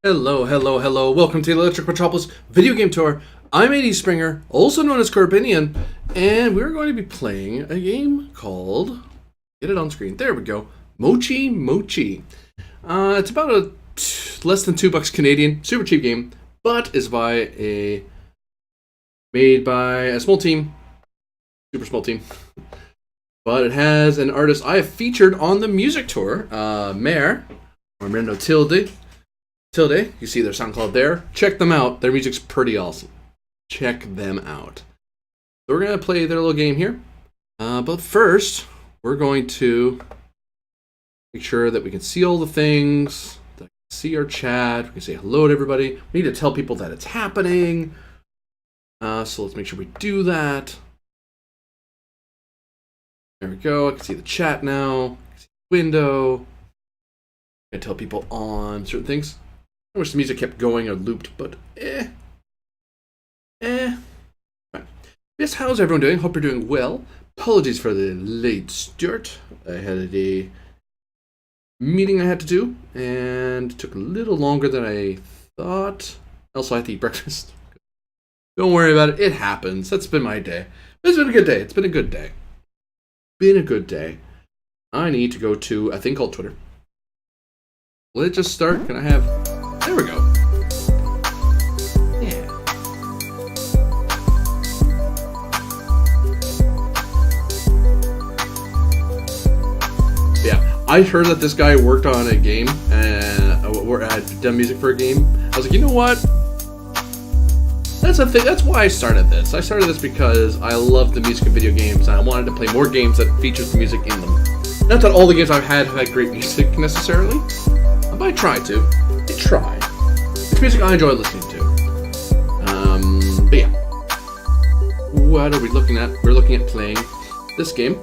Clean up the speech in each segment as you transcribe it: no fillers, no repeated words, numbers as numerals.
Hello, hello, hello. Welcome to the Electric Metropolis video game tour. I'm AD Springer, also known as Corbinian, and we're going to be playing a game called, get it on screen, there we go, Mochi Mochi. It's about less than $2 Canadian, super cheap game, but is made by a small team, super small team. But it has an artist I have featured on the music tour, Mare, or Mirando Tilde, you see their SoundCloud there. Check them out. Their music's pretty awesome. Check them out. So we're going to play their little game here. But first, we're going to make sure that we can see all the things, that we can see our chat, we can say hello to everybody. We need to tell people that it's happening. So let's make sure we do that. There we go. I can see the chat now. I can see the window. I can tell people on certain things. I wish the music kept going or looped, but Right. Yes, how's everyone doing? Hope you're doing well. Apologies for the late start. I had a meeting I had to do, and it took a little longer than I thought. Also, I had to eat breakfast. Don't worry about it. It happens. That's been my day. It's been a good day. It's been a good day. Been a good day. I need to go to a thing called Twitter. Let's just start. Can I have... There we go. Yeah. Yeah, I heard that this guy worked on a game and had done music for a game. I was like, you know what? That's a thing. That's why I started this. I started this because I love the music in video games and I wanted to play more games that featured the music in them. Not that all the games I've had have had great music necessarily, but I try to. I try. It's music I enjoy listening to. But yeah. What are we looking at? We're looking at playing this game.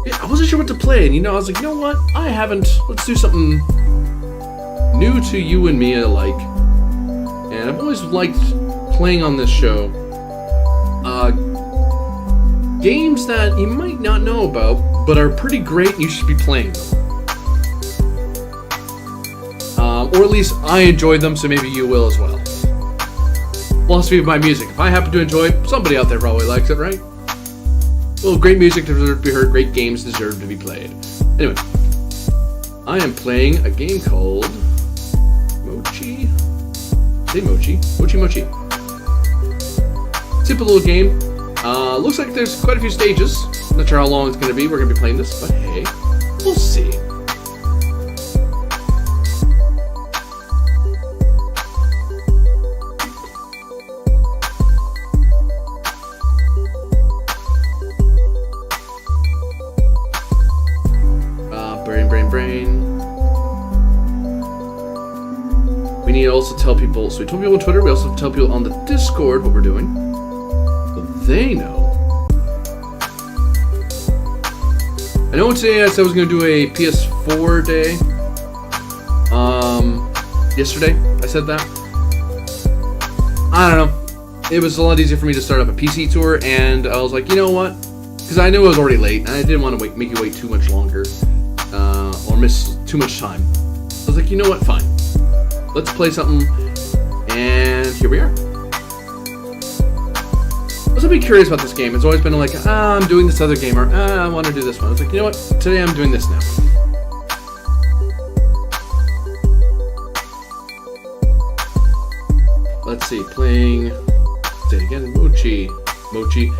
Yeah, I wasn't sure what to play, and I was like, you know what? I haven't. Let's do something new to you and me alike. And I've always liked playing on this show games that you might not know about, but are pretty great and you should be playing them. Or at least I enjoy them, so maybe you will as well. Philosophy of my music. If I happen to enjoy it, somebody out there probably likes it, right? Well, great music deserves to be heard, great games deserve to be played. Anyway, I am playing a game called Mochi. Say Mochi. Mochi Mochi. Simple little game. Looks like there's quite a few stages. Not sure how long it's going to be. We're going to be playing this, but hey, we'll see. Brain. We need to also tell people, so we told people on Twitter, we also tell people on the Discord what we're doing, so they know. I know today I said I was going to do a PS4 day. Yesterday I said that. I don't know. It was a lot easier for me to start up a PC tour, and I was like, you know what? Because I knew I was already late, and I didn't want to make you wait too much longer. Or miss too much time. I was like, you know what, fine. Let's play something, and here we are. I was a bit curious about this game. It's always been like, I'm doing this other game, or I want to do this one. I was like, you know what, today I'm doing this now. Let's see, playing, say it again, Mochi. Mochi.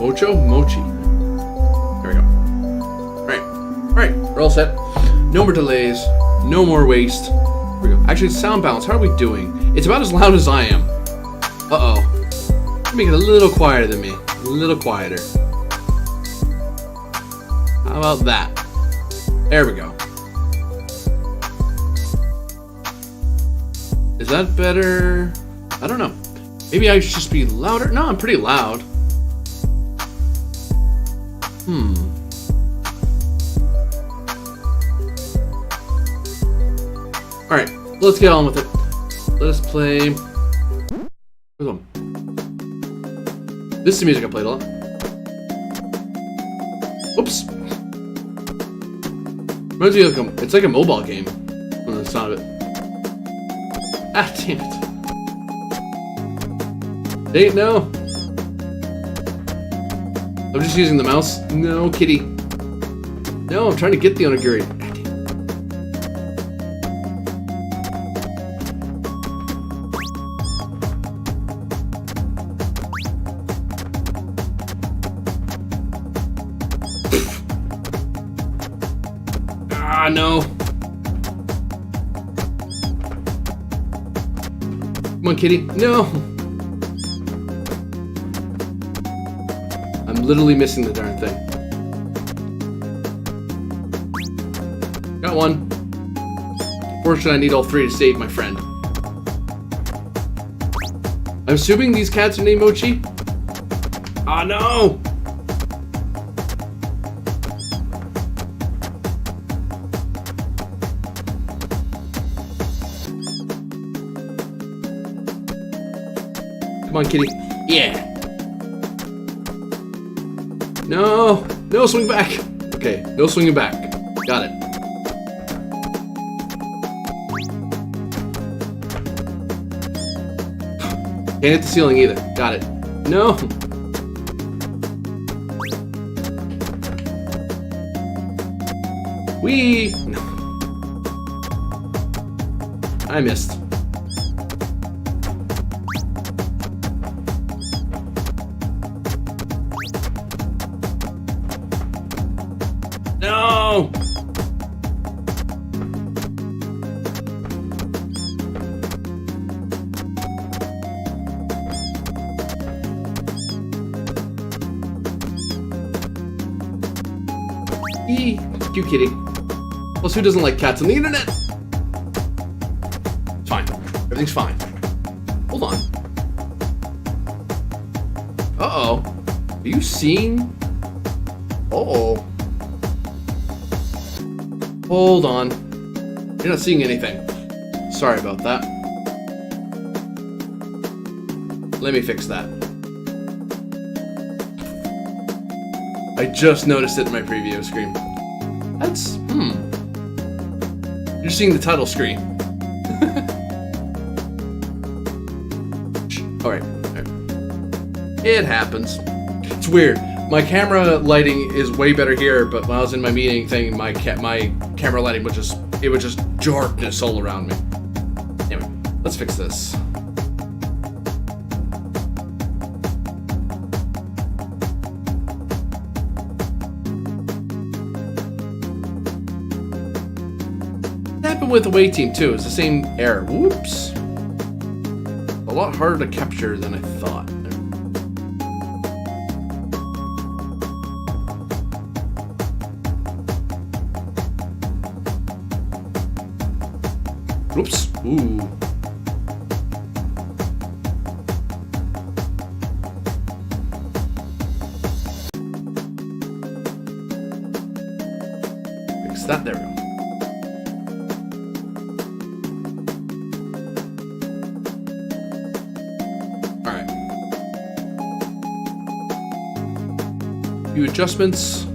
Mocho? Mochi. There we go. Alright, we're all set. No more delays, no more waste. Here we go. Actually, sound balance, how are we doing? It's about as loud as I am. Uh-oh. Make it a little quieter than me. A little quieter. How about that? There we go. Is that better? I don't know. Maybe I should just be louder? No, I'm pretty loud. Alright, let's get on with it. Let us play... Where's one? This is the music I played a lot. Oops. Reminds me of it's like a mobile game. From the sound of it. Ah, damn it. Dang it, no. I'm just using the mouse. No, kitty. No, I'm trying to get the onigiri. Ah, no. Come on, kitty. No. I'm literally missing the darn thing. Got one. Fortunately, I need all three to save my friend. I'm assuming these cats are named Mochi. Ah, no. Come on, kitty. Yeah. No. No, swing back. Okay, no swinging back. Got it. Can't hit the ceiling either. Got it. No. Whee. No. I missed. No! Eee, cute kitty. Plus, who doesn't like cats on the internet? It's fine. Everything's fine. Hold on. Uh-oh. Are you seeing? Uh-oh. Hold on. You're not seeing anything. Sorry about that. Let me fix that. I just noticed it in my preview screen. That's... You're seeing the title screen. Alright. It happens. It's weird. My camera lighting is way better here, but when I was in my meeting thing, my camera lighting was just darkness all around me. Anyway, let's fix this. It happened with the away team too. It's the same error. Whoops. A lot harder to capture than I thought. Oops. Ooh. Fix that. There we go. Alright. Few adjustments.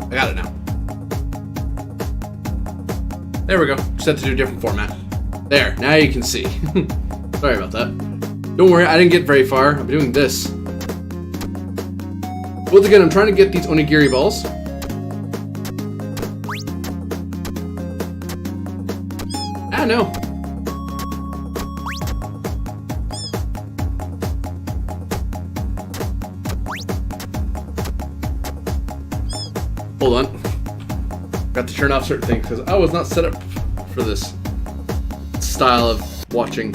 I got it now. There we go. Just had to do a different format. There, now you can see. Sorry about that. Don't worry, I didn't get very far. I'm doing this. Once again, I'm trying to get these onigiri balls. Ah, no. Hold on. Got to turn off certain things because I was not set up for this style of watching?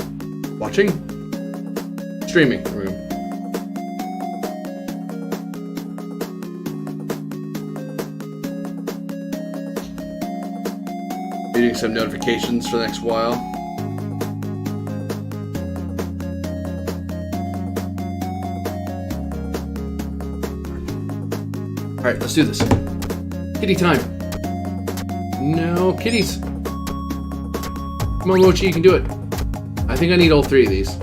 Streaming. There we go. Reading some notifications for the next while. Alright, let's do this. Kitty time. No, kitties. Come on, Mochi, you can do it. I think I need all 3 of these.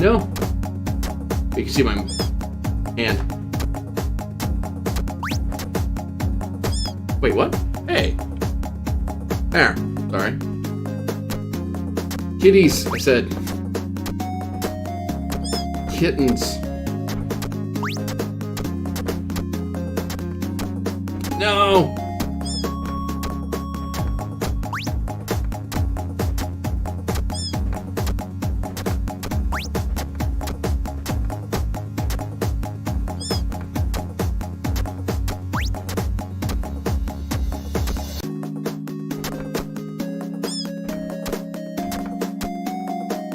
No. You can see my hand. Wait, what? Hey. There. Sorry. Kitties, I said. Kittens. No!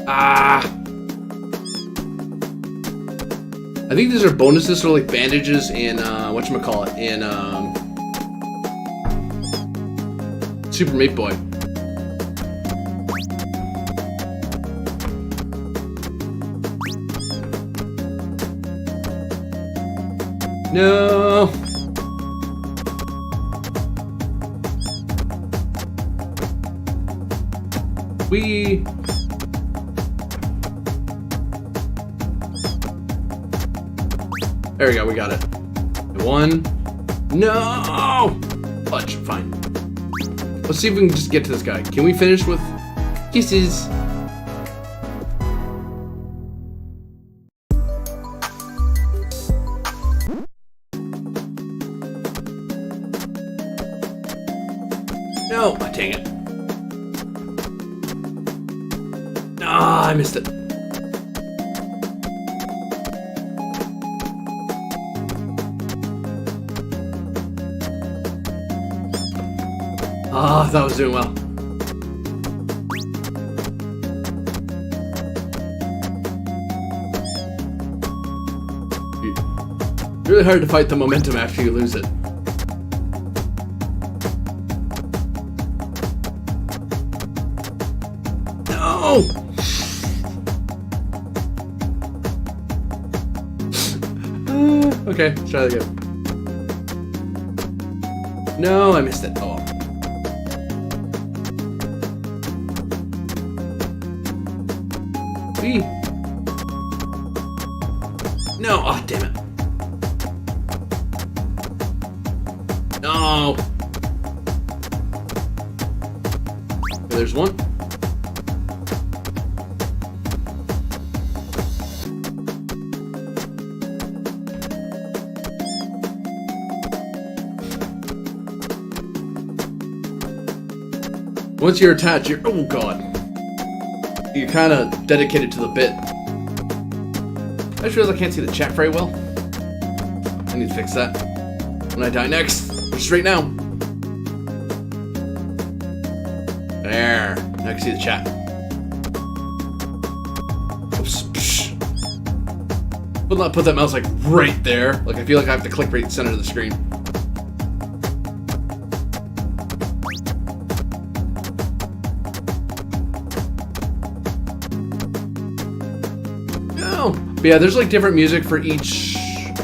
Ah! I think these are bonuses, or like bandages in whatchamacallit, in Super Meat Boy. No. We. There we go, we got it. 1. No! Fudge, fine. Let's see if we can just get to this guy. Can we finish with kisses? No! Oh, dang it. Ah, I missed it. Ah, I thought I was doing well. It's really hard to fight the momentum after you lose it. No! Okay, let's try that again. No, I missed it. Oh. No, oh damn it. No. Okay, there's one. Once you're attached, you're, oh god. You're kind of dedicated to the bit. I just realized I can't see the chat very well. I need to fix that when I die next, which is right now. There. Now I can see the chat. Oops. Will not put that mouse like right there. Like I feel like I have to click right in the center of the screen. But yeah, there's like different music for each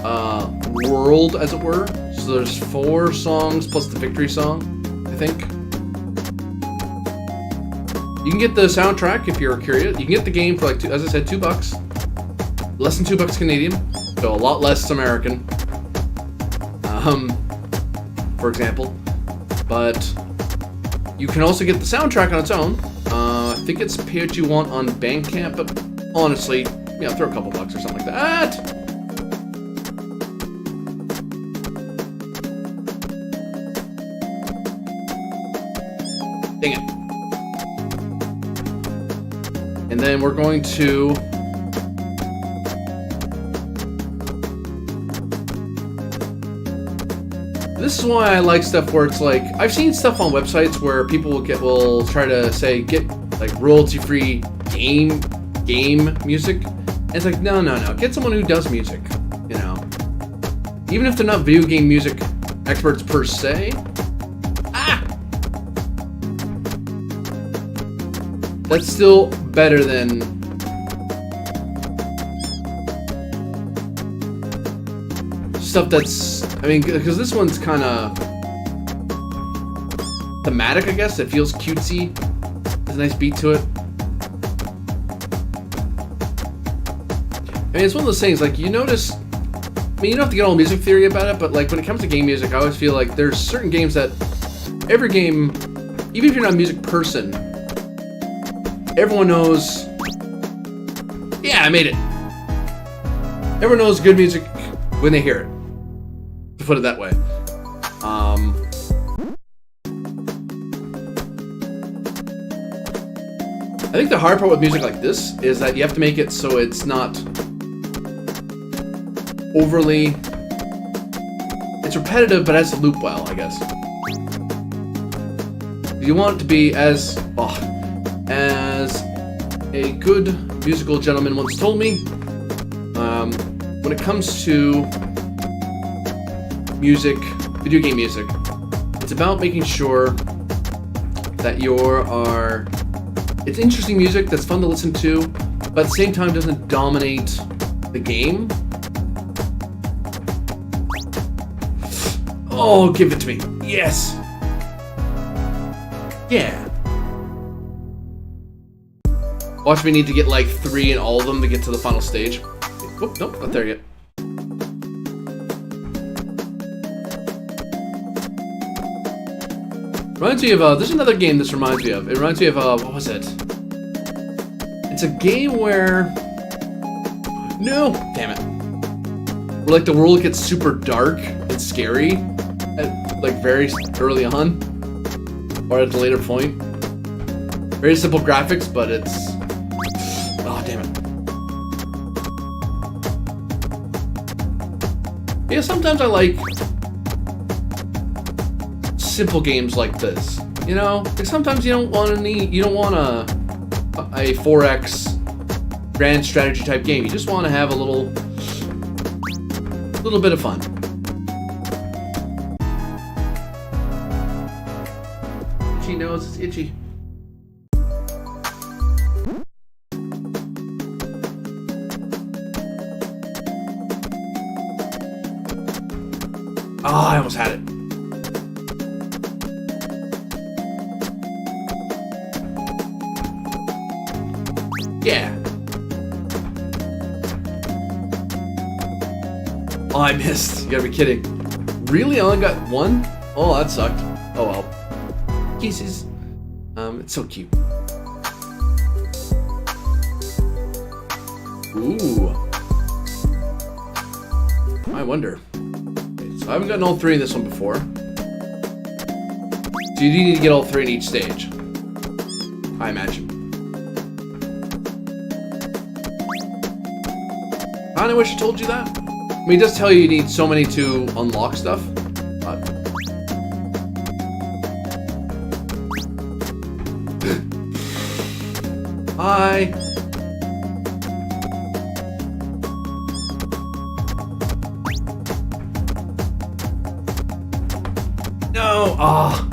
world, as it were. So there's 4 songs plus the victory song, I think. You can get the soundtrack if you're curious. You can get the game for like, as I said, $2. Less than $2 Canadian, so a lot less American. For example. But you can also get the soundtrack on its own. I think it's pay what you want on Bandcamp, but honestly, yeah, throw a couple bucks or something like that. Dang it. And then we're going to... This is why I like stuff where it's like... I've seen stuff on websites where people will try to say, get like royalty-free game music. And it's like, no. Get someone who does music, you know. Even if they're not video game music experts per se. Ah! That's still better than... stuff that's, I mean, because this one's kind of thematic, I guess. It feels cutesy. There's a nice beat to it. I mean, it's one of those things, like, you notice, I mean, you don't have to get all music theory about it, but, like, when it comes to game music, I always feel like there's certain games that every game, even if you're not a music person, everyone knows, yeah, I made it. Everyone knows good music when they hear it, to put it that way. I think the hard part with music like this is that you have to make it so it's not overly, it's repetitive, but has to loop well, I guess. You want it to be as a good musical gentleman once told me, when it comes to music, video game music, it's about making sure that it's interesting music that's fun to listen to, but at the same time doesn't dominate the game. Oh, give it to me. Yes. Yeah. Watch me need to get like 3 in all of them to get to the final stage. Whoop, nope, not there yet. Reminds me of, there's another game this reminds me of. It reminds me of, what was it? It's a game where... No! Damn it. Where, like, the world gets super dark and scary, at, like, very early on. Or at a later point. Very simple graphics, but it's... Oh, damn it. Yeah, sometimes I like simple games like this. You know? Like sometimes you don't want a 4X grand strategy type game. You just want to have a little bit of fun. Itchy nose is itchy. Oh, I almost had it. Yeah. Oh, I missed. You gotta be kidding. Really? I only got 1? Oh, that sucked. Oh well. Kisses. It's so cute. Ooh. I wonder. Okay, so I haven't gotten all 3 in this one before. So you do need to get all 3 in each stage, I imagine. I kinda wish I told you that. I mean, it does tell you need so many to unlock stuff, but... Hi! No! Ah!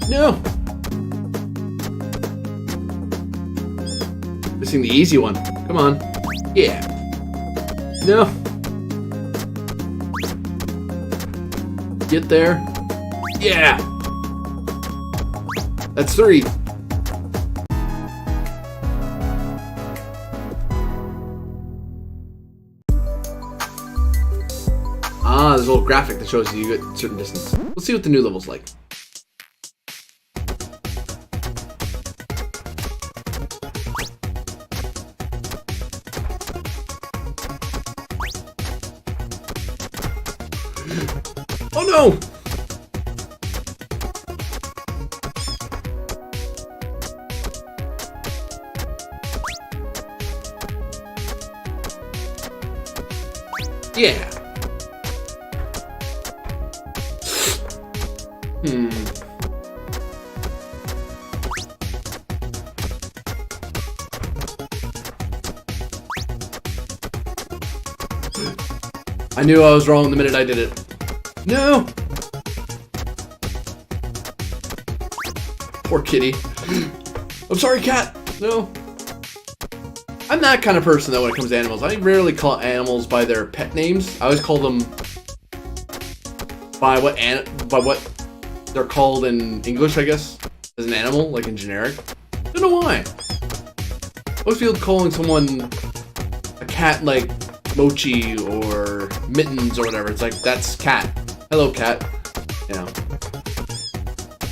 No! Missing the easy one. Come on. Yeah. No. Get there. Yeah. That's 3. Ah, there's a little graphic that shows you at a certain distance. Let's see what the new level's like. Oh no! Yeah. I knew I was wrong the minute I did it. No! Poor kitty. I'm sorry, cat. No. I'm that kind of person, though, when it comes to animals. I rarely call animals by their pet names. I always call them by what they're called in English, I guess, as an animal, like in generic. I don't know why. I always feel calling someone a cat like Mochi or Mittens or whatever. It's like, that's cat. Hello, cat. You know.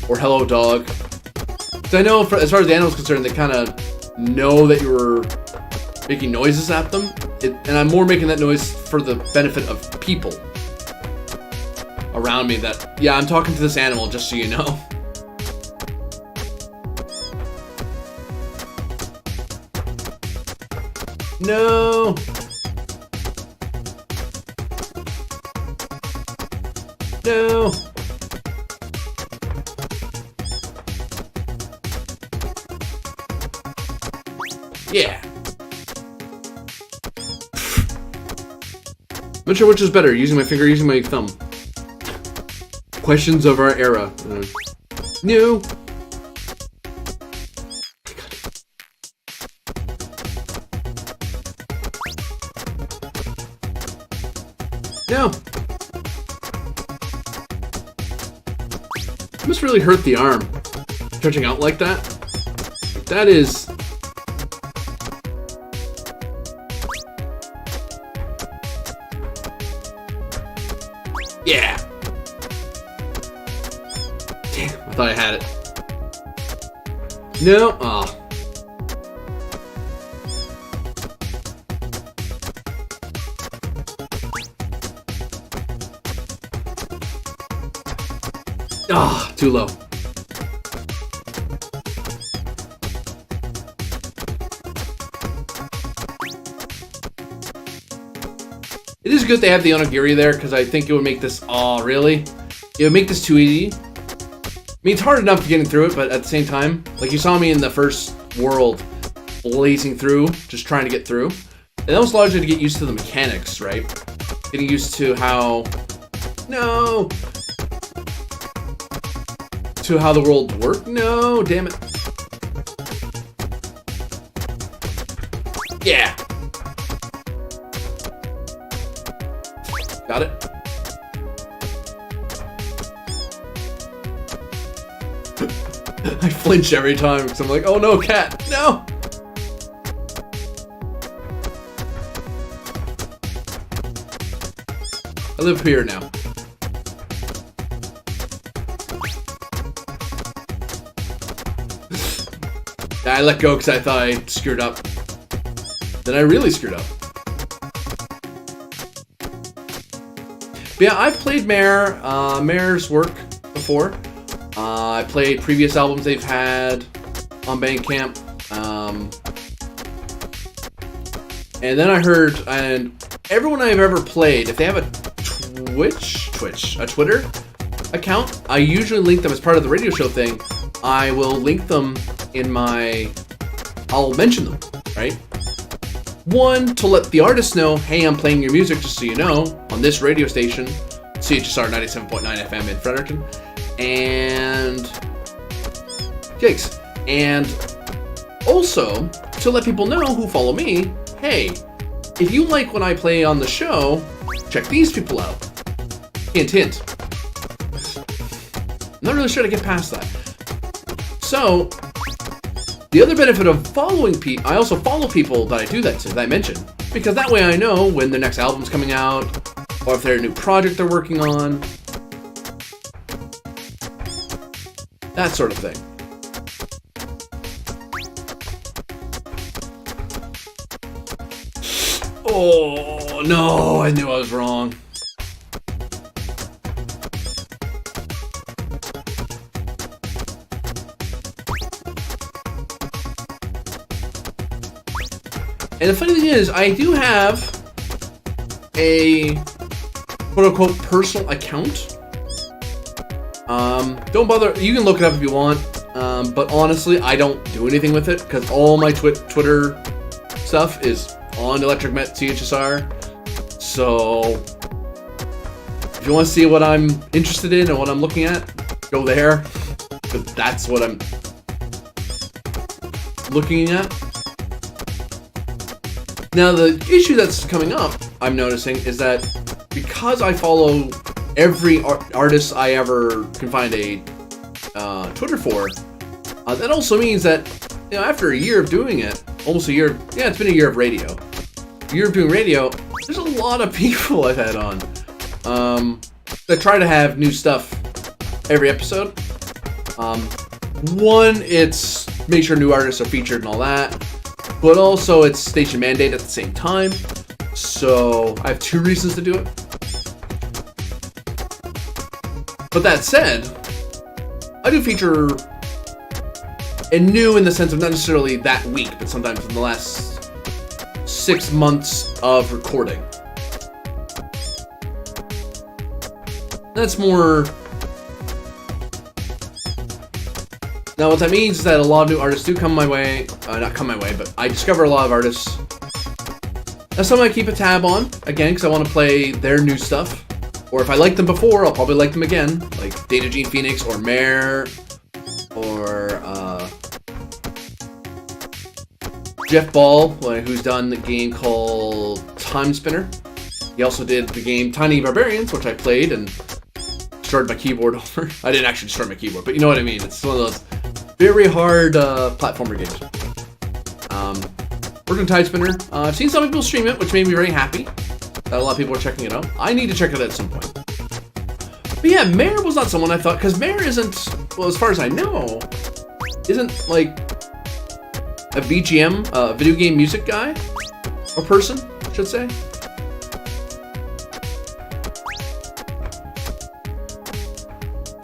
Or hello, dog. So I know, as far as the animal's concerned, they kind of know that you're making noises at them, and I'm more making that noise for the benefit of people around me that, yeah, I'm talking to this animal, just so you know. No! No! Yeah. I'm not sure which is better, using my finger or using my thumb. Questions of our era. No. No. It must really hurt the arm. Stretching out like that. That is... Yeah! Damn, I thought I had it. No? Oh. Ah, too low. It is good they have the onigiri there, because I think it would make this... Oh, really? It would make this too easy. I mean, it's hard enough getting through it, but at the same time, like you saw me in the first world, blazing through, just trying to get through. And that was largely to get used to the mechanics, right? Getting used to how... No! To how the world worked? No, damn it. Yeah! Got it? I flinch every time because I'm like, oh no, cat, no! I live here now. I let go because I thought I screwed up. Then I really screwed up. But yeah, I've played Mare's work before. I played previous albums they've had on Bandcamp. And then I heard, and everyone I've ever played, if they have a Twitter account, I usually link them as part of the radio show thing. I will link them in I'll mention them, right? One, to let the artist know, hey, I'm playing your music, just so you know, on this radio station, CHSR 97.9 FM in Fredericton, and gigs. And also, to let people know who follow me, hey, if you like what I play on the show, check these people out. Hint, hint. I'm not really sure to get past that. So, the other benefit of following people, I also follow people that I do that to, that I mention, because that way I know when the next album's coming out, or if there's a new project they're working on. That sort of thing. Oh, no, I knew I was wrong. And the funny thing is, I do have a quote-unquote personal account. Don't bother, you can look it up if you want, but honestly, I don't do anything with it, because all my Twitter stuff is on Electric Met CHSR. So, if you want to see what I'm interested in and what I'm looking at, go there, because that's what I'm looking at. Now, the issue that's coming up, I'm noticing, is that because I follow every artist I ever can find a Twitter for, that also means that, you know, after a year of doing it, almost a year, yeah, it's been a year of radio. A year of doing radio, there's a lot of people I've had on that try to have new stuff every episode. One, it's make sure new artists are featured and all that, but also it's station mandate at the same time. So I have two reasons to do it. But that said, I do feature and new in the sense of not necessarily that week, but sometimes in the last 6 months of recording. That's more. Now, what that means is that a lot of new artists do come my way. Not come my way, but I discover a lot of artists. That's something I keep a tab on, again, because I want to play their new stuff. Or if I liked them before, I'll probably like them again. Like Data Gene Phoenix or Mare or Jeff Ball, who's done the game called Time Spinner. He also did the game Tiny Barbarians, which I played and started my keyboard over. I didn't actually start my keyboard, but you know what I mean. It's one of those very hard platformer games. Worked on Time Spinner. I've seen some people stream it, which made me very happy that a lot of people are checking it out. I need to check it out at some point. But yeah, Mare was not someone I thought, because Mare isn't, well, as far as I know, isn't like a VGM, video game music guy, or person, I should say.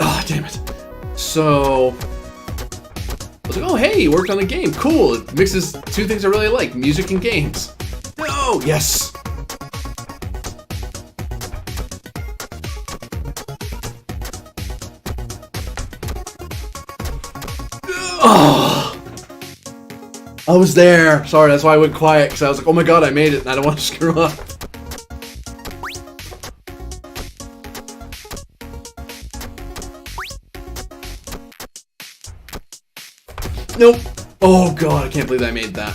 Oh, damn it. So, I was like, oh, hey, you worked on a game. Cool. It mixes two things I really like, music and games. Oh, yes. Oh, I was there. Sorry, that's why I went quiet, because I was like, oh my god, I made it, and I don't want to screw up. Nope. Oh god, I can't believe I made that.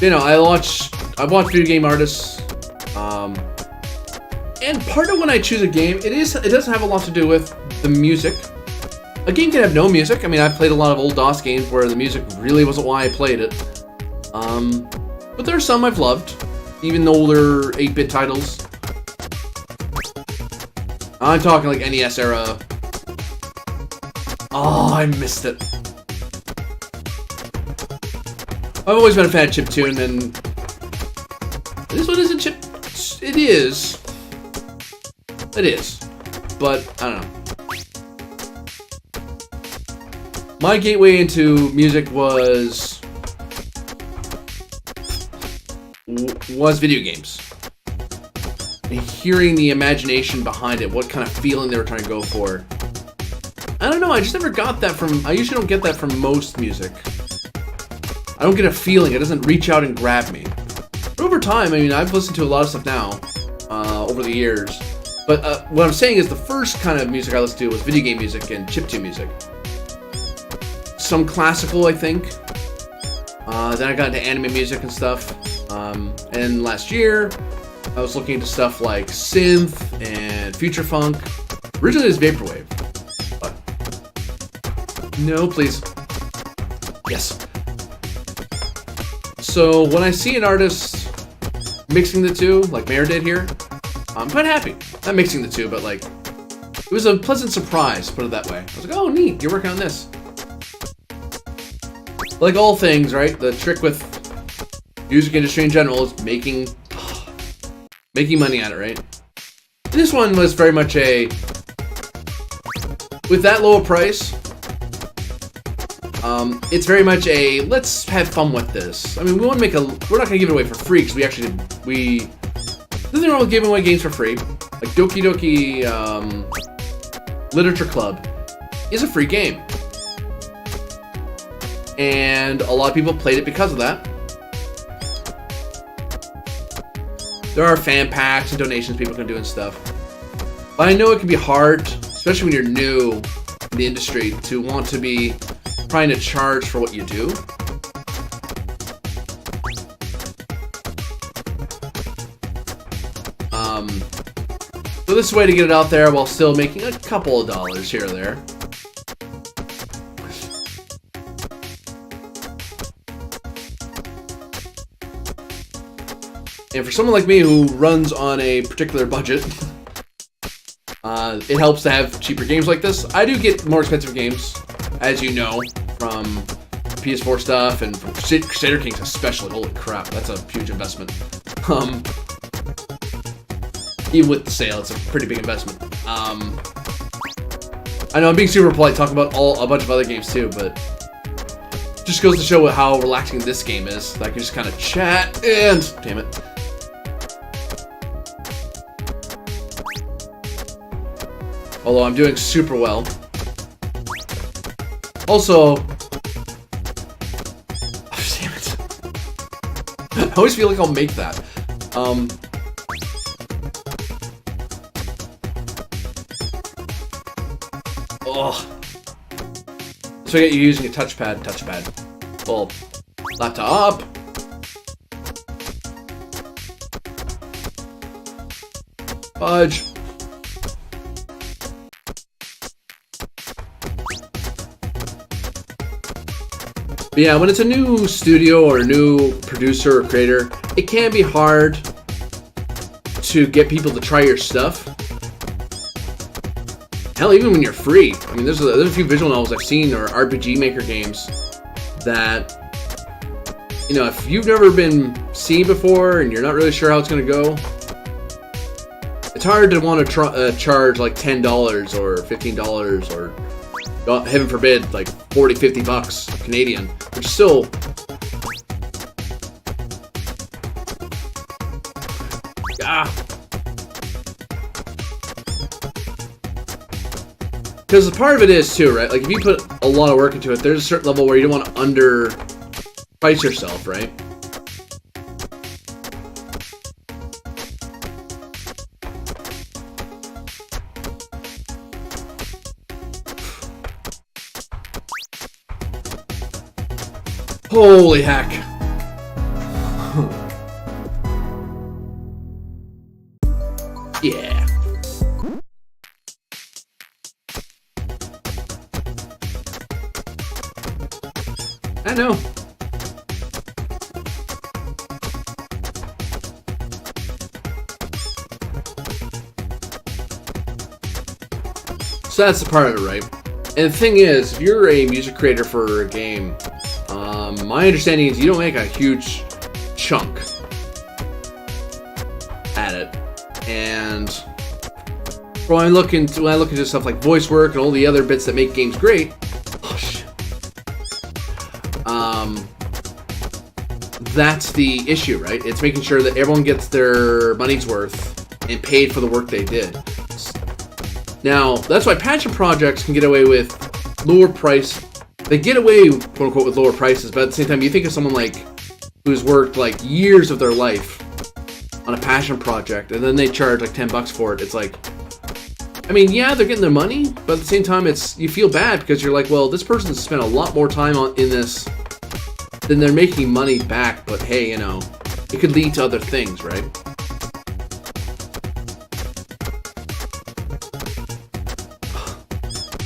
You know, I watch video game artists, and part of when I choose a game, it does have a lot to do with the music. A game can have no music. I mean, I've played a lot of old DOS games where the music really wasn't why I played it. But there are some I've loved, even older 8-bit titles. I'm talking like NES era. Oh, I missed it. I've always been a fan of chiptune, and this one isn't chip. It is. It is. But, I don't know. My gateway into music was video games. And hearing the imagination behind it, what kind of feeling they were trying to go for. I don't know, I just never got that from, I usually don't get that from most music. I don't get a feeling, it doesn't reach out and grab me. But over time, I mean, I've listened to a lot of stuff now, over the years. But what I'm saying is the first kind of music I listened to was video game music and chiptune music. Some classical, I think. Then I got into anime music and stuff. And last year, I was looking into stuff like synth and future funk. Originally it was vaporwave. But no, please. Yes. So when I see an artist mixing the two, like Mare did here, I'm quite happy. Not mixing the two, but like, it was a pleasant surprise, put it that way. I was like, oh neat, you're working on this. Like all things, right? The trick with music industry in general is making money at it, right? This one was very much a, with that low a price, it's very much a, let's have fun with this. I mean, we want to make we're not going to give it away for free, because there's nothing wrong with giving away games for free. Like Doki Doki Literature Club is a free game. And a lot of people played it because of that. there are fan packs and donations people can do and stuff. But I know it can be hard, especially when you're new in the industry, to want to be trying to charge for what you do. So this is a way to get it out there while still making a couple of dollars here or there. And for someone like me who runs on a particular budget, it helps to have cheaper games like this. I do get more expensive games, as you know, from PS4 stuff and from Crusader Kings especially. Holy crap, that's a huge investment. Even with the sale, it's a pretty big investment. I know I'm being super polite talking about a bunch of other games too, but just goes to show how relaxing this game is. That I can just kind of chat and... Damn it. Although I'm doing super well. Also... Damn it. I always feel like I'll make that. So I get you using a touchpad. Well, laptop. Fudge. But yeah, when it's a new studio or a new producer or creator, it can be hard to get people to try your stuff. Hell, even when you're free. I mean, there's a few visual novels I've seen or RPG Maker games that, you know, if you've never been seen before and you're not really sure how it's going to go, it's hard to want to charge like $10 or $15 or, heaven forbid, like 40, 50 bucks Canadian, which is still... Because part of it is too, right? Like if you put a lot of work into it, there's a certain level where you don't want to underprice yourself, right? Holy heck. Yeah. I know. So that's the part of it, right? And the thing is, if you're a music creator for a game, my understanding is you don't make a huge chunk at it. And when I look into stuff like voice work and all the other bits that make games great, that's the issue, right? It's making sure that everyone gets their money's worth and paid for the work they did. Now, that's why passion projects can get away with lower price. They get away, quote unquote, with lower prices, but at the same time, you think of someone like who's worked like years of their life on a passion project, and then they charge like $10 for it. It's like, I mean, yeah, they're getting their money, but at the same time, you feel bad because you're like, well, this person's spent a lot more time in this than they're making money back, but hey, you know, it could lead to other things, right?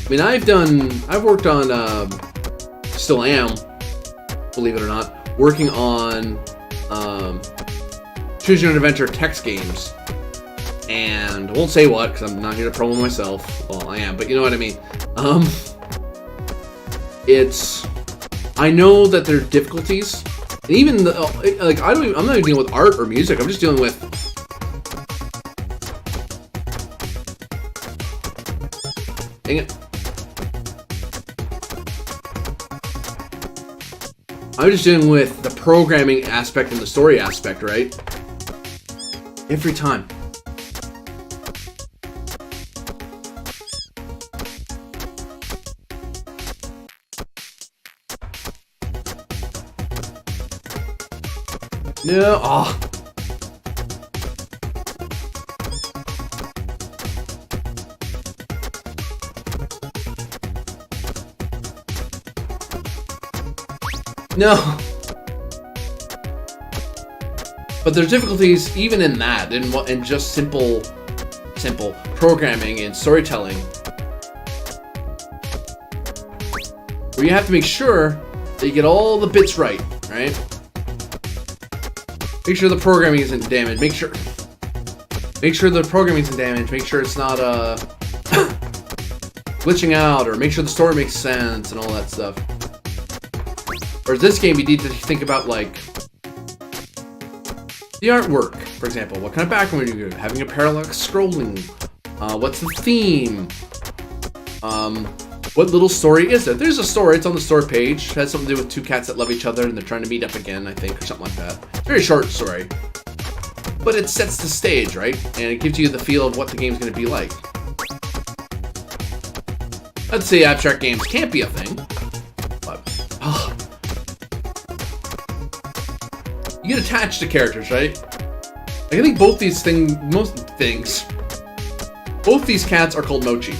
I mean, I've worked on, still am, believe it or not, working on Choose Your Own Adventure text games. And I won't say what, because I'm not here to promo myself. Well, I am, but you know what I mean. I know that there are difficulties, and even I'm not even dealing with art or music. I'm just dealing with dang it. I'm just dealing with the programming aspect and the story aspect, right? Every time. No, No. But there's difficulties even in that, in just simple programming and storytelling, where you have to make sure that you get all the bits right, right? Make sure the programming isn't damaged. Make sure the programming isn't damaged. Make sure it's not glitching out, or make sure the story makes sense and all that stuff. Whereas this game, you need to think about like the artwork, for example. What kind of background are you doing? Having a parallax scrolling. What's the theme? What little story is it? There's a story. It's on the store page. It has something to do with two cats that love each other and they're trying to meet up again, I think, or something like that. It's a very short story. But it sets the stage, right? And it gives you the feel of what the game's going to be like. I'd say abstract games can't be a thing. But, you get attached to characters, right? Like, I think both these both these cats are called Mochi.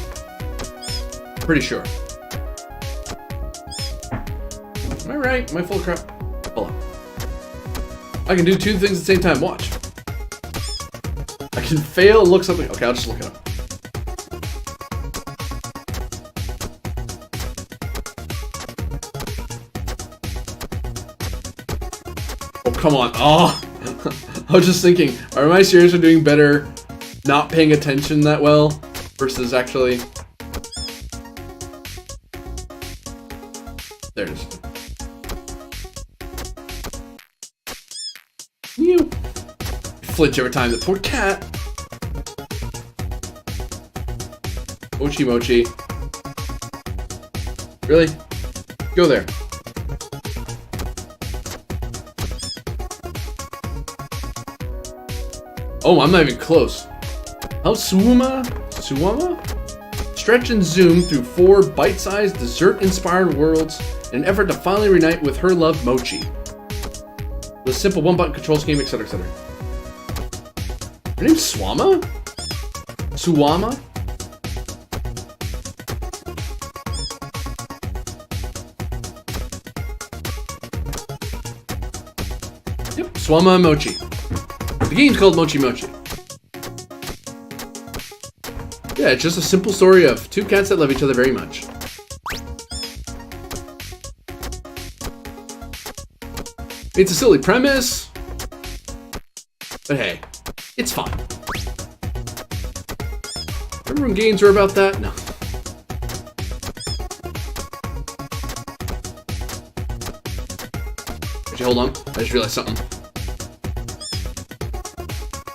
Pretty sure. Am I right? Am I full of crap? Hold on. I can do two things at the same time. Watch. I can fail and look something. Okay, I'll just look it up. Oh, come on. Oh! I was just thinking, am I seriously doing better not paying attention that well versus actually... There it is. You flinch every time. The poor cat. Mochi Mochi. Really? Go there. Oh, I'm not even close. How Suwama? Stretch and zoom through 4 bite-sized, dessert-inspired worlds in an effort to finally reunite with her love, Mochi. With a simple one-button control scheme, etc., etc. Her name's Swama? Suwama? Yep, Swama and Mochi. The game's called Mochi Mochi. Yeah, it's just a simple story of 2 cats that love each other very much. It's a silly premise, but hey, it's fun. Remember when games were about that? No. Actually, hold on. I just realized something.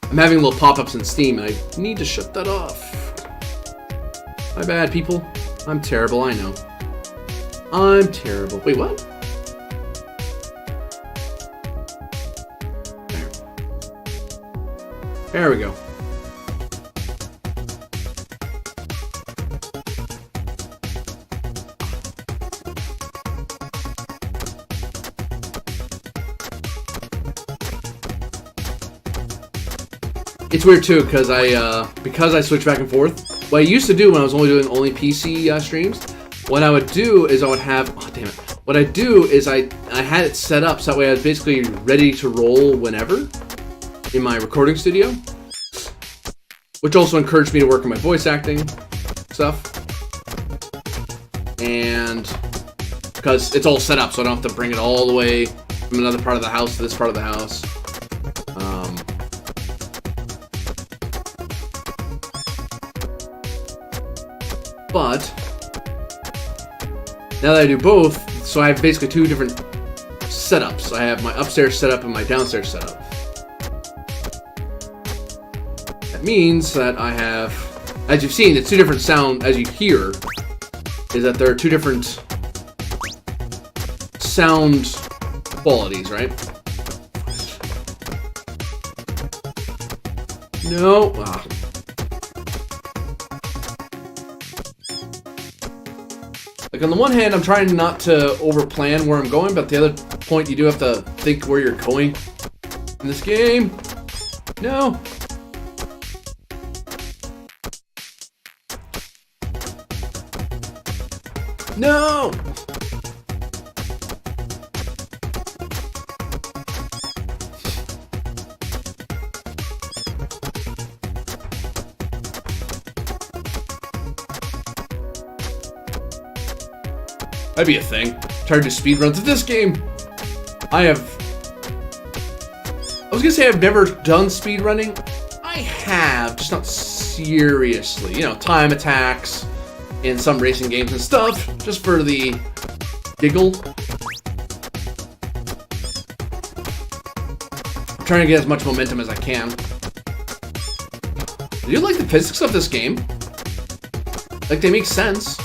I'm having little pop-ups in Steam, and I need to shut that off. My bad, people. I'm terrible, I know. I'm terrible. Wait, what? There we go. It's weird too, because I switch back and forth. What I used to do when I was only doing PC streams, what I would do is I would have, oh damn it. What I do is I had it set up so that way I was basically ready to roll whenever in my recording studio, which also encouraged me to work on my voice acting stuff. And because it's all set up, so I don't have to bring it all the way from another part of the house to this part of the house. But now that I do both, so I have basically 2 different setups. I have my upstairs setup and my downstairs setup. That means that I have, as you've seen, it's 2 different sound, as you hear, is that there are 2 different sound qualities, right? No. Like, on the one hand, I'm trying not to overplan where I'm going, but the other point, you do have to think where you're going in this game. No. No! That'd be a thing. Try to do speed runs of this game. I was gonna say I've never done speed running. I have, just not seriously. You know, time attacks in some racing games and stuff, just for the giggle. I'm trying to get as much momentum as I can. Do you like the physics of this game? Like, they make sense.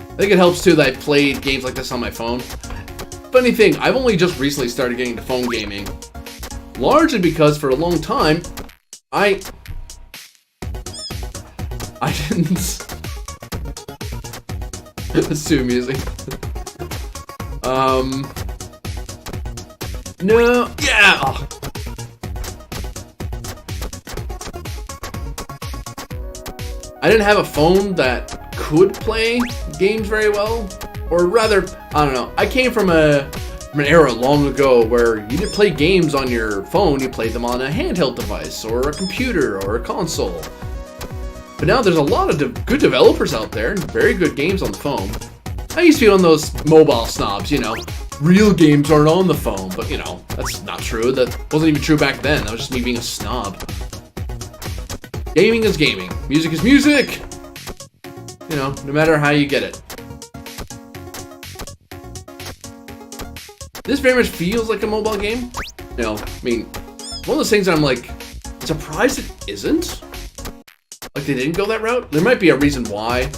I think it helps too that I played games like this on my phone. Funny thing, I've only just recently started getting into phone gaming. Largely because for a long time, I didn't... It's too amusing. No, yeah! Oh. I didn't have a phone that could play games very well. Or rather, I don't know. I came from an era long ago where you didn't play games on your phone, you played them on a handheld device, or a computer, or a console. But now there's a lot of good developers out there, and very good games on the phone. I used to be one of those mobile snobs, you know. Real games aren't on the phone, but you know, that's not true. That wasn't even true back then. That was just me being a snob. Gaming is gaming. Music is music! You know, no matter how you get it. This very much feels like a mobile game. You know, I mean, one of those things I'm like, surprised it isn't. Like, they didn't go that route. There might be a reason why.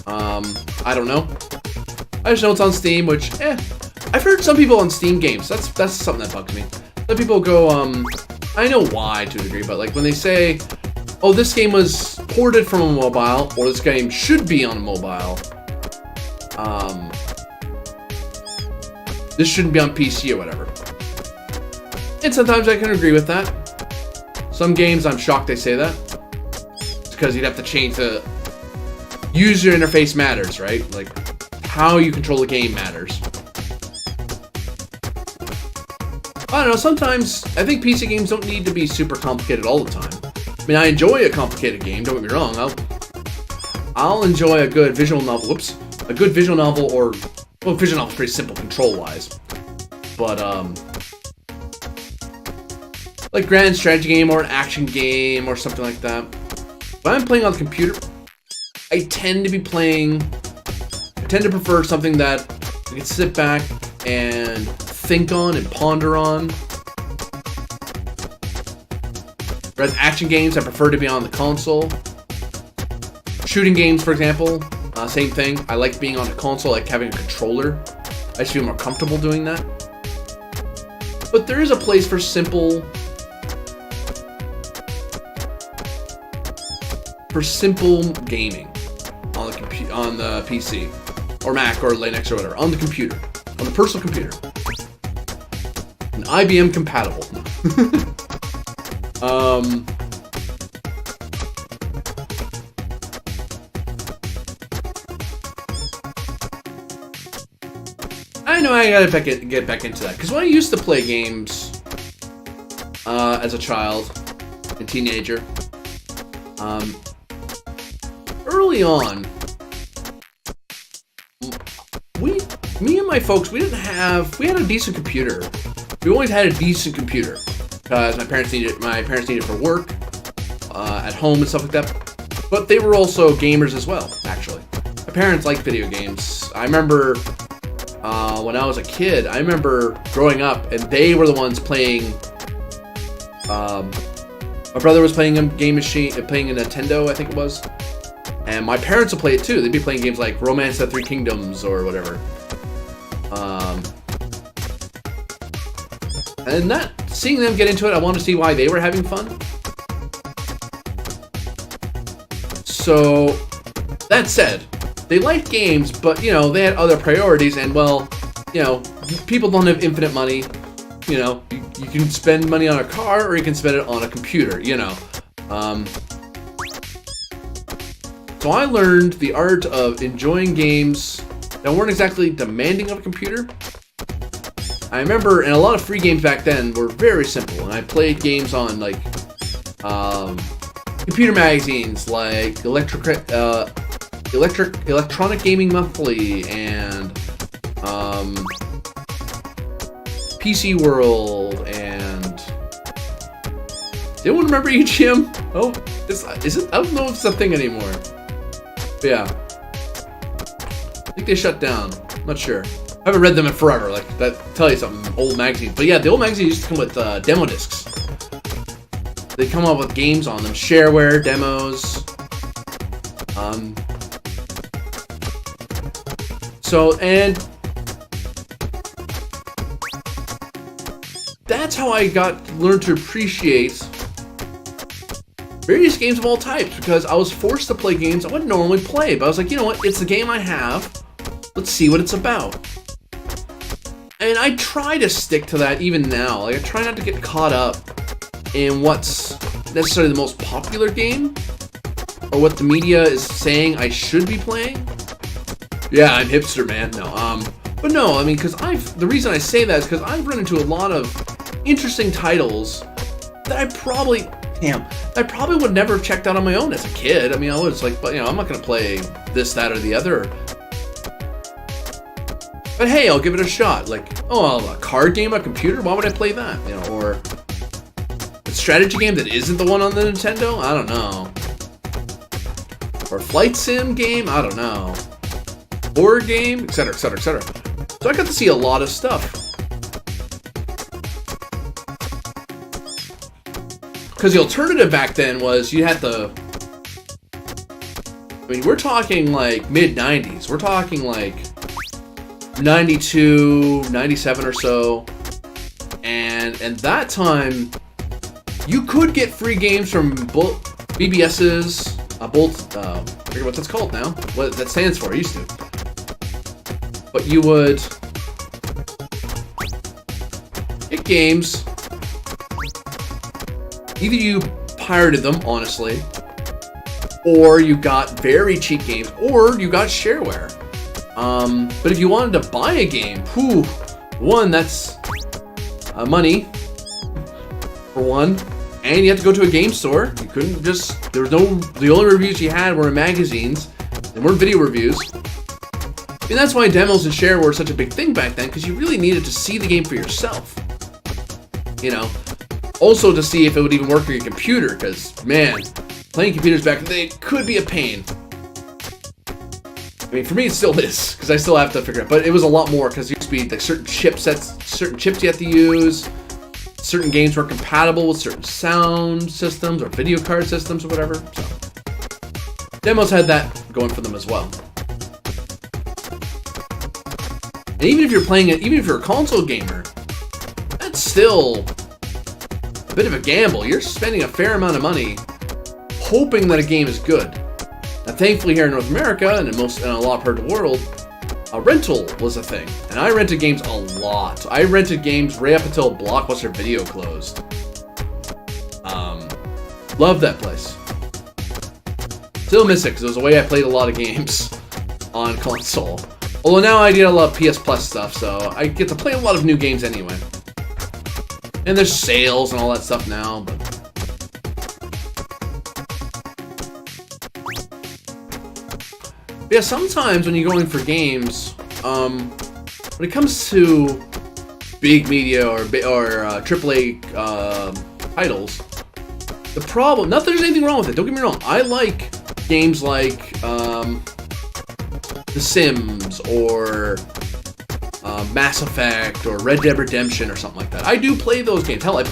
I don't know. I just know it's on Steam, which, I've heard some people on Steam games. That's something that bugs me. Some people go, I know why to a degree, but like when they say, oh, this game was ported from a mobile, or this game should be on a mobile. This shouldn't be on PC or whatever. And sometimes I can agree with that. Some games, I'm shocked they say that. It's because you'd have to change the user interface matters, right? Like, how you control the game matters. I don't know, sometimes I think PC games don't need to be super complicated all the time. I mean, I enjoy a complicated game, don't get me wrong. I'll enjoy a good visual novel, a good visual novel, or, well, visual novel's pretty simple control-wise. But, like grand strategy game or an action game or something like that. When I'm playing on the computer, I tend to prefer something that I can sit back and think on and ponder on. Whereas action games, I prefer to be on the console. Shooting games, for example, same thing. I like being on the console, like having a controller. I just feel more comfortable doing that. But there is a place for simple gaming on the PC or Mac or Linux or whatever, on the computer, on the personal computer, and IBM compatible. I know I gotta get back into that, because when I used to play games as a child and teenager, early on, me and my folks, we had a decent computer. We always had a decent computer because my parents needed it for work, at home and stuff like that. But they were also gamers as well, actually. My parents liked video games. I remember when I was a kid, I remember growing up and they were the ones playing. My brother was playing a game machine, playing a Nintendo, I think it was. And my parents would play it too. They'd be playing games like Romance of the Three Kingdoms or whatever. And seeing them get into it, I wanted to see why they were having fun. So, that said, they liked games, but, you know, they had other priorities, and, well, you know, people don't have infinite money. You know, you can spend money on a car, or you can spend it on a computer, you know. So I learned the art of enjoying games that weren't exactly demanding of a computer. I remember, and a lot of free games back then were very simple, and I played games on, like, computer magazines like Electronic Gaming Monthly and PC World and. Does anyone remember EGM? Oh, is it? I don't know if it's a thing anymore. But yeah, I think they shut down. I'm not sure. I haven't read them in forever. Like that tell you something. Old magazines, but yeah, the old magazines used to come with demo discs. They come up with games on them, shareware demos. So and that's how I learned to appreciate various games of all types, because I was forced to play games I wouldn't normally play. But I was like, you know what? It's the game I have. Let's see what it's about. And I try to stick to that even now. Like I try not to get caught up in what's necessarily the most popular game or what the media is saying I should be playing. Yeah, I'm hipster, man. No, but no, I mean, because the reason I say that is because I've run into a lot of interesting titles that I probably would never have checked out on my own as a kid. I mean, I was like, but you know, I'm not gonna play this, that, or the other. But hey, I'll give it a shot. Like, oh, a card game on a computer? Why would I play that? You know, or a strategy game that isn't the one on the Nintendo? I don't know. Or a flight sim game? I don't know. Horror game, etc., etc., etc. So I got to see a lot of stuff. Because the alternative back then was you had the... I mean, we're talking like mid-90s. We're talking like 92, 97 or so. And at that time, you could get free games from BBS's, I forget what that's called now. What that stands for, I used to. But you would get games, either you pirated them, honestly, or you got very cheap games, or you got shareware. But if you wanted to buy a game, one, that's money, for one, and you had to go to a game store. You couldn't just, the only reviews you had were in magazines, they weren't video reviews. And that's why demos and shareware were such a big thing back then, because you really needed to see the game for yourself. You know, also to see if it would even work for your computer, because, man, playing computers back then, they could be a pain. I mean, for me, it still is, because I still have to figure it out. But it was a lot more, because it used to be like certain chipsets, certain chips you have to use. Certain games weren't compatible with certain sound systems or video card systems or whatever. So, demos had that going for them as well. And even if you're playing it, even if you're a console gamer, that's still a bit of a gamble. You're spending a fair amount of money hoping that a game is good. Now, thankfully, here in North America and in a lot of parts of the world, a rental was a thing. And I rented games a lot. I rented games right up until Blockbuster Video closed. Loved that place. Still miss it because it was a way I played a lot of games on console. Although now I get a lot of PS Plus stuff, so I get to play a lot of new games anyway. And there's sales and all that stuff now, but... yeah, sometimes when you're going for games, when it comes to big media or AAA titles, the problem, not that there's anything wrong with it, don't get me wrong, I like games like The Sims or Mass Effect or Red Dead Redemption or something like that. I do play those games. Hell,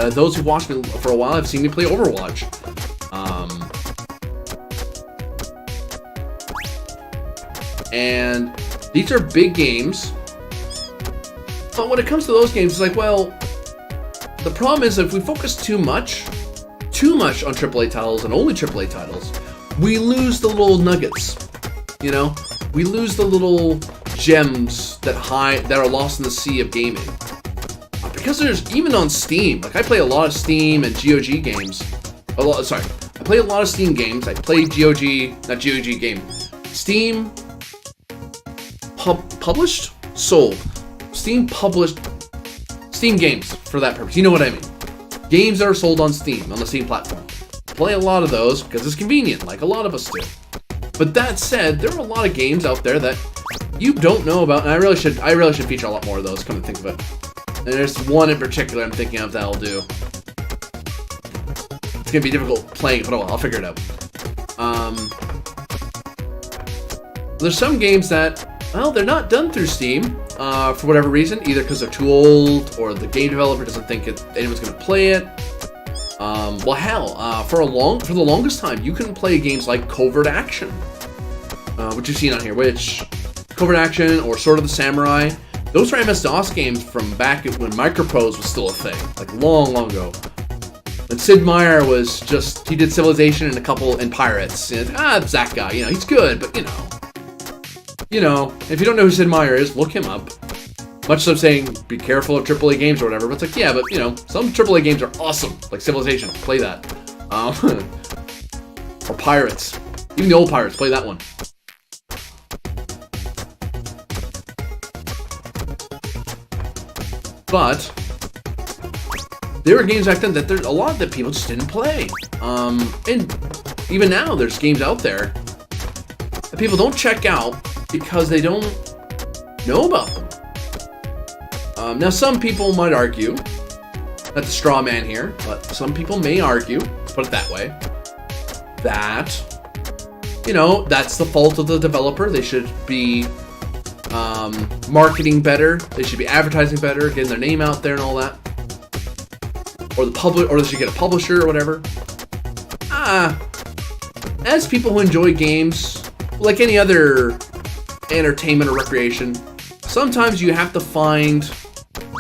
those who watched me for a while have seen me play Overwatch. And these are big games. But when it comes to those games, it's like, well, the problem is if we focus too much on AAA titles and only AAA titles, we lose the little nuggets. You know, we lose the little gems that are lost in the sea of gaming. Because there's, even on Steam, like I play a lot of Steam and GOG games. I play a lot of Steam games. I play Steam published? Sold. Steam published Steam games for that purpose. You know what I mean. Games that are sold on Steam, on the Steam platform. play a lot of those because it's convenient, like a lot of us do. But that said, there are a lot of games out there that you don't know about, and I really should feature a lot more of those, come to think of it. And there's one in particular I'm thinking of that'll do. It's gonna be difficult playing, but I'll figure it out. There's some games that, well, they're not done through Steam for whatever reason, either because they're too old or the game developer doesn't think anyone's gonna play it. Well, hell, for the longest time, you couldn't play games like Covert Action, which you've seen on here. Which Covert Action or Sword of the Samurai, those were MS-DOS games from back when Microprose was still a thing, like long ago. And Sid Meier was he did Civilization and a couple and Pirates. And it's that guy, he's good, but if you don't know who Sid Meier is, look him up. Much as I'm saying, be careful of AAA games or whatever, but it's like, yeah, but some AAA games are awesome, like Civilization, play that. Or Pirates, even the old Pirates, play that one. But there were games back then that there's a lot that people just didn't play. And even now, there's games out there that people don't check out because they don't know about them. Now, some people might argue, not the straw man here, but some people may argue, let's put it that way, that, that's the fault of the developer. They should be marketing better. They should be advertising better, getting their name out there and all that. Or they should get a publisher or whatever. As people who enjoy games, like any other entertainment or recreation, sometimes you have to find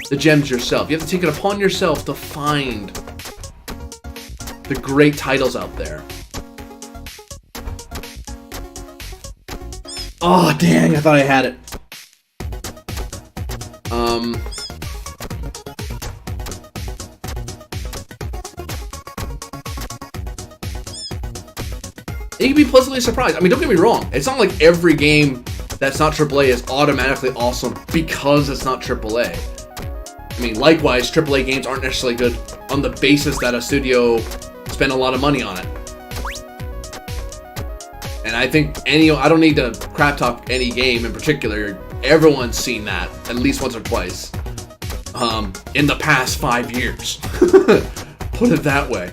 the gems yourself. You have to take it upon yourself to find the great titles out there. Oh, dang, I thought I had it. You can be pleasantly surprised. I mean, don't get me wrong. It's not like every game that's not AAA is automatically awesome because it's not AAA. I mean, likewise, AAA games aren't necessarily good on the basis that a studio spent a lot of money on it. And I think I don't need to crap talk any game in particular. Everyone's seen that at least once or twice in the past 5 years. Put it that way.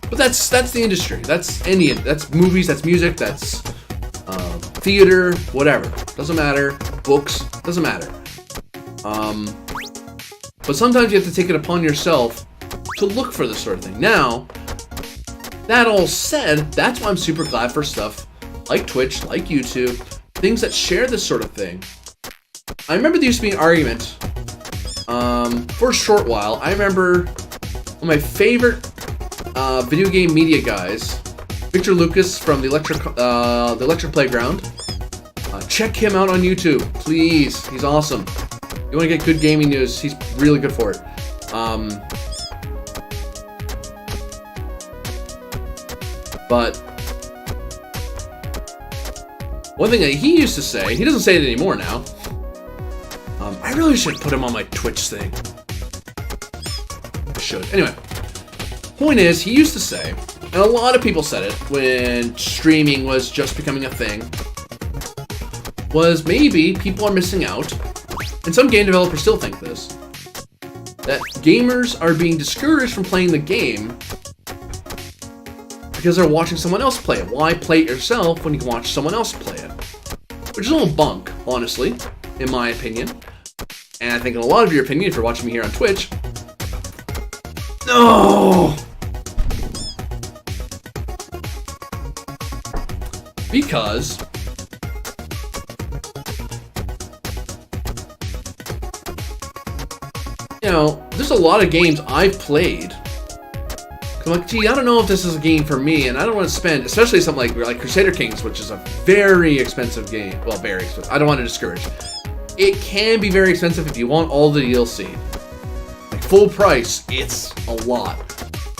But that's the industry. That's movies, that's music, that's theater, whatever. Doesn't matter. Books, doesn't matter. But sometimes you have to take it upon yourself to look for this sort of thing. Now, that all said, that's why I'm super glad for stuff like Twitch, like YouTube, things that share this sort of thing. I remember there used to be an argument for a short while. I remember one of my favorite video game media guys, Victor Lucas from the Electric Playground. Check him out on YouTube, please. He's awesome. You want to get good gaming news, he's really good for it. But one thing that he used to say, he doesn't say it anymore now. I really should put him on my Twitch thing. I should. Anyway, point is, he used to say, and a lot of people said it when streaming was just becoming a thing, was maybe people are missing out, and some game developers still think this, that gamers are being discouraged from playing the game because they're watching someone else play it. Why play it yourself when you can watch someone else play it? Which is a little bunk, honestly, in my opinion. And I think in a lot of your opinion, if you're watching me here on Twitch, no! Because there's a lot of games I've played. I'm like, gee, I don't know if this is a game for me, and I don't want to spend, especially something like Crusader Kings, which is a very expensive game. Well, very expensive. I don't want to discourage. It can be very expensive if you want all the DLC. Like full price, it's a lot.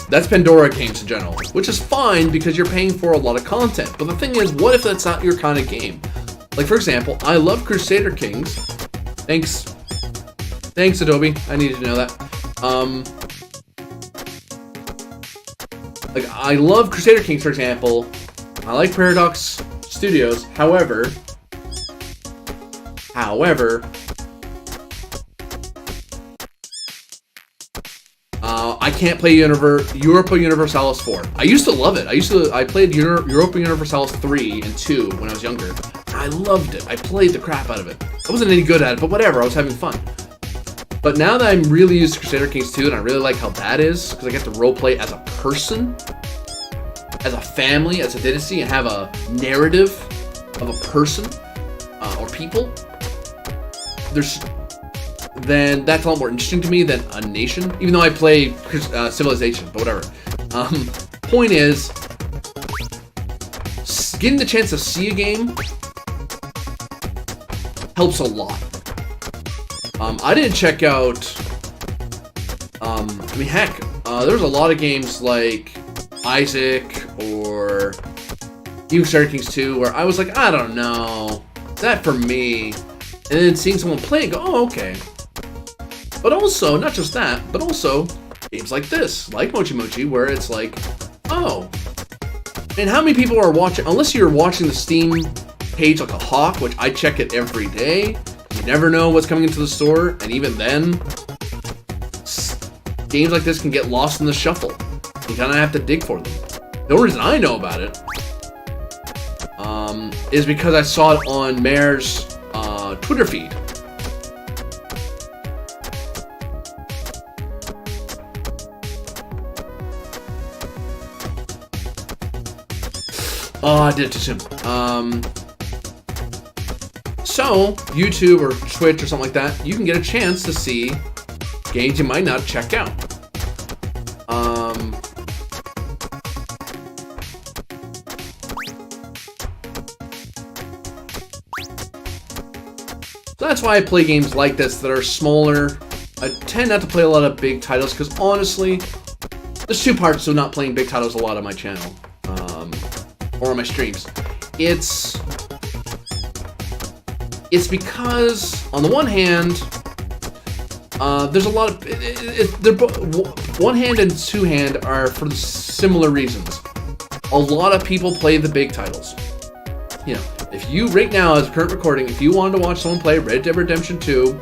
That's Pandora games in general, which is fine because you're paying for a lot of content. But the thing is, what if that's not your kind of game? Like, for example, I love Crusader Kings. Thanks, Adobe. I needed to know that. Like, I love Crusader Kings, for example. I like Paradox Studios. However, I can't play Europa Universalis 4. I used to love it. I played Europa Universalis 3 and 2 when I was younger. I loved it. I played the crap out of it. I wasn't any good at it, but whatever. I was having fun. But now that I'm really used to Crusader Kings 2, and I really like how that is, because I get to roleplay as a person, as a family, as a dynasty, and have a narrative of a person or people, then that's a lot more interesting to me than a nation. Even though I play Civilization, but whatever. Point is, getting the chance to see a game helps a lot. I didn't check out. I mean, heck, there's a lot of games like Isaac or even Crusader Kings 2 where I was like, I don't know, is that for me? And then seeing someone play and go, oh, okay. But also, not just that, but also games like this, like Mochi Mochi, where it's like, oh. And how many people are watching, unless you're watching the Steam page like a hawk, which I check it every day. You never know what's coming into the store, and even then, games like this can get lost in the shuffle. You kind of have to dig for them. The only reason I know about it is because I saw it on Mare's Twitter feed. Oh, I did it too soon. So, YouTube or Twitch or something like that, you can get a chance to see games you might not check out. So that's why I play games like this that are smaller. I tend not to play a lot of big titles because honestly, there's two parts to not playing big titles a lot on my channel. Or on my streams. It's because on the one hand, there's a lot of one hand and two hand are for similar reasons. A lot of people play the big titles. You know, if you right now as current recording, if you wanted to watch someone play Red Dead Redemption 2,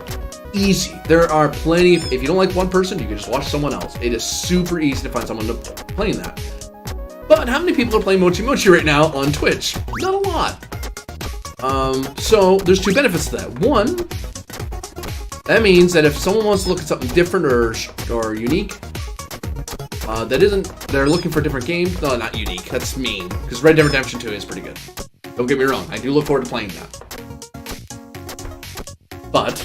easy. There are plenty. If you don't like one person, you can just watch someone else. It is super easy to find someone playing that. But how many people are playing Mochi Mochi right now on Twitch? Not a lot. So there's two benefits to that. One, that means that if someone wants to look at something different or unique, they're looking for different games. No, not unique. That's mean. Because Red Dead Redemption 2 is pretty good. Don't get me wrong. I do look forward to playing that. But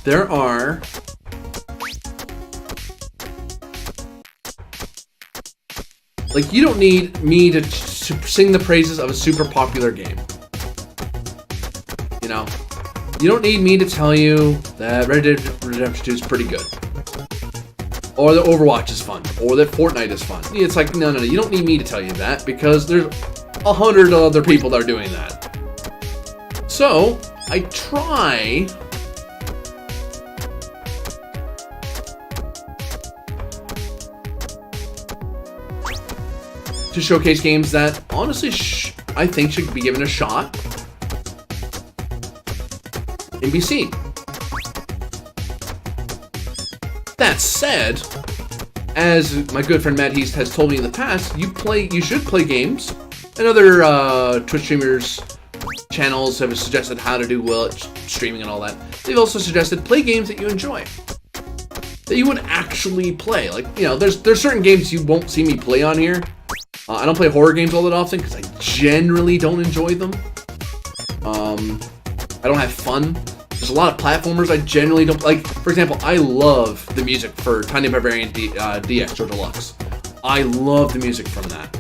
there are you don't need me to sing the praises of a super popular game. You know? You don't need me to tell you that Red Dead Redemption 2 is pretty good. Or that Overwatch is fun. Or that Fortnite is fun. It's like, no. You don't need me to tell you that because there's 100 other people that are doing that. So, I try to showcase games that, honestly, I think should be given a shot and be seen. That said, as my good friend Matt Heast has told me in the past, you should play games, and other Twitch streamers channels have suggested how to do well at streaming and all that. They've also suggested play games that you enjoy, that you would actually play. Like, you know, there's certain games you won't see me play on here. I don't play horror games all that often because I generally don't enjoy them. I don't have fun. There's a lot of platformers I generally don't like. For example, I love the music for Tiny Barbarian DX or Deluxe. I love the music from that.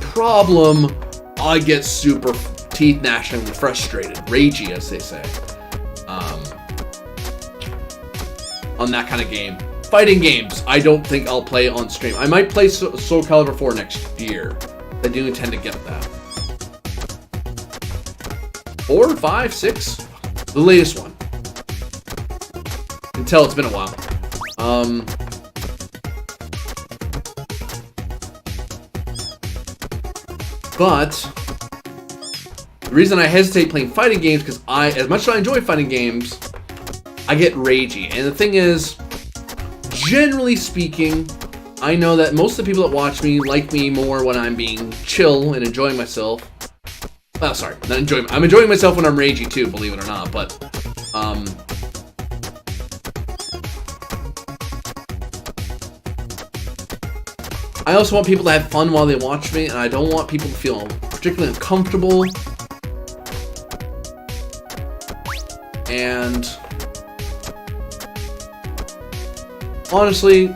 Problem, I get super teeth gnashing and frustrated, ragey as they say, on that kind of game. Fighting games, I don't think I'll play on stream. I might play Soul Calibur 4 next year. I do intend to get that. 4, 5, 6? The latest one. Until it's been a while. But the reason I hesitate playing fighting games, because as much as I enjoy fighting games, I get ragey. And the thing is, generally speaking, I know that most of the people that watch me like me more when I'm being chill and enjoying myself. Oh, sorry, not enjoying. I'm enjoying myself when I'm ragey too, believe it or not. But I also want people to have fun while they watch me, and I don't want people to feel particularly uncomfortable. And honestly,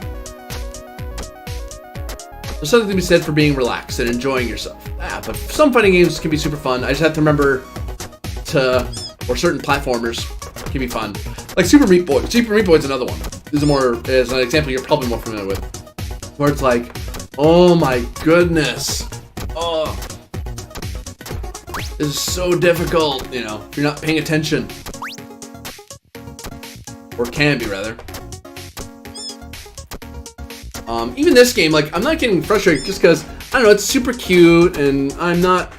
there's something to be said for being relaxed and enjoying yourself. But some fighting games can be super fun. I just have to remember or certain platformers can be fun. Like Super Meat Boy. Super Meat Boy is another one. This is an example you're probably more familiar with. Where it's like, oh my goodness. Oh, this is so difficult, you know, if you're not paying attention. Or can be, rather. Even this game, like, I'm not getting frustrated just because, I don't know, it's super cute, and I'm not...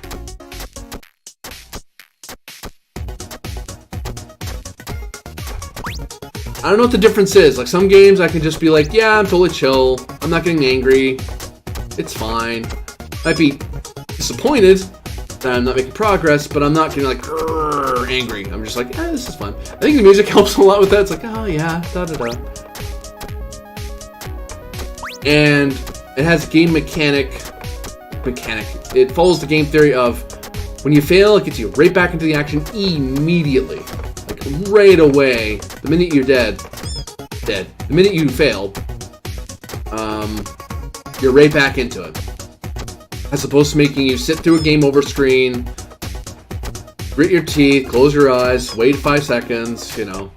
I don't know what the difference is. Like, some games I can just be like, yeah, I'm totally chill. I'm not getting angry. It's fine. Might be disappointed that I'm not making progress, but I'm not getting, like, angry. I'm just like, this is fun. I think the music helps a lot with that. It's like, oh, yeah, da-da-da. And it has game mechanic. It follows the game theory of when you fail, it gets you right back into the action immediately. Like right away. The minute you're dead. The minute you fail, you're right back into it. As opposed to making you sit through a game over screen, grit your teeth, close your eyes, wait 5 seconds, you know.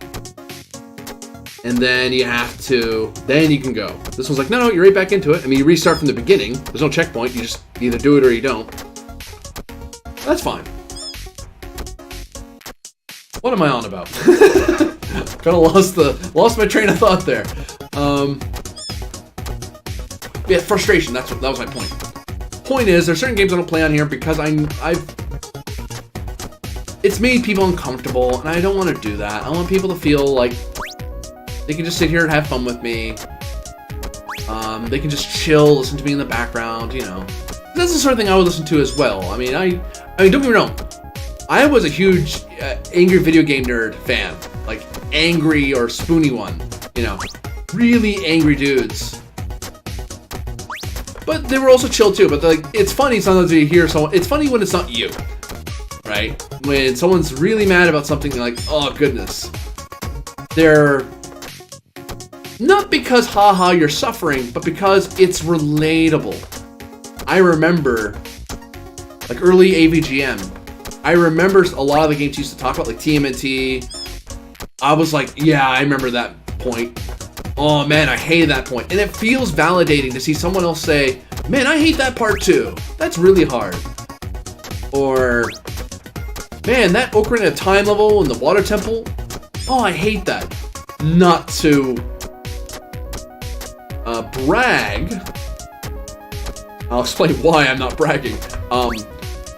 And then you can go. This one's like, no, you're right back into it. I mean, you restart from the beginning. There's no checkpoint. You just either do it or you don't. That's fine. What am I on about? Kind of lost my train of thought there. Yeah, frustration. That was my point. Point is, there's certain games I don't play on here because it's made people uncomfortable, and I don't want to do that. I want people to feel like they can just sit here and have fun with me. They can just chill, listen to me in the background, you know. That's the sort of thing I would listen to as well. I mean, don't get me wrong. I was a huge angry video game nerd fan. Like, angry or Spoony one. You know, really angry dudes. But they were also chill too. But like, it's funny sometimes when you hear someone. It's funny when it's not you, right? When someone's really mad about something, you're like, oh goodness. They're not because haha you're suffering, but because it's relatable. I remember, like early AVGM, I remember a lot of the games used to talk about, like TMNT. I was like, yeah, I remember that point. Oh man, I hated that point. And it feels validating to see someone else say, man, I hate that part too. That's really hard. Or, man, that Ocarina of Time level in the water temple, oh, I hate that. Not to brag. I'll explain why I'm not bragging.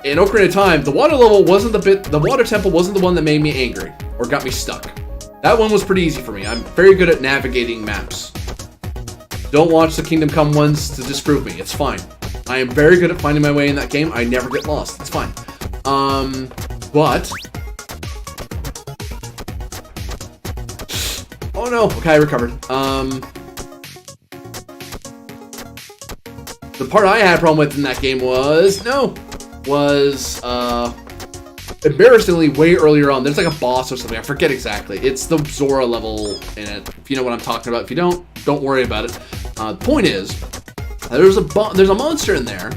In Ocarina of Time, the water temple wasn't the one that made me angry or got me stuck. That one was pretty easy for me. I'm very good at navigating maps. Don't watch the Kingdom Come ones to disprove me. It's fine. I am very good at finding my way in that game. I never get lost. It's fine. But... oh no. Okay, I recovered. The part I had a problem with in that game was embarrassingly way earlier on. There's like a boss or something. I forget exactly. It's the Zora level in it. If you know what I'm talking about. If you don't worry about it. The point is, there's a monster in there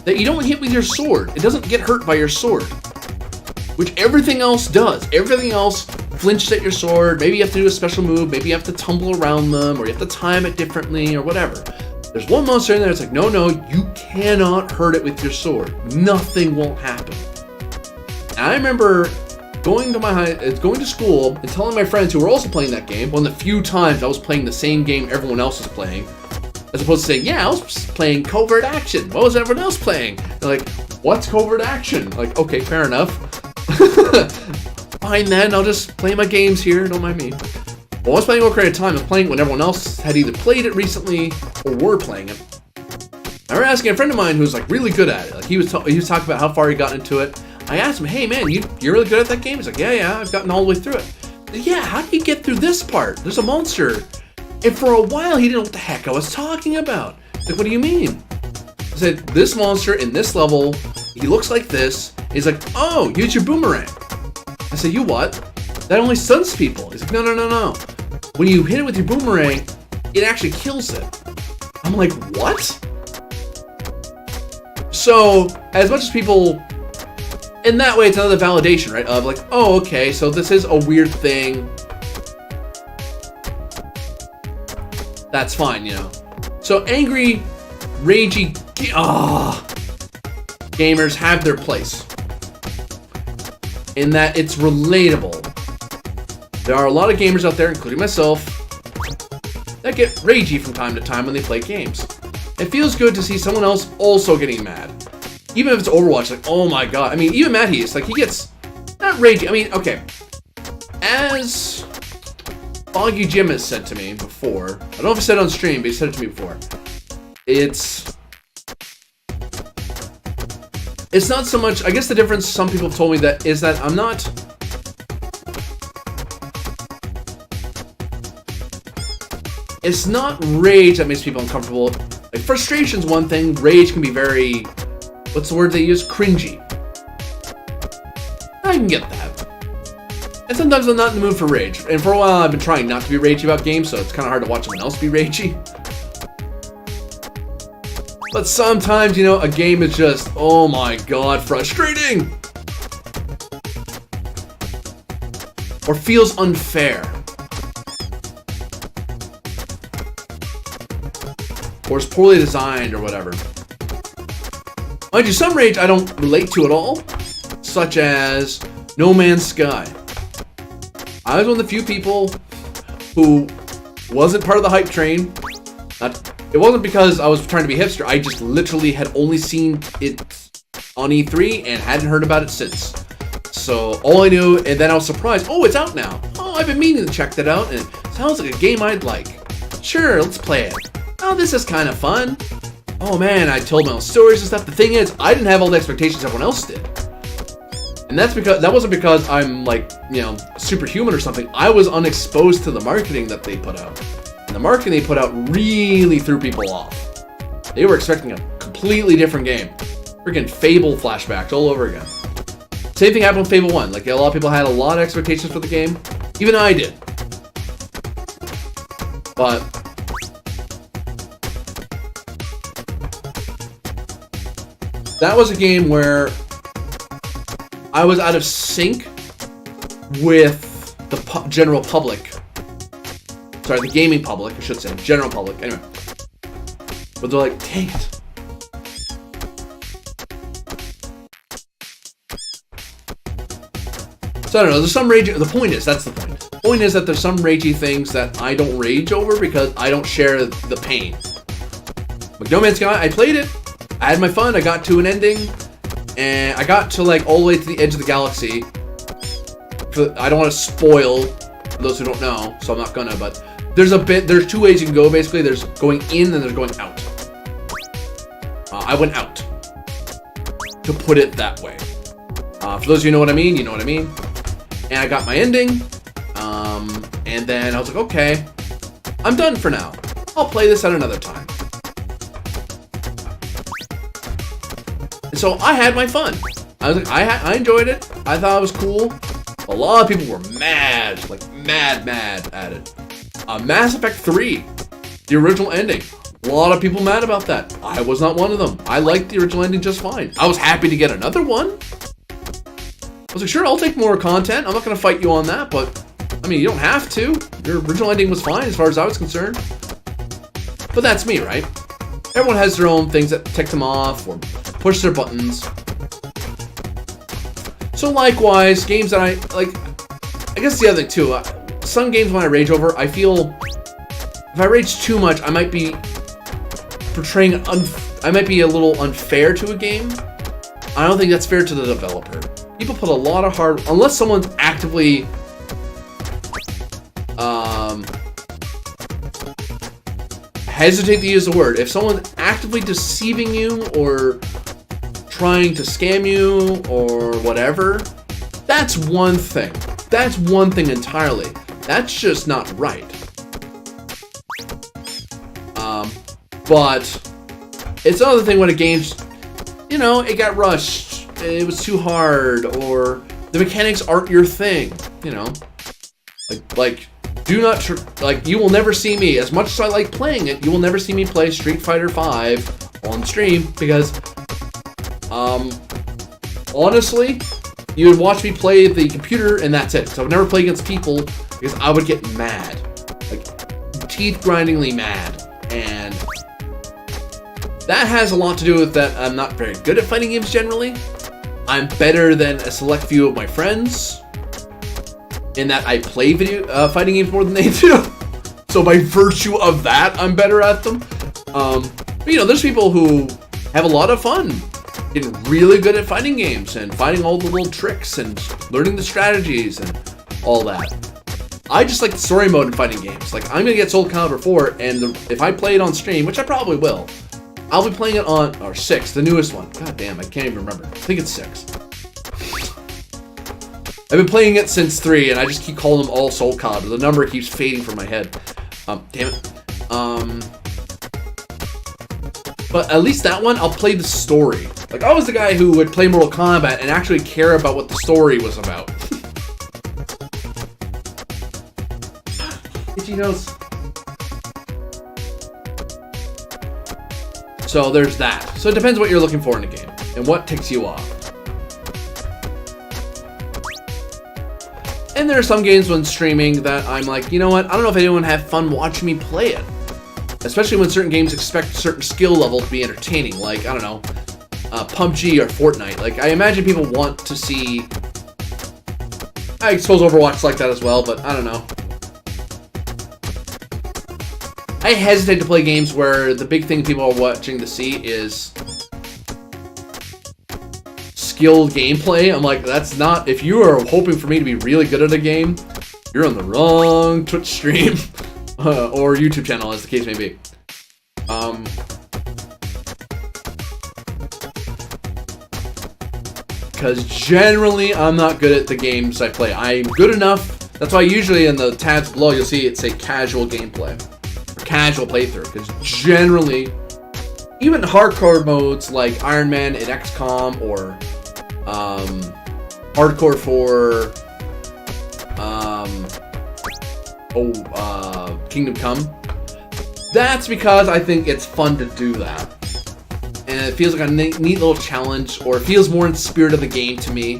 that you don't hit with your sword. It doesn't get hurt by your sword, which everything else does. Everything else flinches at your sword. Maybe you have to do a special move. Maybe you have to tumble around them, or you have to time it differently, or whatever. There's one monster in there that's like, no, you cannot hurt it with your sword. Nothing will happen. And I remember going to school and telling my friends who were also playing that game, one of the few times I was playing the same game everyone else was playing, As opposed to saying, yeah, I was playing covert action. What was everyone else playing? They're like, what's covert action? Like, okay, fair enough. Fine then, I'll just play my games here, don't mind me. Well, I was playing Ocarina of Time, I was playing when everyone else had either played it recently or were playing it. I remember asking a friend of mine who's like really good at it. Like he was talking about how far he got into it. I asked him, hey man, you're really good at that game? He's like, yeah, I've gotten all the way through it. Like, yeah, how do you get through this part? There's a monster. And for a while, he didn't know what the heck I was talking about. Like, what do you mean? I said, this monster in this level, he looks like this. He's like, oh, use your boomerang. I said, you what? That only stuns people. He's like, no. When you hit it with your boomerang, it actually kills it. I'm like, what? So, as much as people, in that way, it's another validation, right? Of like, oh, okay, so this is a weird thing. That's fine, you know. So, angry, ragey, gamers have their place. In that it's relatable. There are a lot of gamers out there, including myself, that get ragey from time to time when they play games. It feels good to see someone else also getting mad. Even if it's Overwatch, like, oh my god. I mean, even Matt Hees, like, he gets not ragey. I mean, okay. As Foggy Jim has said to me before, I don't know if he said it on stream, but he said it to me before. It's not so much, I guess the difference some people have told me that is that I'm not, it's not rage that makes people uncomfortable. Like, frustration's one thing, rage can be very, what's the word they use? Cringy. I can get that. And sometimes I'm not in the mood for rage. And for a while I've been trying not to be ragey about games, so it's kind of hard to watch someone else be ragey. But sometimes, you know, a game is just, oh my god, frustrating! Or feels unfair. Or is poorly designed or whatever. Mind you, some rage I don't relate to at all. Such as No Man's Sky. I was one of the few people who wasn't part of the hype train. It wasn't because I was trying to be hipster. I just literally had only seen it on E3 and hadn't heard about it since. So all I knew, and then I was surprised. Oh, it's out now. Oh, I've been meaning to check that out, and it sounds like a game I'd like. Sure, let's play it. Oh, this is kind of fun. Oh man, I told my own stories and stuff. The thing is, I didn't have all the expectations everyone else did. And that wasn't because I'm like, you know, superhuman or something. I was unexposed to the marketing that they put out. And the marketing they put out really threw people off. They were expecting a completely different game. Freaking Fable flashbacks all over again. Same thing happened with Fable 1. Like, a lot of people had a lot of expectations for the game. Even I did. But that was a game where I was out of sync with the general public. Sorry, the gaming public, I should say. General public. Anyway. But they're like, dang it. So I don't know, there's some rage. The point is, that's the point. The point is that there's some ragey things that I don't rage over because I don't share the pain. Like No Man's Sky, I played it. I had my fun. I got to an ending. And I got to like all the way to the edge of the galaxy. I don't want to spoil those who don't know, so I'm not gonna, but there's two ways you can go basically. There's going in and there's going out. I went out. To put it that way. For those of you who know what I mean, you know what I mean. And I got my ending. And then I was like, okay, I'm done for now. I'll play this at another time. And so I had my fun. I was like, I enjoyed it. I thought it was cool. A lot of people were mad, like mad at it. Mass Effect 3, the original ending. A lot of people mad about that. I was not one of them. I liked the original ending just fine. I was happy to get another one. I was like, sure, I'll take more content. I'm not going to fight you on that, but I mean, you don't have to. Your original ending was fine as far as I was concerned. But that's me, right? Everyone has their own things that tick them off or push their buttons. So likewise, games that I like, I guess the other thing too, some games when I rage over, I feel if I rage too much, I might be portraying I might be a little unfair to a game. I don't think that's fair to the developer. People put a lot of hard, unless someone's actively hesitate to use the word. If someone's actively deceiving you or trying to scam you or whatever, that's one thing. That's one thing entirely. That's just not right. But it's another thing when a game's, you know, it got rushed, it was too hard, or the mechanics aren't your thing, you know. Like do not, like, you will never see me, as much as I like playing it, you will never see me play Street Fighter V on stream, because, honestly, you would watch me play the computer and that's it. So I would never play against people, because I would get mad. Like, teeth-grindingly mad. And that has a lot to do with that I'm not very good at fighting games generally. I'm better than a select few of my friends, in that I play fighting games more than they do. So by virtue of that, I'm better at them. But you know, there's people who have a lot of fun getting really good at fighting games and finding all the little tricks and learning the strategies and all that. I just like the story mode in fighting games. Like, I'm gonna get Soul Calibur 4, and if I play it on stream, which I probably will, I'll be playing it on, or 6, the newest one. God damn, I can't even remember. I think it's 6. I've been playing it since 3, and I just keep calling them all Soul Calibur. The number keeps fading from my head. Damn it. But at least that one, I'll play the story. Like, I was the guy who would play Mortal Kombat and actually care about what the story was about. Itchy nose. So there's that. So it depends what you're looking for in a game and what ticks you off. And there are some games when streaming that I'm like, you know what? I don't know if anyone had fun watching me play it. Especially when certain games expect a certain skill level to be entertaining. Like, I don't know, PUBG or Fortnite. Like, I imagine people want to see... I suppose Overwatch's like that as well, but I don't know. I hesitate to play games where the big thing people are watching to see is skilled gameplay. I'm like, that's not... If you are hoping for me to be really good at a game, you're on the wrong Twitch stream. Or YouTube channel, as the case may be. Because generally, I'm not good at the games I play. I'm good enough. That's why usually in the tabs below, you'll see it say casual gameplay. Or casual playthrough. Because generally, even hardcore modes like Iron Man and XCOM, or hardcore for Kingdom Come. That's because I think it's fun to do that. And it feels like a neat little challenge, or it feels more in the spirit of the game to me.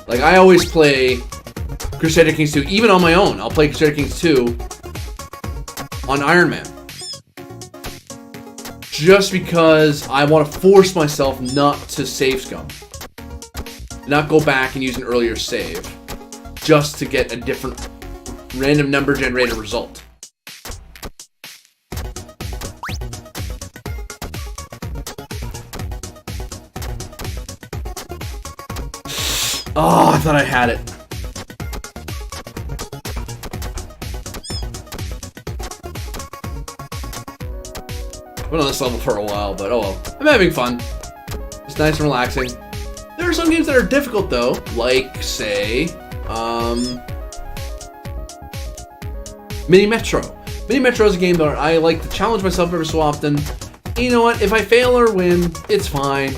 Like, I always play Crusader Kings 2, even on my own. I'll play Crusader Kings 2 on Iron Man. Just because I want to force myself not to save scum. Not go back and use an earlier save. Just to get a different random number generated result. Oh, I thought I had it. I've been on this level for a while, but oh well. I'm having fun. It's nice and relaxing. There are some games that are difficult though, like, say, Mini Metro. Mini Metro is a game that I like to challenge myself every so often. And you know what? If I fail or win, it's fine.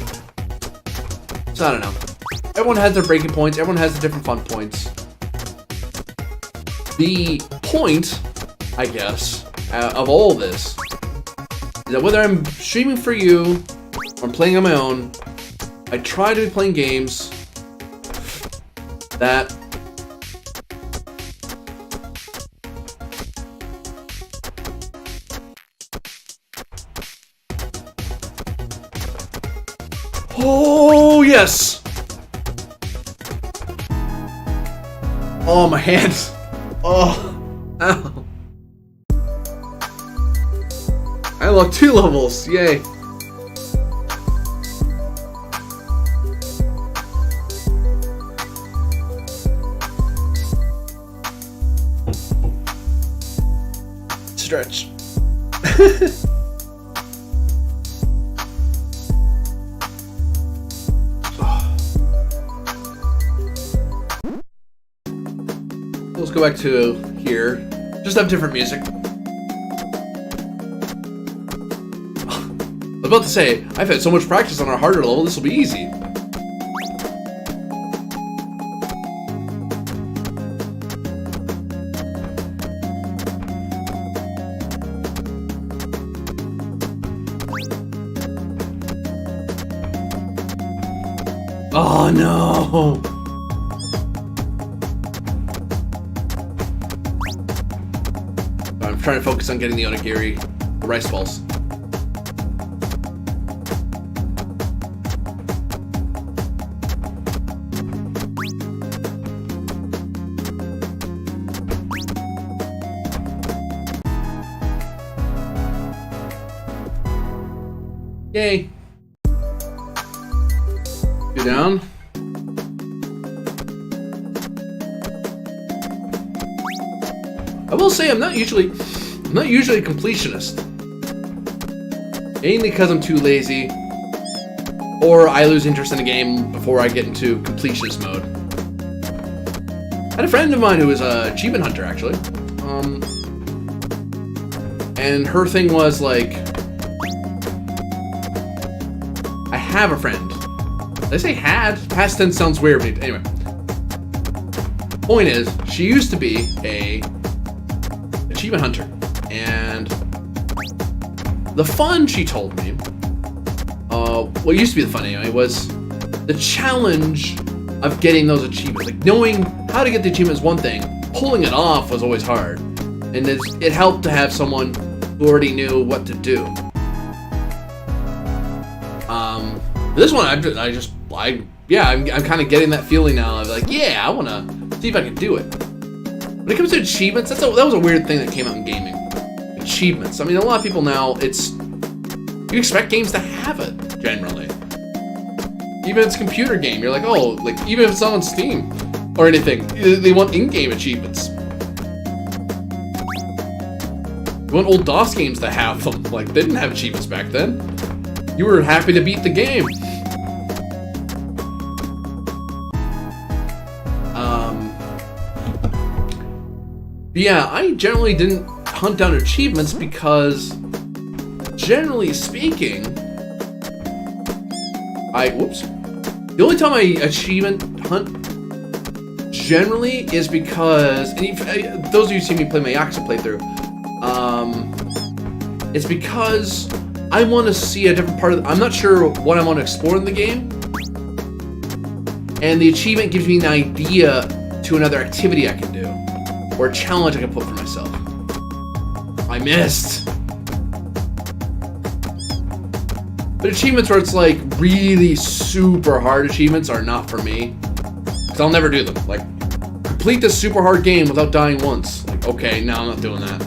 So I don't know. Everyone has their breaking points. Everyone has their different fun points. The point, I guess, of all this is that whether I'm streaming for you or I'm playing on my own, I try to be playing games that oh, yes! Oh, my hands. Oh, ow. unlocked 2 levels. Yay. Stretch. Let's go back to here. Just have different music. I was about to say, I've had so much practice on our harder level, this will be easy. Oh no! I'm trying to focus on getting the onigiri, the rice balls. Yay! Go down. I will say I'm not usually a completionist. Mainly because I'm too lazy, or I lose interest in a game before I get into completionist mode. I had a friend of mine who was a achievement hunter, actually. And her thing was like, I have a friend. Did I say had? Past tense sounds weird. But anyway. Point is, she used to be a achievement hunter. And the fun, she told me, what used to be the fun anyway, was the challenge of getting those achievements. Like, knowing how to get the achievement is one thing, pulling it off was always hard. And it helped to have someone who already knew what to do. This one, I'm kind of getting that feeling now of like, yeah, I want to see if I can do it. When it comes to achievements, that was a weird thing that came out in gaming. Achievements. I mean, a lot of people now, you expect games to have it, generally. Even if it's a computer game, you're like, oh, like, even if it's not on Steam or anything, they want in-game achievements. You want old DOS games to have them. Like, they didn't have achievements back then. You were happy to beat the game. Yeah, I generally didn't hunt down achievements because, generally speaking, the only time I achievement hunt generally is because, and those of you who see me play my Yakuza playthrough, it's because I want to see a different part of I'm not sure what I want to explore in the game, and the achievement gives me an idea to another activity I can do, or a challenge I can put for myself. I missed. But achievements where it's like really super hard achievements are not for me, because I'll never do them. Like, complete this super hard game without dying once. Like, okay, no, I'm not doing that.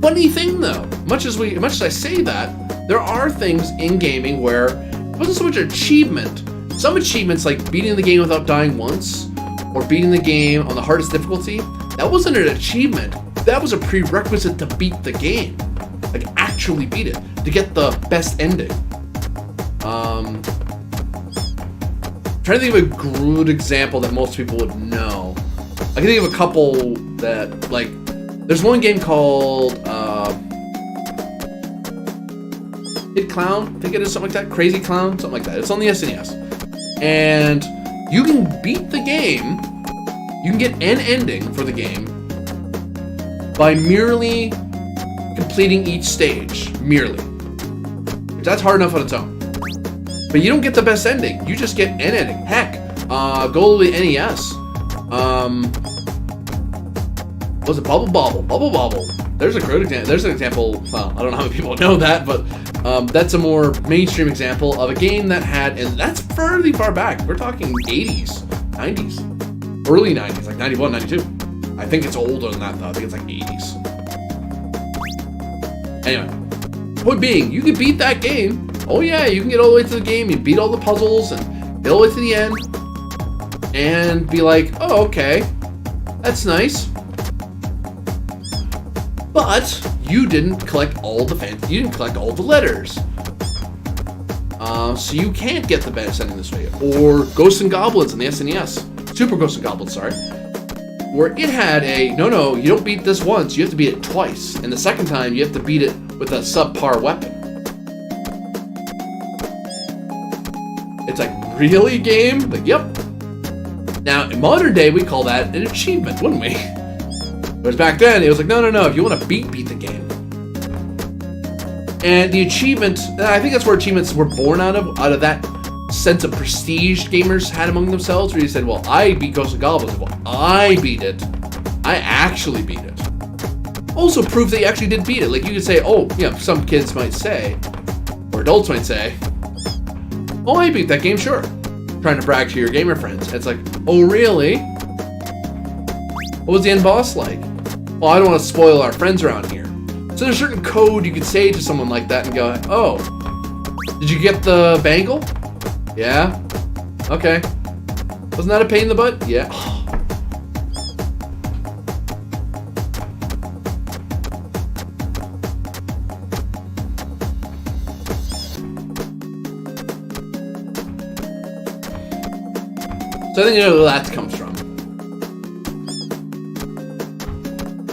Funny thing though, much as I say that, there are things in gaming where it wasn't so much an achievement. Some achievements, like beating the game without dying once, or beating the game on the hardest difficulty, that wasn't an achievement. That was a prerequisite to beat the game. Like, actually beat it, to get the best ending. Trying to think of a good example that most people would know. I can think of a couple that, like, there's one game called Kid Clown, I think it is, something like that. Crazy Clown, something like that. It's on the SNES. And you can beat the game, you can get an ending for the game by merely completing each stage. Merely. That's hard enough on its own. But you don't get the best ending, you just get an ending. Heck, go to the NES. Was it Bubble Bobble? Bubble Bobble. There's a great example. There's an example. Well, I don't know how many people know that, but that's a more mainstream example of a game that had, and that's fairly far back. We're talking 80s, 90s, early 90s, like 91, 92. I think it's older than that though. I think it's like 80s. Anyway, point being, you can beat that game. Oh yeah, you can get all the way to the game, you beat all the puzzles, and get all the way to the end, and be like, oh, okay, that's nice. But you didn't collect all the letters. So you can't get the bonus ending this way. Or Ghosts and Goblins in the SNES. Super Ghosts and Goblins, sorry. Where it had a, no, you don't beat this once, you have to beat it twice. And the second time, you have to beat it with a subpar weapon. It's like, really, game? Like, yep. Now, in modern day, we call that an achievement, wouldn't we? Whereas back then, it was like, no, if you want to beat the game. And the achievement, I think that's where achievements were born out of that sense of prestige gamers had among themselves, where you said, well, I beat Ghosts and Goblins. Well, I beat it. I actually beat it. Also prove that you actually did beat it. Like, you could say, oh, you know, some kids might say, or adults might say, oh, I beat that game, sure. Trying to brag to your gamer friends. And it's like, oh, really? What was the end boss like? Well, I don't want to spoil our friends around here. So there's a certain code you could say to someone like that and go, oh, did you get the bangle? Yeah? Okay. Wasn't that a pain in the butt? Yeah. So I think you know where that comes from.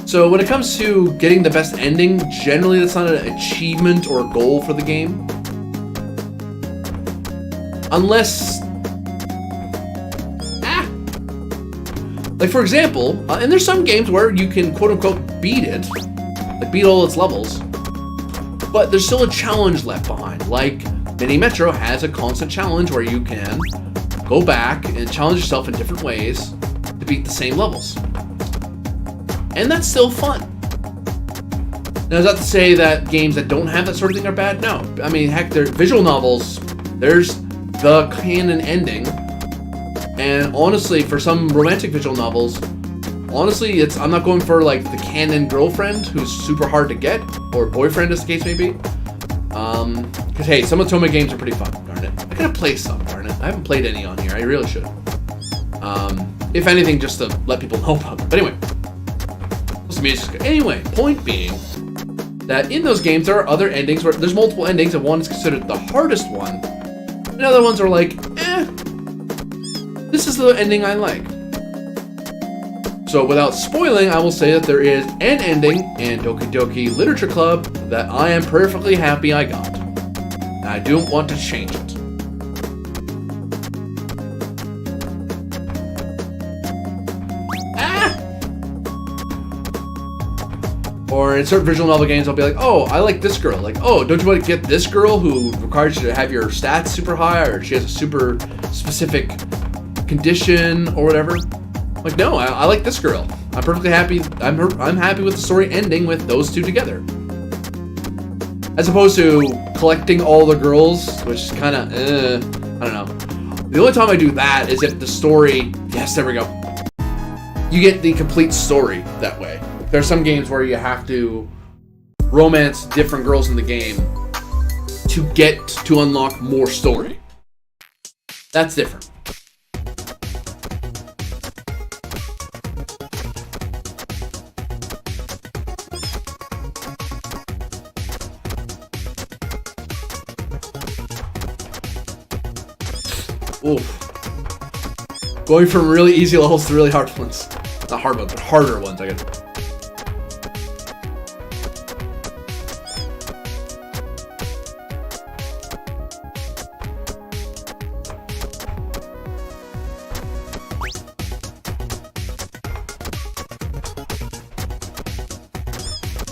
So when it comes to getting the best ending, generally that's not an achievement or goal for the game. Unless... Like, for example, and there's some games where you can quote-unquote beat it, like beat all its levels, but there's still a challenge left behind. Like, Mini Metro has a constant challenge where you can go back and challenge yourself in different ways to beat the same levels. And that's still fun. Now, is that to say that games that don't have that sort of thing are bad? No. I mean, heck, they're visual novels. There's the canon ending. And honestly, for some romantic visual novels, honestly, I'm not going for like the canon girlfriend who's super hard to get, or boyfriend as the case may be. Because hey, some Otome games are pretty fun, darn it. I gotta play some, darn it. I haven't played any on here. I really should. If anything, just to let people know about them. But anyway, point being that in those games there are other endings where there's multiple endings, and one is considered the hardest one, and other ones are like, this is the ending I like. So without spoiling, I will say that there is an ending in Doki Doki Literature Club that I am perfectly happy I got. And I don't want to change it. Or in certain visual novel games, I'll be like, oh, I like this girl. Like, oh, don't you want to get this girl who requires you to have your stats super high, or she has a super specific condition or whatever? Like, no, I like this girl. I'm perfectly happy. I'm happy with the story ending with those two together. As opposed to collecting all the girls, which is kind of, I don't know. The only time I do that is if the story, yes, there we go. You get the complete story that way. There's some games where you have to romance different girls in the game to get to unlock more story. That's different. Oof. Going from really easy levels to really hard ones. Not hard ones, but harder ones, I guess.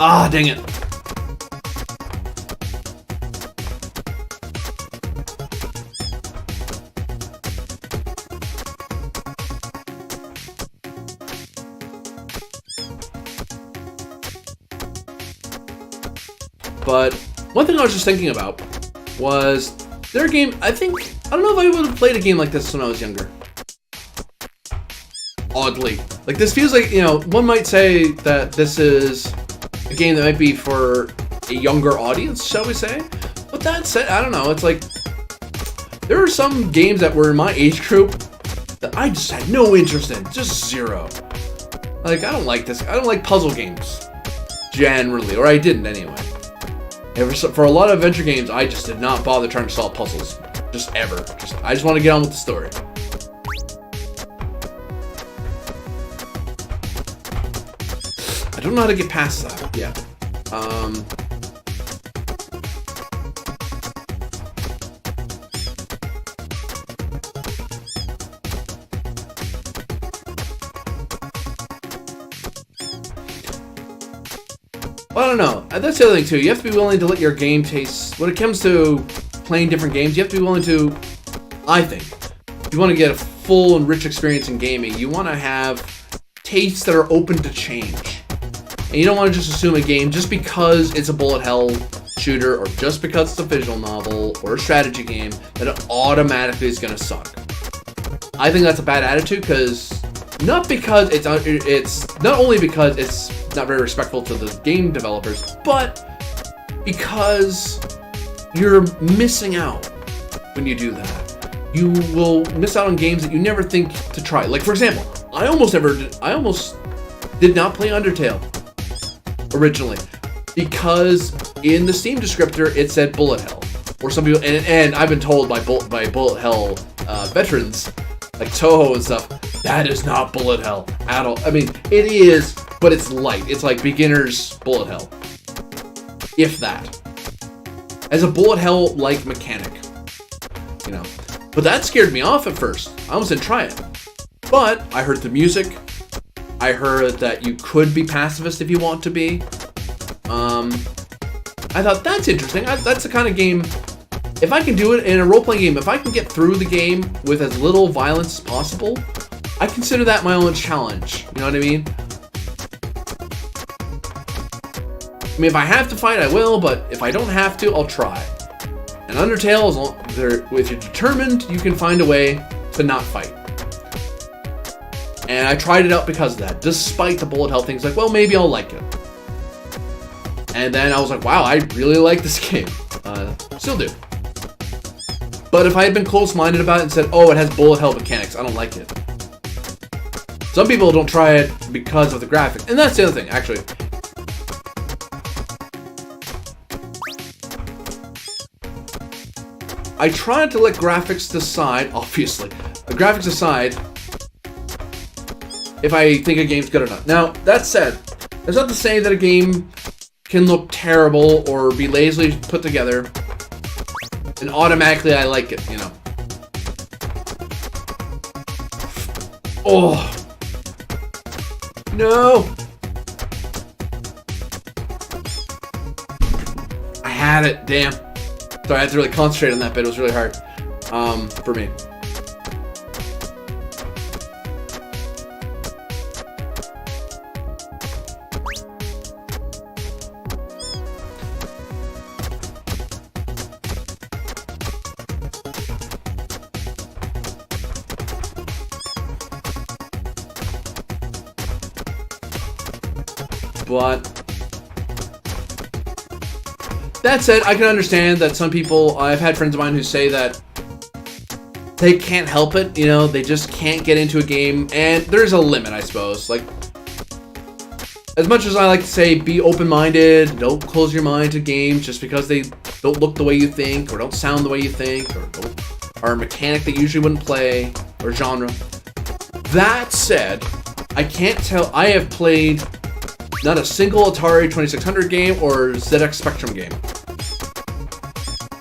Ah, dang it. But one thing I was just thinking about was their game, I don't know if I would have played a game like this when I was younger. Oddly. Like, this feels like, you know, one might say that this is a game that might be for a younger audience, shall we say. But that said, I don't know, it's like, there are some games that were in my age group that I just had no interest in, just zero. Like, I don't like this, I don't like puzzle games, generally, or I didn't anyway. And for a lot of adventure games, I just did not bother trying to solve puzzles, just ever. I just want to get on with the story. I don't know how to get past that, yeah. Well, I don't know. That's the other thing too. You have to be willing to let your game taste. When it comes to playing different games, you have to be willing to. I think, if you want to get a full and rich experience in gaming, you want to have tastes that are open to change, and you don't want to just assume a game just because it's a bullet hell shooter or just because it's a visual novel or a strategy game that it automatically is going to suck. I think that's a bad attitude because not only because it's not very respectful to the game developers, but because you're missing out when you do that. You will miss out on games that you never think to try. Like, for example, I almost did not play Undertale originally because in the Steam descriptor it said bullet hell, or some people, and I've been told by bullet hell veterans like Toho and stuff, that is not bullet hell at all. I mean, it is, but it's light. It's like beginner's bullet hell, if that. As a bullet hell-like mechanic, you know. But that scared me off at first. I almost didn't try it. But I heard the music. I heard that you could be pacifist if you want to be. I thought that's interesting. That's the kind of game. If I can do it in a role-playing game, if I can get through the game with as little violence as possible, I consider that my own challenge. You know what I mean? I mean, if I have to fight, I will, but if I don't have to, I'll try. And Undertale, if you're determined, you can find a way to not fight. And I tried it out because of that, despite the bullet hell things, like, well, maybe I'll like it. And then I was like, wow, I really like this game. Still do. But if I had been close-minded about it and said, oh, it has bullet hell mechanics, I don't like it. Some people don't try it because of the graphics. And that's the other thing, actually. I tried to let graphics aside, obviously. The graphics aside, if I think a game's good or not. Now, that said, that's not to say that a game can look terrible or be lazily put together and automatically I like it, you know. Oh. No. I had it, damn. Sorry, I had to really concentrate on that bit. It was really hard for me. But that said, I can understand that some people, I've had friends of mine who say that they can't help it, you know, they just can't get into a game, and there's a limit, I suppose. Like, as much as I like to say, be open-minded, don't close your mind to games just because they don't look the way you think, or don't sound the way you think, or are a mechanic that you usually wouldn't play, or genre. That said, I can't tell, I have played not a single Atari 2600 game or ZX Spectrum game.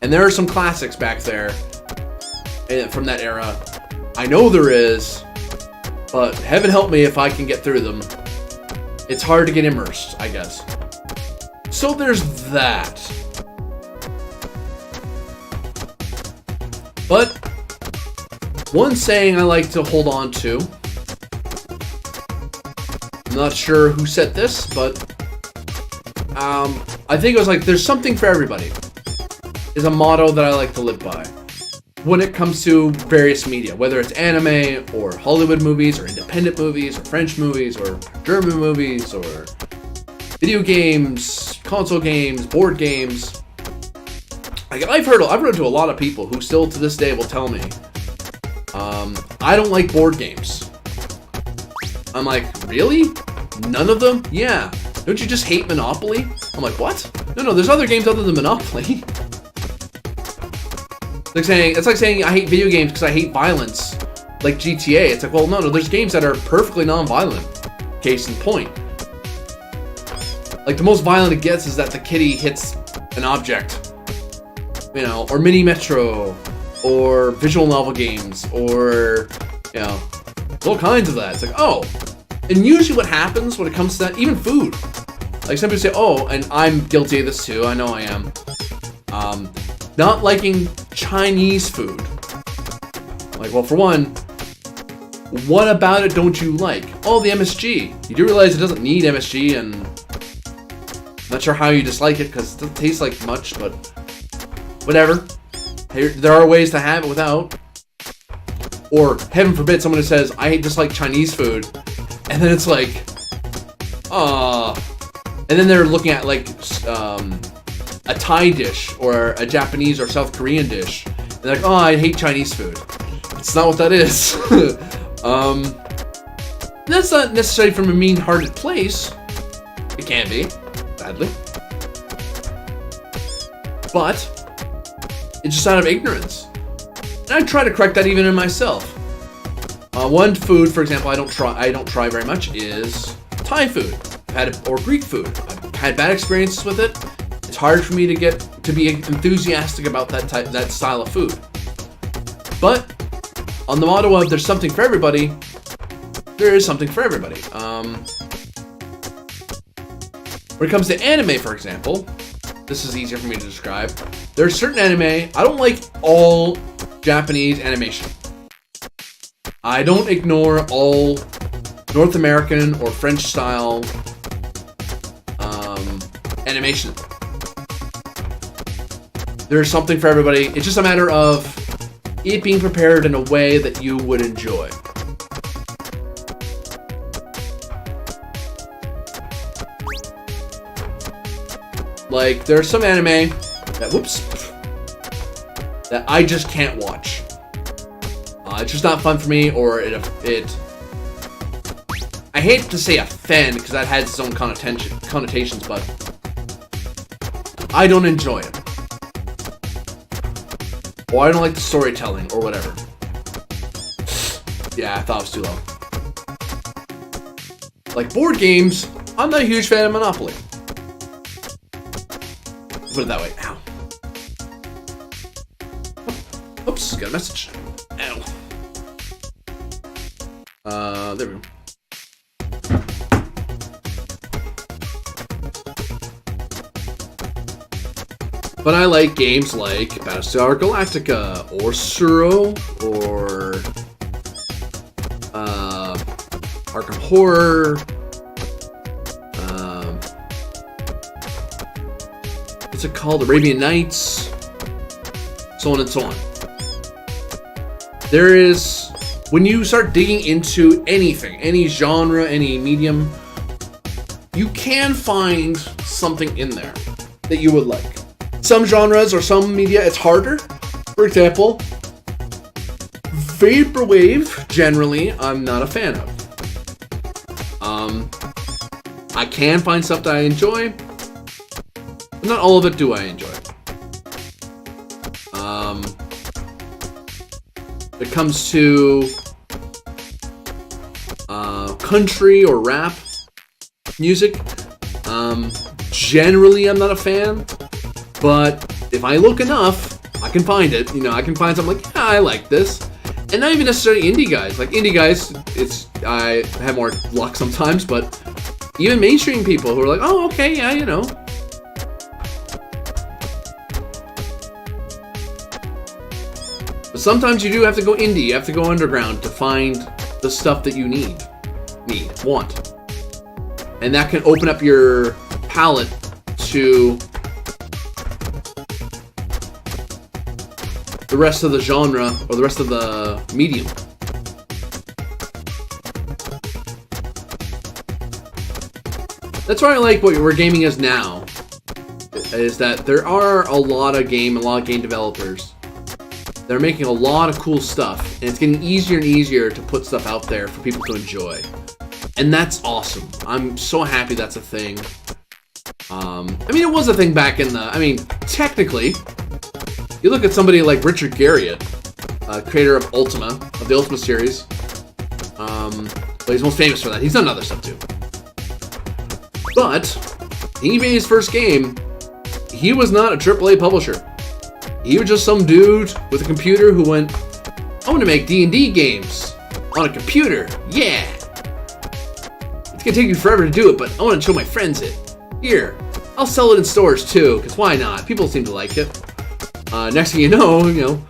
And there are some classics back there from that era. I know there is, but heaven help me if I can get through them. It's hard to get immersed, I guess. So there's that. But one saying I like to hold on to, I'm not sure who said this, but I think it was like, there's something for everybody, is a motto that I like to live by when it comes to various media, whether it's anime or Hollywood movies or independent movies or French movies or German movies or video games, console games, board games. Like, I've run into a lot of people who still to this day will tell me, I don't like board games. I'm like, really? None of them? Yeah. Don't you just hate Monopoly? I'm like, what? No, there's other games other than Monopoly. It's like saying I hate video games because I hate violence, like GTA. It's like, well, no, there's games that are perfectly non-violent. Case in point. Like, the most violent it gets is that the kitty hits an object, you know, or Mini Metro, or visual novel games, or, you know, all kinds of that. It's like, oh. And usually what happens when it comes to that, even food. Like, some people say, oh, and I'm guilty of this too, I know I am. Not liking Chinese food. Like, well, for one, what about it don't you like? Oh, the MSG. You do realize it doesn't need MSG, and not sure how you dislike it because it doesn't taste like much, but whatever. There are ways to have it without. Or, heaven forbid, someone who says, I dislike Chinese food, and then it's like, and then they're looking at, like, a Thai dish, or a Japanese or South Korean dish, and they're like, oh, I hate Chinese food. It's not what that is. That's not necessarily from a mean-hearted place. It can be, sadly. But it's just out of ignorance. And I try to correct that even in myself. One food, for example, I don't try very much is Thai food. Or Greek food. I've had bad experiences with it. It's hard for me to be enthusiastic about that style of food. But on the motto of there's something for everybody, there is something for everybody. When it comes to anime, for example, this is easier for me to describe. There's certain anime, I don't like all Japanese animation. I don't ignore all North American or French style animation. There's something for everybody. It's just a matter of it being prepared in a way that you would enjoy. Like, there's some anime that I just can't watch. It's just not fun for me, or I hate to say offend, because that has its own connotations, but I don't enjoy it. Or I don't like the storytelling, or whatever. Yeah, I thought it was too low. Like board games, I'm not a huge fan of Monopoly. Put it that way. Ow. Oops, got a message. Ow. There we go. But I like games like Battlestar Galactica, or Suro, or Arkham Horror. What's it called? Arabian Nights. So on and so on. There is, when you start digging into anything, any genre, any medium, you can find something in there that you would like. Some genres or some media, it's harder. For example, Vaporwave, generally, I'm not a fan of. I can find stuff that I enjoy, but not all of it do I enjoy. When it comes to country or rap music, generally I'm not a fan. But if I look enough, I can find it. You know, I can find something like, yeah, I like this. And not even necessarily indie guys. Like indie guys, I have more luck sometimes, but even mainstream people who are like, oh, okay, yeah, you know. But sometimes you do have to go indie, you have to go underground to find the stuff that you want. And that can open up your palette to the rest of the genre, or the rest of the medium. That's why I like what we're gaming as now. is that there are a lot of game developers. They're making a lot of cool stuff, and it's getting easier and easier to put stuff out there for people to enjoy. And that's awesome. I'm so happy that's a thing. I mean, it was a thing back in the... I mean, technically, you look at somebody like Richard Garriott, creator of Ultima, of the Ultima series. But he's most famous for that. He's done other stuff too. But he made his first game. He was not a AAA publisher. He was just some dude with a computer who went, I want to make D&D games on a computer. Yeah. It's going to take me forever to do it, but I want to show my friends it. Here, I'll sell it in stores too, because why not? People seem to like it. Next thing you know,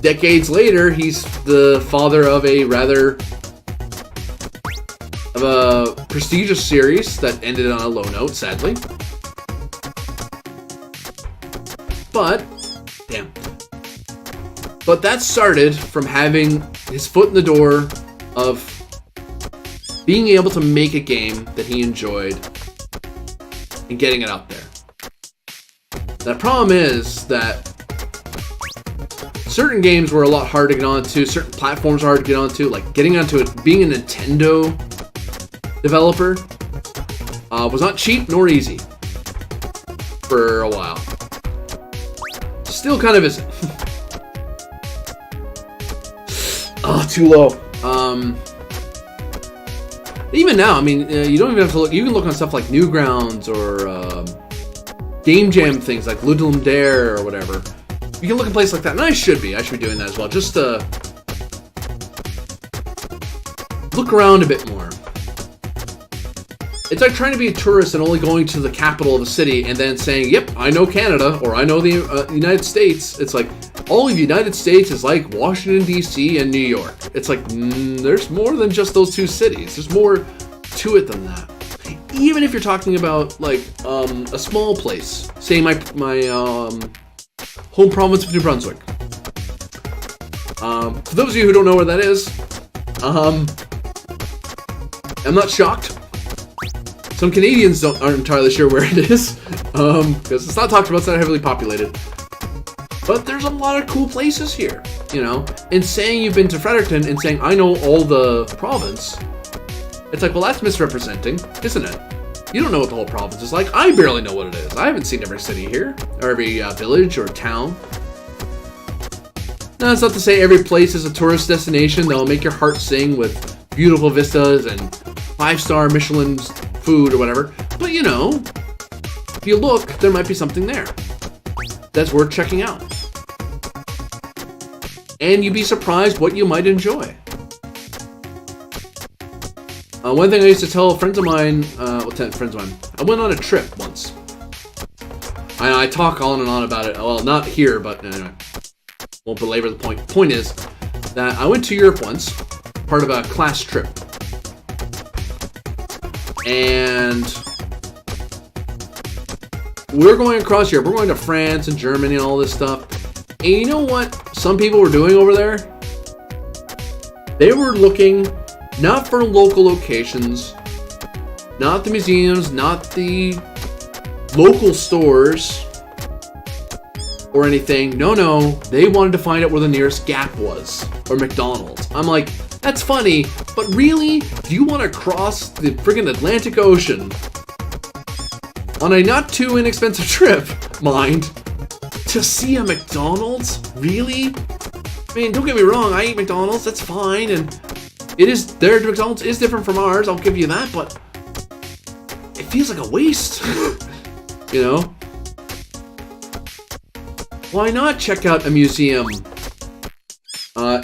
decades later, he's the father of a prestigious series that ended on a low note, sadly. But that started from having his foot in the door of being able to make a game that he enjoyed and getting it out there. The problem is that certain games were a lot hard to get onto, certain platforms are hard to get onto, like getting onto it, being a Nintendo developer was not cheap nor easy for a while. Still kind of isn't. Oh, too low. Even now, I mean, you don't even have to look. You can look on stuff like Newgrounds or Game Jam things like Ludum Dare or whatever. You can look at places like that, and I should be doing that as well, just to look around a bit more. It's like trying to be a tourist and only going to the capital of a city and then saying, yep, I know Canada, or I know the United States. It's like, all of the United States is like Washington, D.C. and New York. It's like, there's more than just those two cities. There's more to it than that. Even if you're talking about, like, a small place. Say my home province of New Brunswick. For those of you who don't know where that is, I'm not shocked. Some Canadians aren't entirely sure where it is, because it's not talked about, it's not heavily populated. But there's a lot of cool places here, you know? And saying you've been to Fredericton and saying, I know all the province, it's like, well, that's misrepresenting, isn't it? You don't know what the whole province is like. I barely know what it is. I haven't seen every city here, or every village or town. Now, that's not to say every place is a tourist destination that'll make your heart sing with beautiful vistas and 5-star Michelin food or whatever. But, you know, if you look, there might be something there that's worth checking out. And you'd be surprised what you might enjoy. One thing I used to tell friends of mine, I went on a trip once. I talk on and on about it. Well, not here, but anyway. Won't belabor the point. Point is that I went to Europe once, part of a class trip. And we're going across Europe. We're going to France and Germany and all this stuff. And you know what some people were doing over there? They were looking not for local locations, not the museums, not the local stores or anything. No, they wanted to find out where the nearest Gap was or McDonald's. I'm like, that's funny, but really, do you want to cross the friggin' Atlantic Ocean on a not too inexpensive trip, mind, to see a McDonald's? Really? I mean, don't get me wrong, I eat McDonald's, that's fine, and it is, their McDonald's is different from ours, I'll give you that, but it feels like a waste, you know? Why not check out a museum?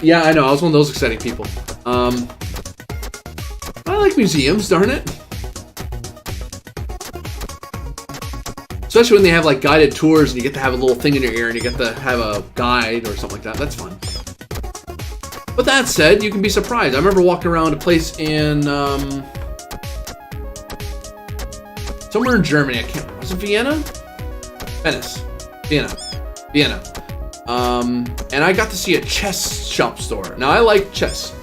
Yeah, I know, I was one of those exciting people. I like museums, darn it. Especially when they have like guided tours and you get to have a little thing in your ear and you get to have a guide or something like that. That's fun. But that said, you can be surprised. I remember walking around a place in somewhere in Germany. I can't remember. Was it Vienna? Venice. Vienna. And I got to see a chess shop store. Now, I like chess.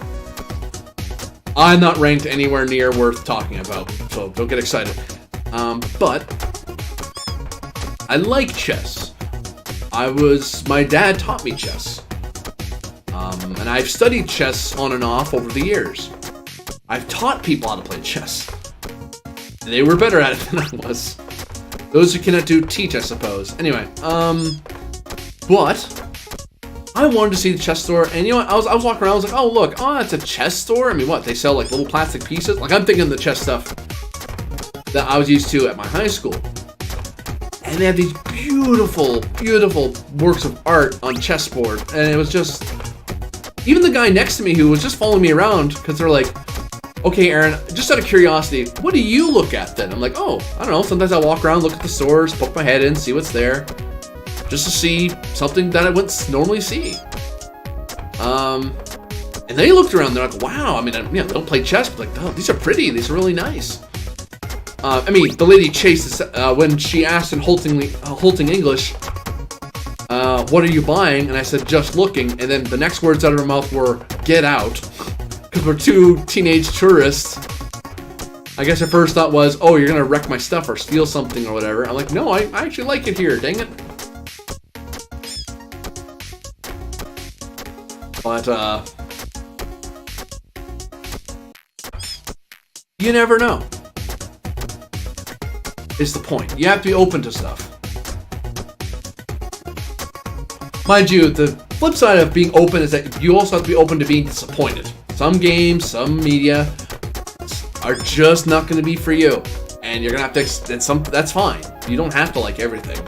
I'm not ranked anywhere near worth talking about, so don't get excited. But I like chess. My dad taught me chess. And I've studied chess on and off over the years. I've taught people how to play chess. And they were better at it than I was. Those who cannot do, teach, I suppose. Anyway, but I wanted to see the chess store, and you know what? I was walking around, I was like, oh look, oh, it's a chess store? I mean, what, they sell like little plastic pieces? Like, I'm thinking the chess stuff that I was used to at my high school. And they have these beautiful, beautiful works of art on chessboard, and it was just, even the guy next to me who was just following me around, because they're like, okay, Aaron, just out of curiosity, what do you look at then? I'm like, oh, I don't know, sometimes I walk around, look at the stores, poke my head in, see what's there, just to see something that I wouldn't normally see. And they looked around, they're like, wow, I mean, they don't play chess, but like, oh, these are pretty, these are really nice. I mean, the lady Chase, when she asked in halting English, what are you buying? And I said, just looking. And then the next words out of her mouth were, get out. Because we're two teenage tourists. I guess her first thought was, oh, you're going to wreck my stuff or steal something or whatever. I'm like, no, I actually like it here, dang it. But, you never know. Is the point. You have to be open to stuff. Mind you, the flip side of being open is that you also have to be open to being disappointed. Some games, some media are just not going to be for you. And you're going to have to, that's fine. You don't have to like everything.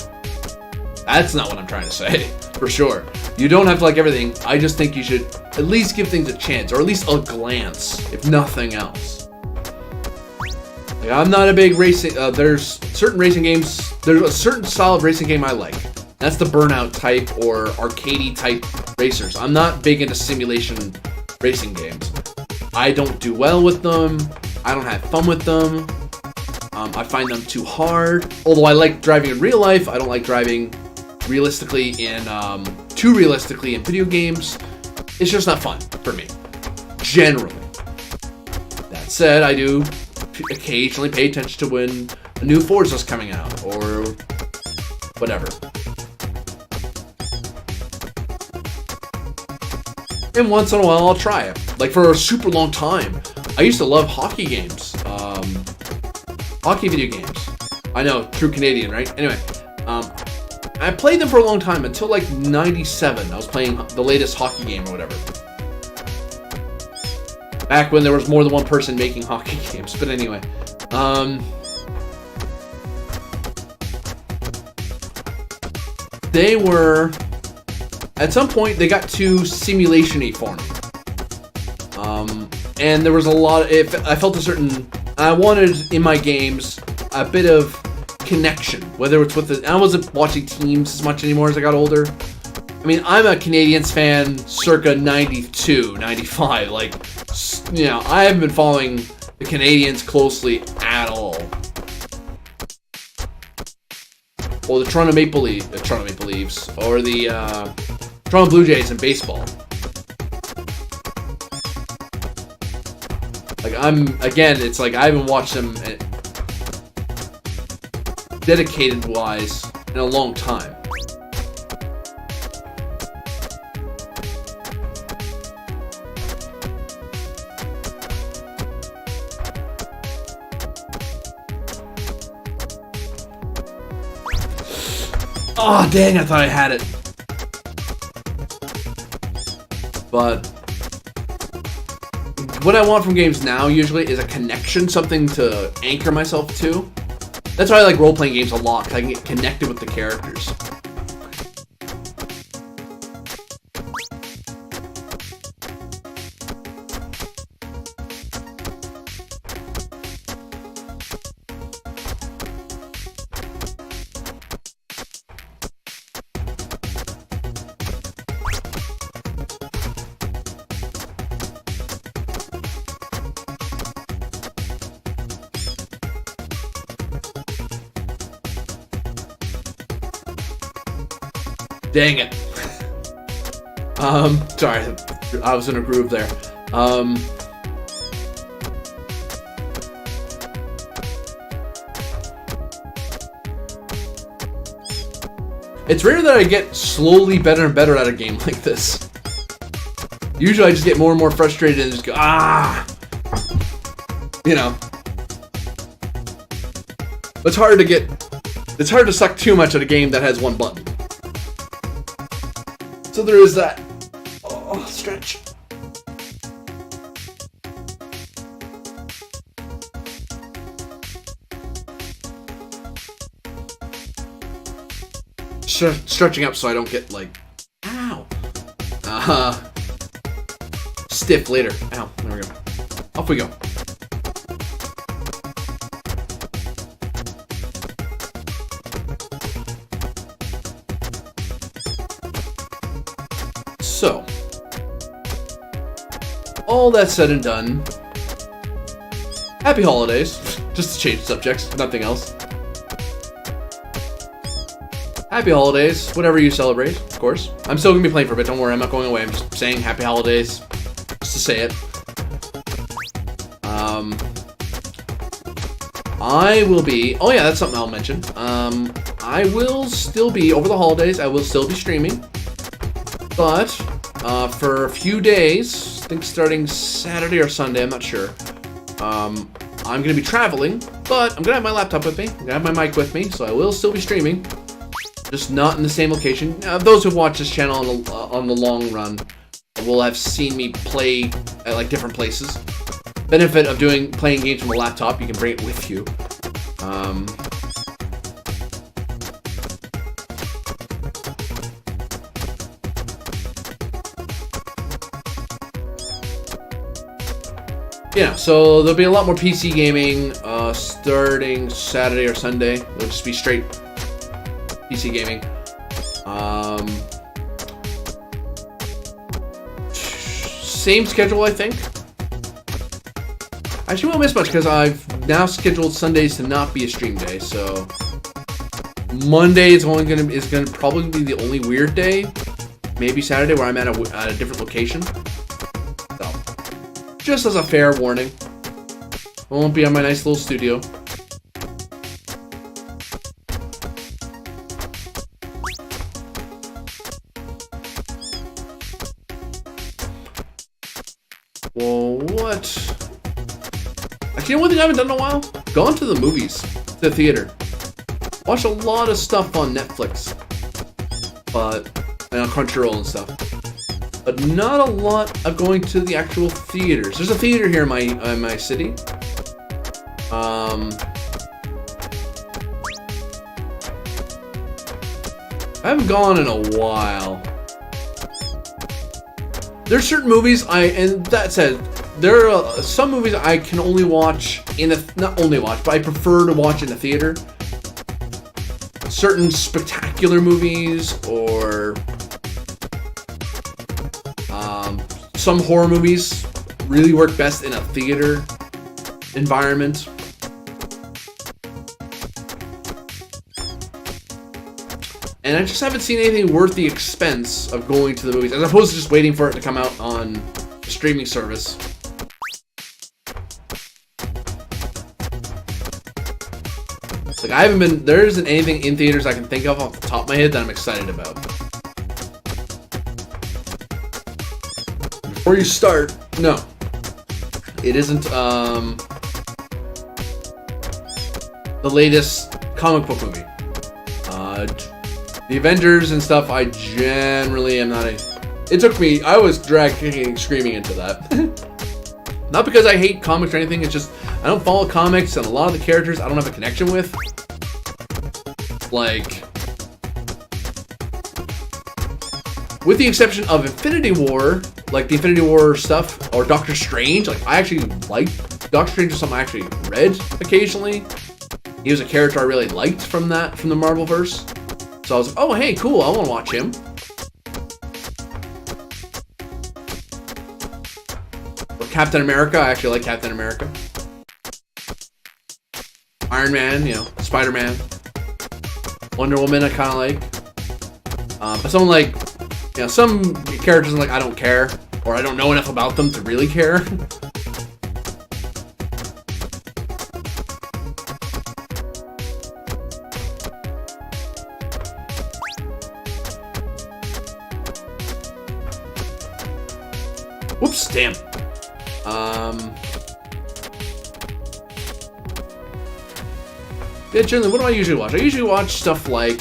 That's not what I'm trying to say, for sure. You don't have to like everything. I just think you should at least give things a chance, or at least a glance, if nothing else. Like, I'm not a big racing, there's certain racing games, there's a certain style of racing game I like. That's the Burnout type or arcadey type racers. I'm not big into simulation racing games. I don't do well with them. I don't have fun with them. I find them too hard. Although I like driving in real life, I don't like driving realistically in, too realistically in video games. It's just not fun for me, generally. That said, I do occasionally pay attention to when a new Forza's coming out, or whatever. And once in a while, I'll try it. Like, for a super long time, I used to love hockey games. Hockey video games. I know, true Canadian, right? Anyway, I played them for a long time, until like 97. I was playing the latest hockey game or whatever. Back when there was more than one person making hockey games. But anyway. They were... At some point, they got too simulation-y for me. And there was a lot of... I felt a certain... I wanted, in my games, a bit of connection. Whether it's with the... I wasn't watching teams as much anymore as I got older. I mean, I'm a Canadians fan circa 92, 95. Like, you know, I haven't been following the Canadians closely at all. Or the Toronto Maple Leafs, or the Toronto Blue Jays in baseball. Like, it's like I haven't watched them dedicated-wise in a long time. Oh, dang, I thought I had it. But what I want from games now, usually, is a connection, something to anchor myself to. That's why I like role-playing games a lot, because I can get connected with the characters. Dang it. Sorry, I was in a groove there. It's rare that I get slowly better and better at a game like this. Usually I just get more and more frustrated and just go, ah! You know. It's hard to suck too much at a game that has one button. So there is that. Oh, stretch. Stretching up so I don't get like, ow, stiff later. Ow, there we go. Off we go. So, all that said and done, happy holidays. Just to change subjects, nothing else. Happy holidays, whatever you celebrate, of course. I'm still going to be playing for a bit, don't worry, I'm not going away. I'm just saying happy holidays, just to say it. I will be, oh yeah, that's something I'll mention. I will still be, over the holidays, I will still be streaming. But, for a few days, I think starting Saturday or Sunday, I'm not sure. I'm going to be traveling, but I'm going to have my laptop with me. I'm going to have my mic with me, so I will still be streaming. Just not in the same location. Those who've watched this channel on the long run will have seen me play at like different places. Benefit of playing games from a laptop, you can bring it with you. Yeah, so there'll be a lot more PC gaming starting Saturday or Sunday. It'll just be straight PC gaming. Same schedule, I think. Actually, won't miss much because I've now scheduled Sundays to not be a stream day. So Monday is gonna probably be the only weird day. Maybe Saturday where I'm at a different location. So just as a fair warning, I won't be on my nice little studio. Well, what? Actually, you know one thing I haven't done in a while? Gone to the movies, to the theater. Watched a lot of stuff on Netflix, and on Crunchyroll and stuff. But not a lot of going to the actual theaters. There's a theater here in my city. I haven't gone in a while. There's certain movies and that said, there are some movies I can only watch not only watch, but I prefer to watch in the theater. Certain spectacular movies or some horror movies really work best in a theater environment. And I just haven't seen anything worth the expense of going to the movies, as opposed to just waiting for it to come out on a streaming service. Like, there isn't anything in theaters I can think of off the top of my head that I'm excited about. Before you start, no. It isn't, the latest comic book movie. The Avengers and stuff, I generally am not it took me, I was dragged kicking and screaming into that. Not because I hate comics or anything, it's just, I don't follow comics, and a lot of the characters I don't have a connection with. Like, with the exception of Infinity War, like the Infinity War stuff, or Doctor Strange, like, I actually like Doctor Strange is something I actually read occasionally. He was a character I really liked from the Marvelverse. So I was like, oh, hey, cool, I want to watch him. Or Captain America, I actually like Captain America. Iron Man, you know, Spider-Man. Wonder Woman, I kind of like. But someone like, you know, some characters, like, I don't care. Or I don't know enough about them to really care. Whoops, damn. Yeah, generally, what do I usually watch? I usually watch stuff like...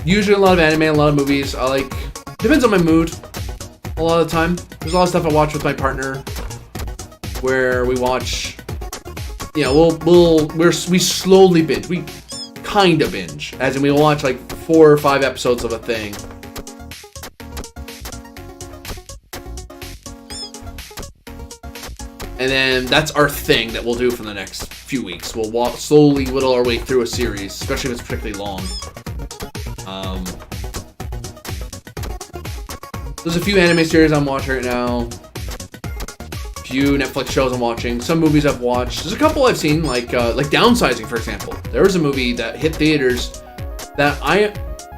Usually a lot of anime, a lot of movies. I like... Depends on my mood. A lot of the time. There's a lot of stuff I watch with my partner. Where we watch... You know, we slowly binge. We kind of binge. As in, we'll watch like 4 or 5 episodes of a thing. And then that's our thing that we'll do for the next few weeks. We'll slowly whittle our way through a series, especially if it's particularly long. There's a few anime series I'm watching right now. A few Netflix shows I'm watching. Some movies I've watched. There's a couple I've seen, like Downsizing, for example. There was a movie that hit theaters that I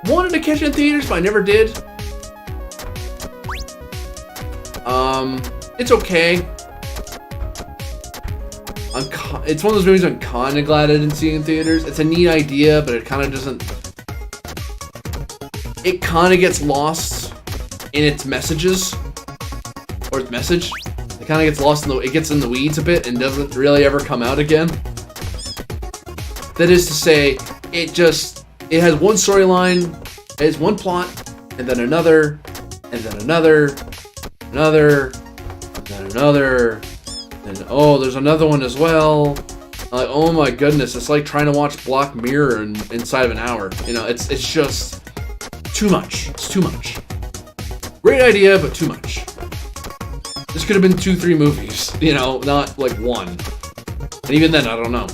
wanted to catch in theaters, but I never did. It's okay. It's one of those movies I'm kind of glad I didn't see in theaters. It's a neat idea, but it kind of doesn't... It kind of gets lost in its messages. Or its message. It kind of gets lost it gets in the weeds a bit and doesn't really ever come out again. That is to say, it has one storyline, it has one plot, and then another, and then another, and then another, and oh, there's another one as well. Like, oh my goodness, it's like trying to watch Black Mirror inside of an hour. You know, it's just too much. It's too much. Great idea, but too much. This could have been 2-3 movies, you know, not like one. And even then, I don't know.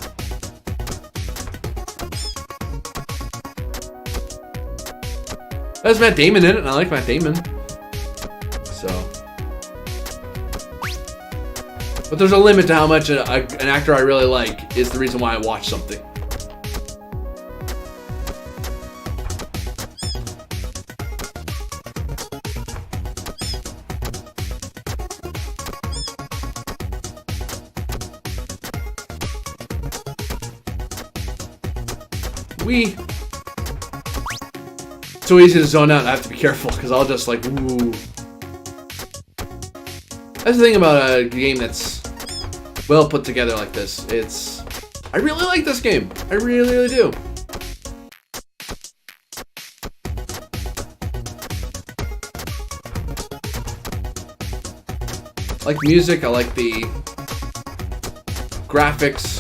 There's Matt Damon in it, and I like Matt Damon. So. But there's a limit to how much an actor I really like is the reason why I watch something. It's so easy to zone out and I have to be careful because I'll just like, ooh. That's the thing about a game that's well put together like this. I really like this game. I really, really do. I like music, I like the graphics.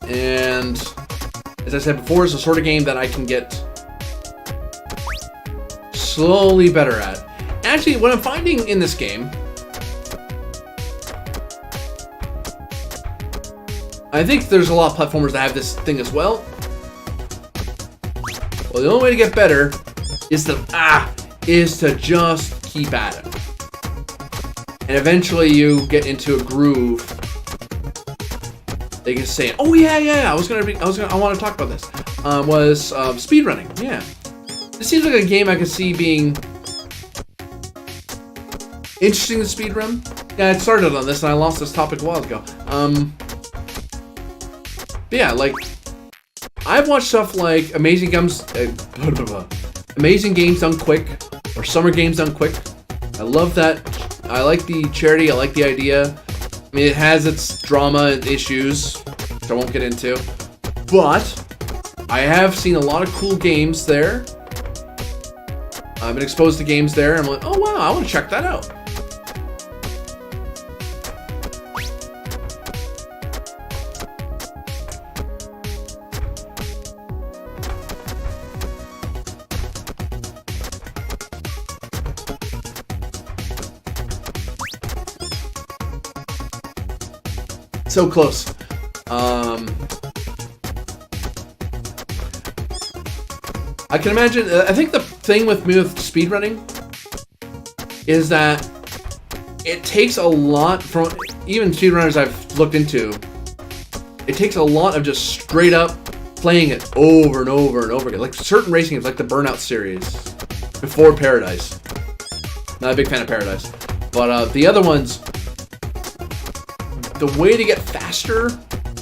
And as I said before, it's a sort of game that I can get slowly better at. Actually, what I'm finding in this game, I think there's a lot of platformers that have this thing as well. Well, the only way to get better is to just keep at it. And eventually you get into a groove. They can say, oh yeah, I want to talk about this. Was speedrunning, yeah. This seems like a game I could see being interesting to speedrun. Yeah, I started on this and I lost this topic a while ago. But yeah, like, I've watched stuff like Amazing Games Done Quick, or Summer Games Done Quick. I love that. I like the charity, I like the idea. I mean, it has its drama and issues, which I won't get into, but I have seen a lot of cool games there. I've been exposed to games there, and I'm like, oh wow, I want to check that out. So close. I can imagine. I think the thing with me with speedrunning is that it takes a lot from even speedrunners I've looked into. It takes a lot of just straight up playing it over and over and over again. Like certain racing games, like the Burnout series before Paradise. Not a big fan of Paradise, but the other ones. The way to get faster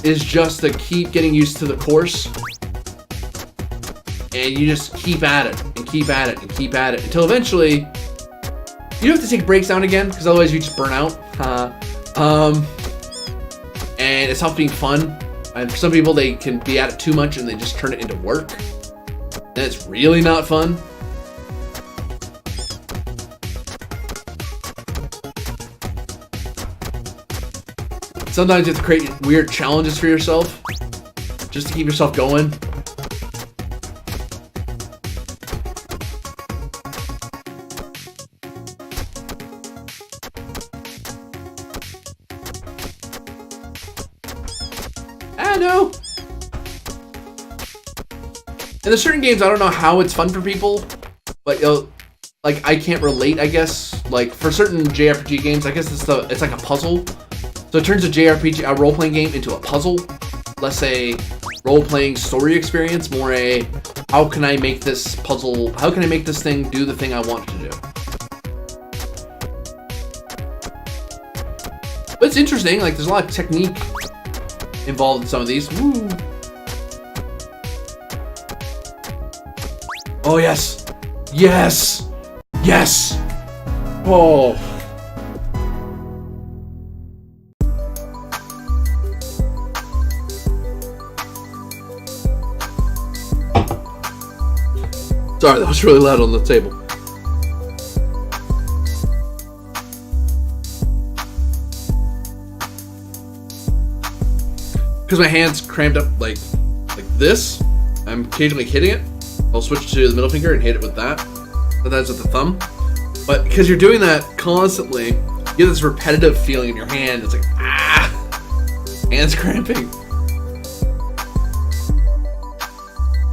is just to keep getting used to the course. and you just keep at it and keep at it and keep at it until eventually you have to take breaks down again, because otherwise you just burn out. And it stops being fun. And for some people, they can be at it too much and they just turn it into work. Then it's really not fun. Sometimes you have to create weird challenges for yourself just to keep yourself going. I know. And there's certain games, I don't know how it's fun for people, but like I can't relate, I guess. Like for certain JRPG games, I guess it's like a puzzle. So it turns a JRPG, a role-playing game, into a puzzle. Less a role-playing story experience, more a how can I make this puzzle, how can I make this thing do the thing I want it to do. But it's interesting, like there's a lot of technique involved in some of these. Woo. Oh yes, yes, yes. Oh. Sorry, that was really loud on the table. Because my hand's cramped up like this, I'm occasionally hitting it. I'll switch to the middle finger and hit it with that. Sometimes with the thumb. But because you're doing that constantly, you get this repetitive feeling in your hand. It's like, ah! Hand's cramping.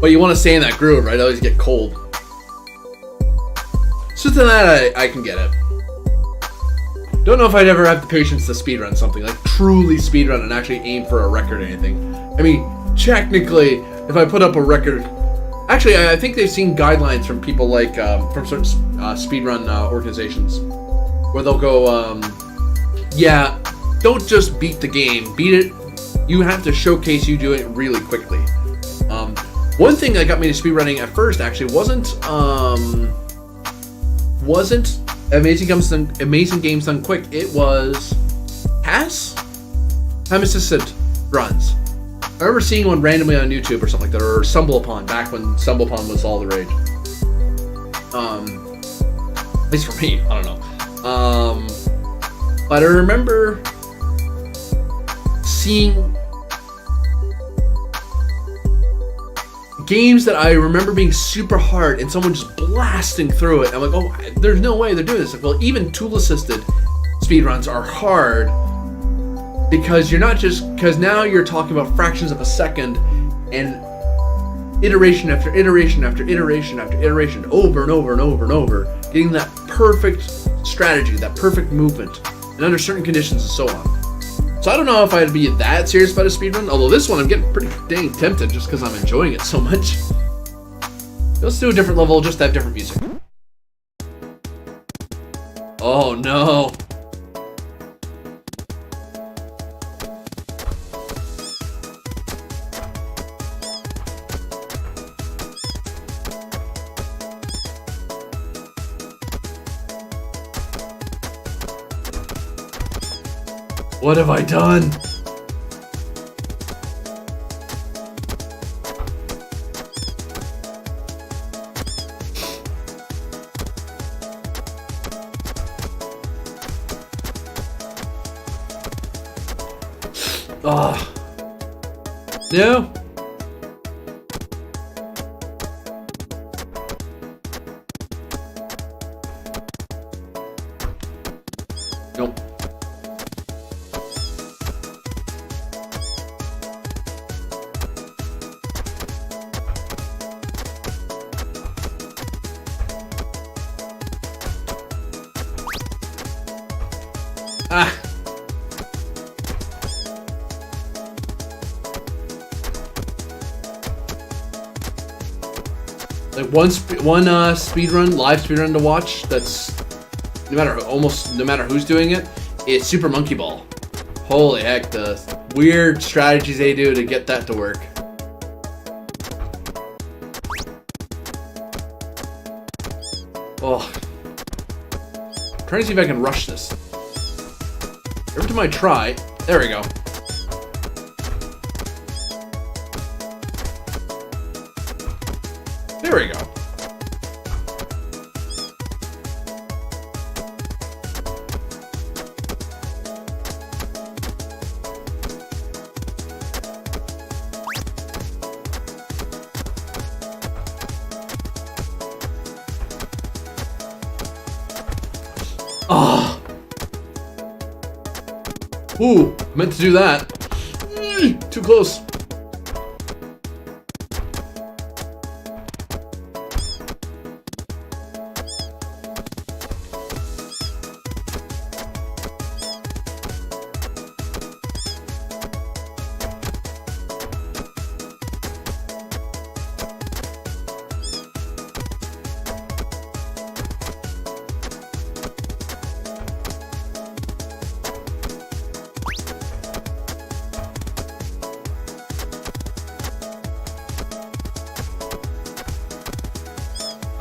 But you want to stay in that groove, right? Otherwise you get cold. So to that, I can get it. Don't know if I'd ever have the patience to speedrun something, like truly speedrun and actually aim for a record or anything. I mean, technically, if I put up a record... Actually, I think they've seen guidelines from people like, from certain speedrun organizations, where they'll go, yeah, don't just beat the game, beat it, you have to showcase you doing it really quickly. One thing that got me to speedrunning at first actually wasn't Amazing Games Done Quick. It was time assisted runs. I remember seeing one randomly on YouTube or something like that, or StumbleUpon, back when StumbleUpon was all the rage. At least for me, I don't know. But I remember seeing games that I remember being super hard and someone just blasting through it. I'm like, oh, there's no way they're doing this. Like, well, even tool-assisted speedruns are hard because because now you're talking about fractions of a second and iteration after iteration after iteration after iteration, over and over and over and over, getting that perfect strategy, that perfect movement, and under certain conditions and so on. So I don't know if I'd be that serious about a speedrun, although this one I'm getting pretty dang tempted just because I'm enjoying it so much. Let's do a different level, just have different music. Oh no. What have I done? Ah. No. Nope. Ah. Like one speedrun, live speedrun to watch. That's no matter who's doing it. It's Super Monkey Ball. Holy heck, the weird strategies they do to get that to work. Oh. I'm trying to see if I can rush this. Every time I try... There we go. There we go. Oh. Ooh, meant to do that. Too close.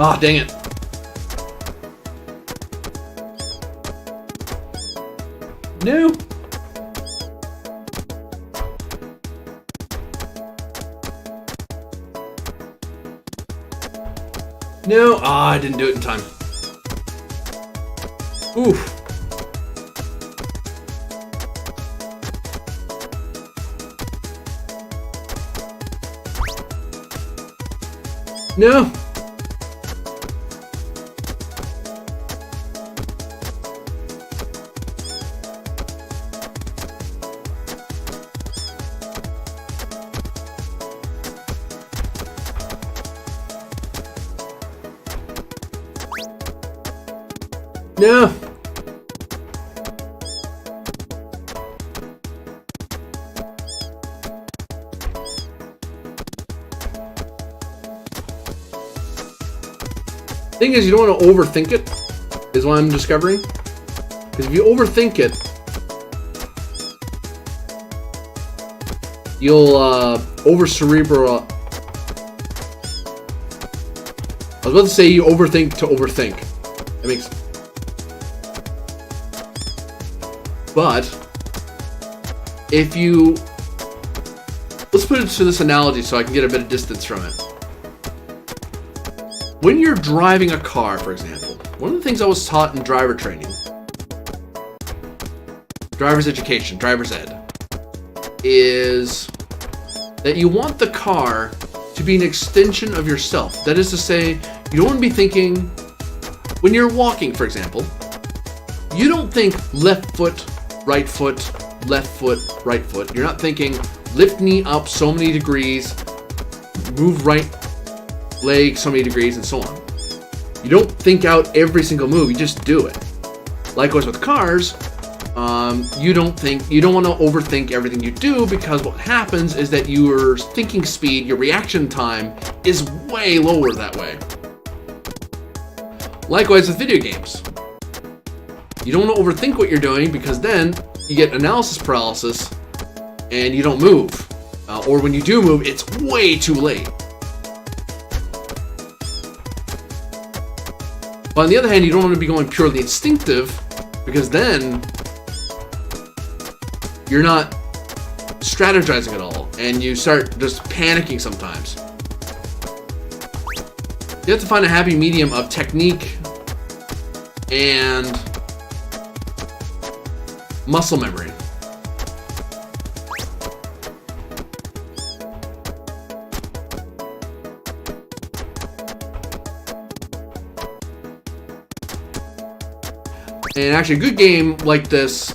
Ah, oh, dang it. No. No. Ah, I didn't do it in time. Oof. No. No. Thing is, you don't want to overthink it, is what I'm discovering. Because if you overthink it, you'll over-cerebral... I was about to say you overthink to overthink. That makes... But if you... Let's put it to this analogy so I can get a bit of distance from it. When you're driving a car, for example, one of the things I was taught in driver training, driver's education, driver's ed, is that you want the car to be an extension of yourself. That is to say, you don't want to be thinking, when you're walking, for example, you don't think left foot, right foot, left foot, right foot. You're not thinking lift knee up so many degrees, move right leg so many degrees, and so on. You don't think out every single move, you just do it. Likewise with cars, you don't want to overthink everything you do, because what happens is that your thinking speed, your reaction time is way lower that way. Likewise with video games. You don't want to overthink what you're doing, because then you get analysis paralysis and you don't move. Or when you do move, it's way too late. But on the other hand, you don't want to be going purely instinctive, because then you're not strategizing at all, and you start just panicking sometimes. You have to find a happy medium of technique and muscle memory. And actually, a good game like this,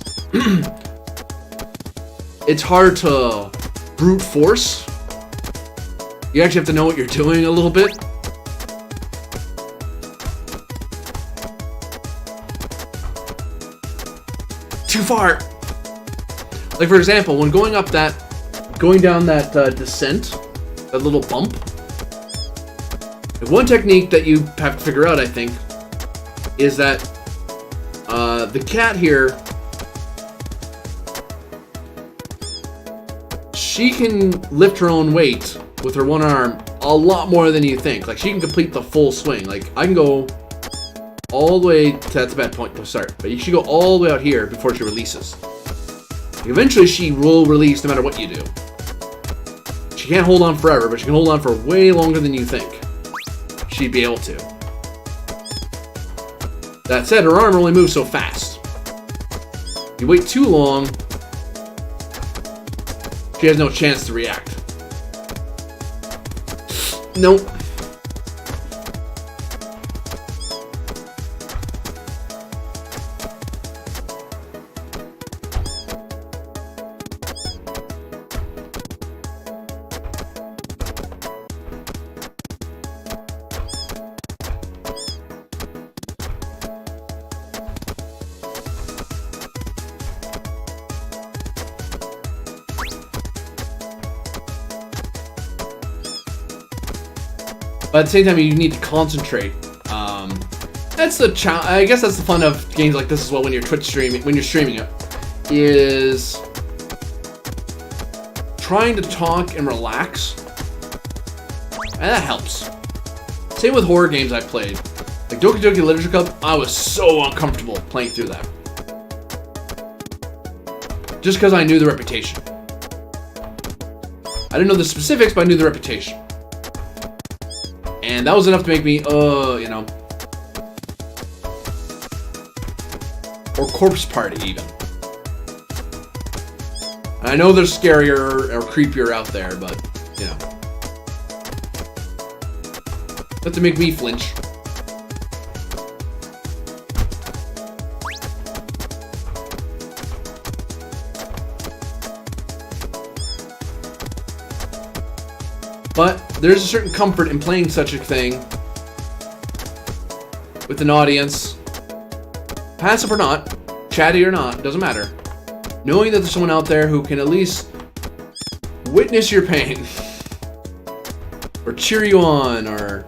it's hard to brute force. You actually have to know what you're doing a little bit. Too far. Like, for example, when going down that descent, that little bump, one technique that you have to figure out, I think, is that the cat here, she can lift her own weight with her one arm a lot more than you think. Like, she can complete the full swing. Like, I can go all the way to, that's a bad point to start, but you should go all the way out here before she releases. Eventually she will release no matter what you do. She can't hold on forever, but she can hold on for way longer than you think she'd be able to. That said, her arm only moves so fast. You wait too long, she has no chance to react. Nope. But at the same time, you need to concentrate. That's the I guess that's the fun of games like this as well. When you're Twitch streaming, when you're streaming it, is trying to talk and relax, and that helps. Same with horror games I played, like Doki Doki Literature Club. I was so uncomfortable playing through that, just because I knew the reputation. I didn't know the specifics, but I knew the reputation. And that was enough to make me, you know. Or Corpse Party, even. And I know they're scarier or creepier out there, but, you know. Not to make me flinch. But there's a certain comfort in playing such a thing with an audience, passive or not, chatty or not, doesn't matter. Knowing that there's someone out there who can at least witness your pain, or cheer you on, or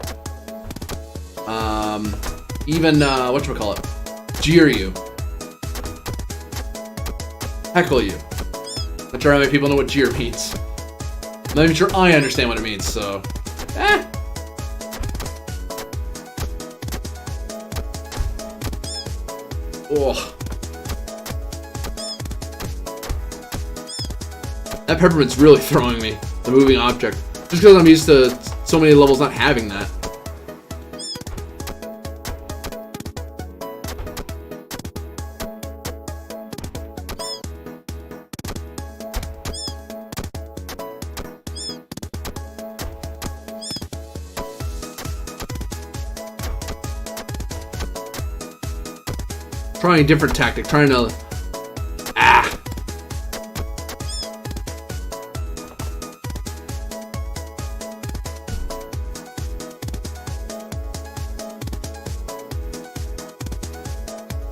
even whatchamacallit, jeer you, heckle you. Not sure how many people know what jeer means. I'm not even sure I understand what it means, so... Oh. That peppermint's really throwing me, the moving object. Just because I'm used to so many levels not having that. Trying a different tactic, trying to...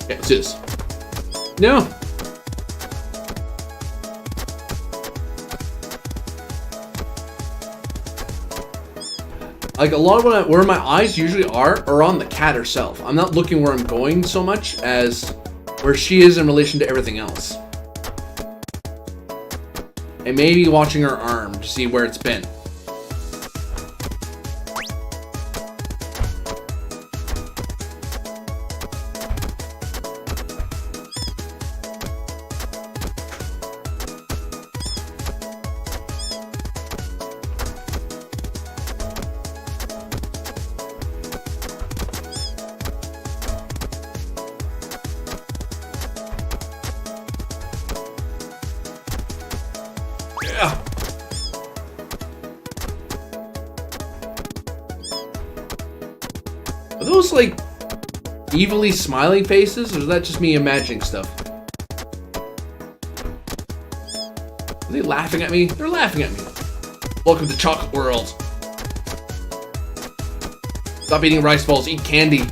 Okay, let's do this. No! Like, a lot of where my eyes usually are on the cat herself. I'm not looking where I'm going so much as where she is in relation to everything else. And maybe watching her arm to see where it's been. Yeah. Are those like evilly smiling faces, or is that just me imagining stuff? Are they laughing at me? They're laughing at me. Welcome to Chocolate World. Stop eating rice balls, eat candy.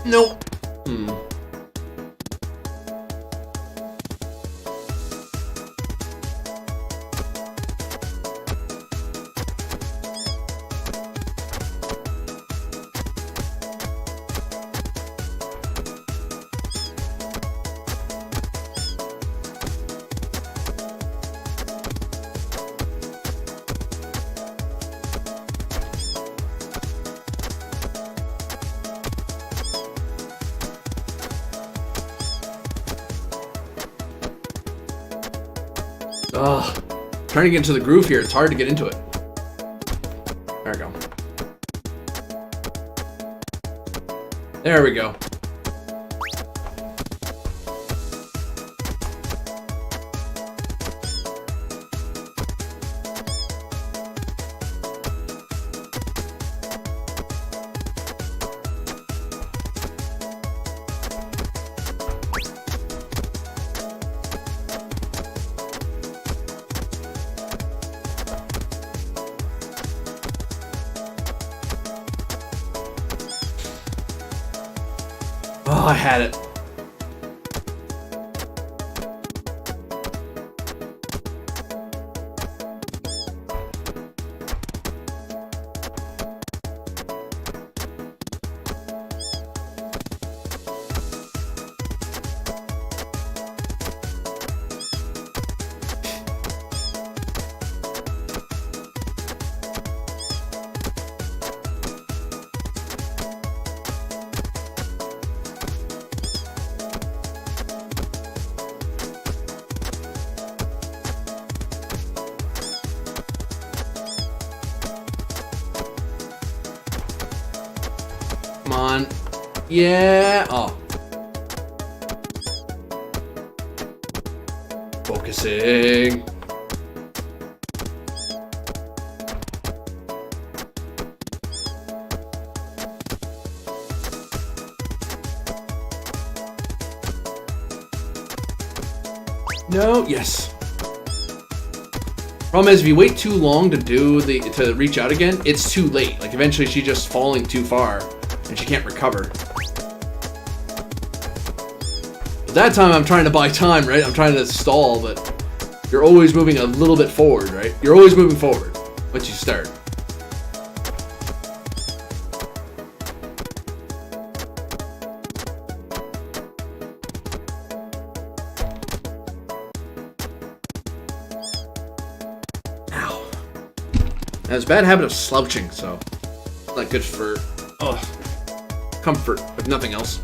Nope. Ugh. Trying to get into the groove here, it's hard to get into it. There we go. There we go. Oh, I had it. Come on. Yeah. Oh. Focusing. No. Yes. Problem is, if you wait too long to reach out again, it's too late. Like eventually, she's just falling too far. And she can't recover. At that time, I'm trying to buy time, right? I'm trying to stall, but you're always moving a little bit forward, right? You're always moving forward once you start. Ow. I have a bad habit of slouching, so it's not good for comfort, if nothing else.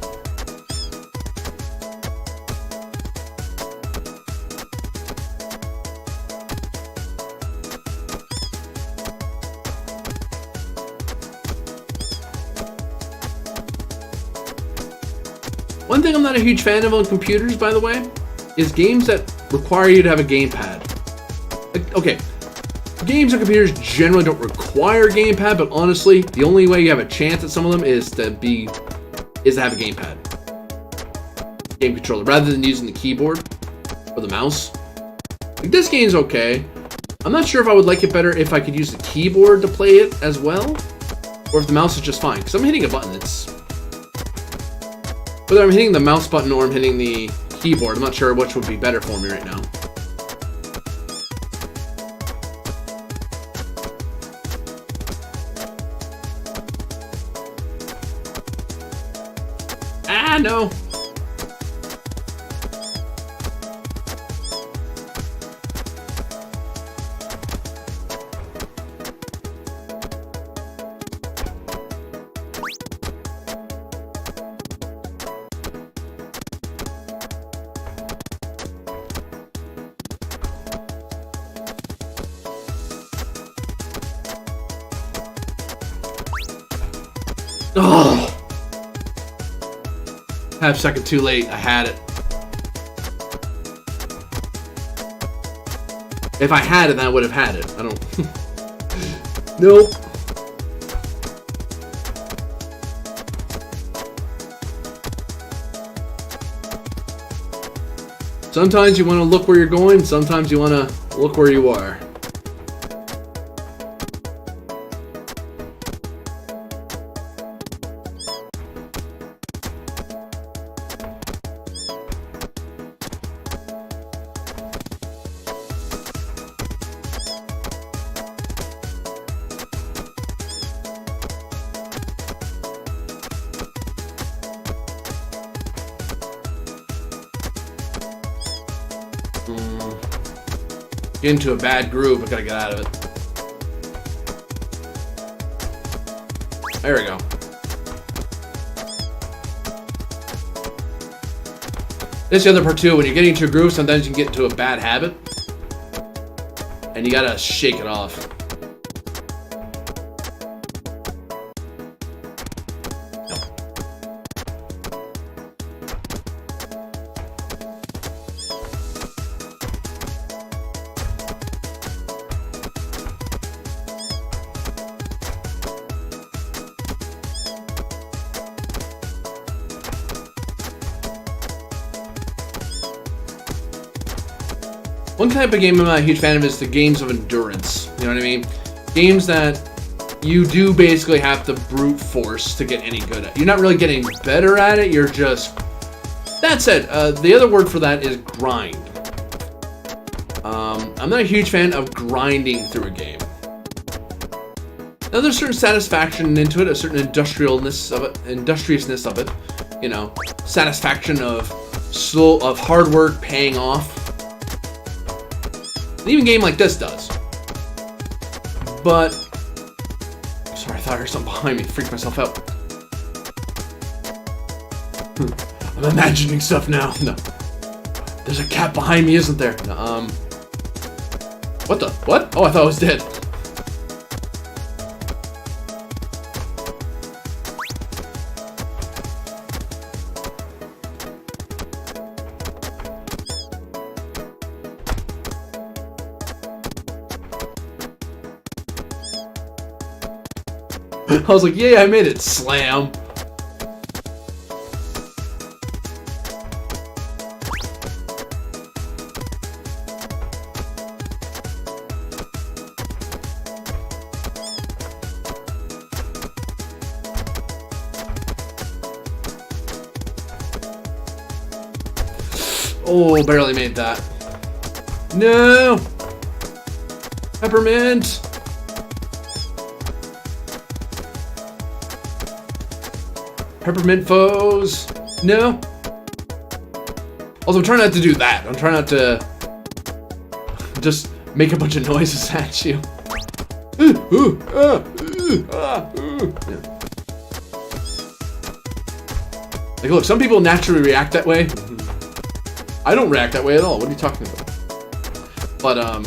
One thing I'm not a huge fan of on computers, by the way, is games that require you to have a gamepad. Like, okay, games on computers generally don't require a gamepad, but honestly, the only way you have a chance at some of them is to have a gamepad. Game controller, rather than using the keyboard or the mouse. Like, this game's okay. I'm not sure if I would like it better if I could use the keyboard to play it as well, or if the mouse is just fine. Because I'm hitting a button that's... Whether I'm hitting the mouse button or I'm hitting the keyboard, I'm not sure which would be better for me right now. Ah, no. Oh. Half second too late. I had it. If I had it, then I would have had it. I don't... Nope. Sometimes you want to look where you're going, sometimes you want to look where you are. Get into a bad groove. I gotta get out of it. There we go. This is the other part too. When you're getting into a groove, sometimes you can get into a bad habit. And you gotta shake it off. One type of game I'm not a huge fan of is the games of endurance. You know what I mean? Games that you do basically have to brute force to get any good at. You're not really getting better at it, you're just... That said, the other word for that is grind. I'm not a huge fan of grinding through a game. Now there's a certain satisfaction into it, a certain industriousness of it, you know, satisfaction of hard work paying off. And even a game like this does. But... Sorry, I thought I heard something behind me. Freaked myself out. I'm imagining stuff now. No. There's a cat behind me, isn't there? No, what the? What? Oh, I thought I was dead. I was like, yeah, I made it. Slam. Oh, barely made that. No! Peppermint! Peppermint foes. No. Also, I'm trying not to do that. I'm trying not to just make a bunch of noises at you. Yeah. Like, look, some people naturally react that way. I don't react that way at all. What are you talking about? But,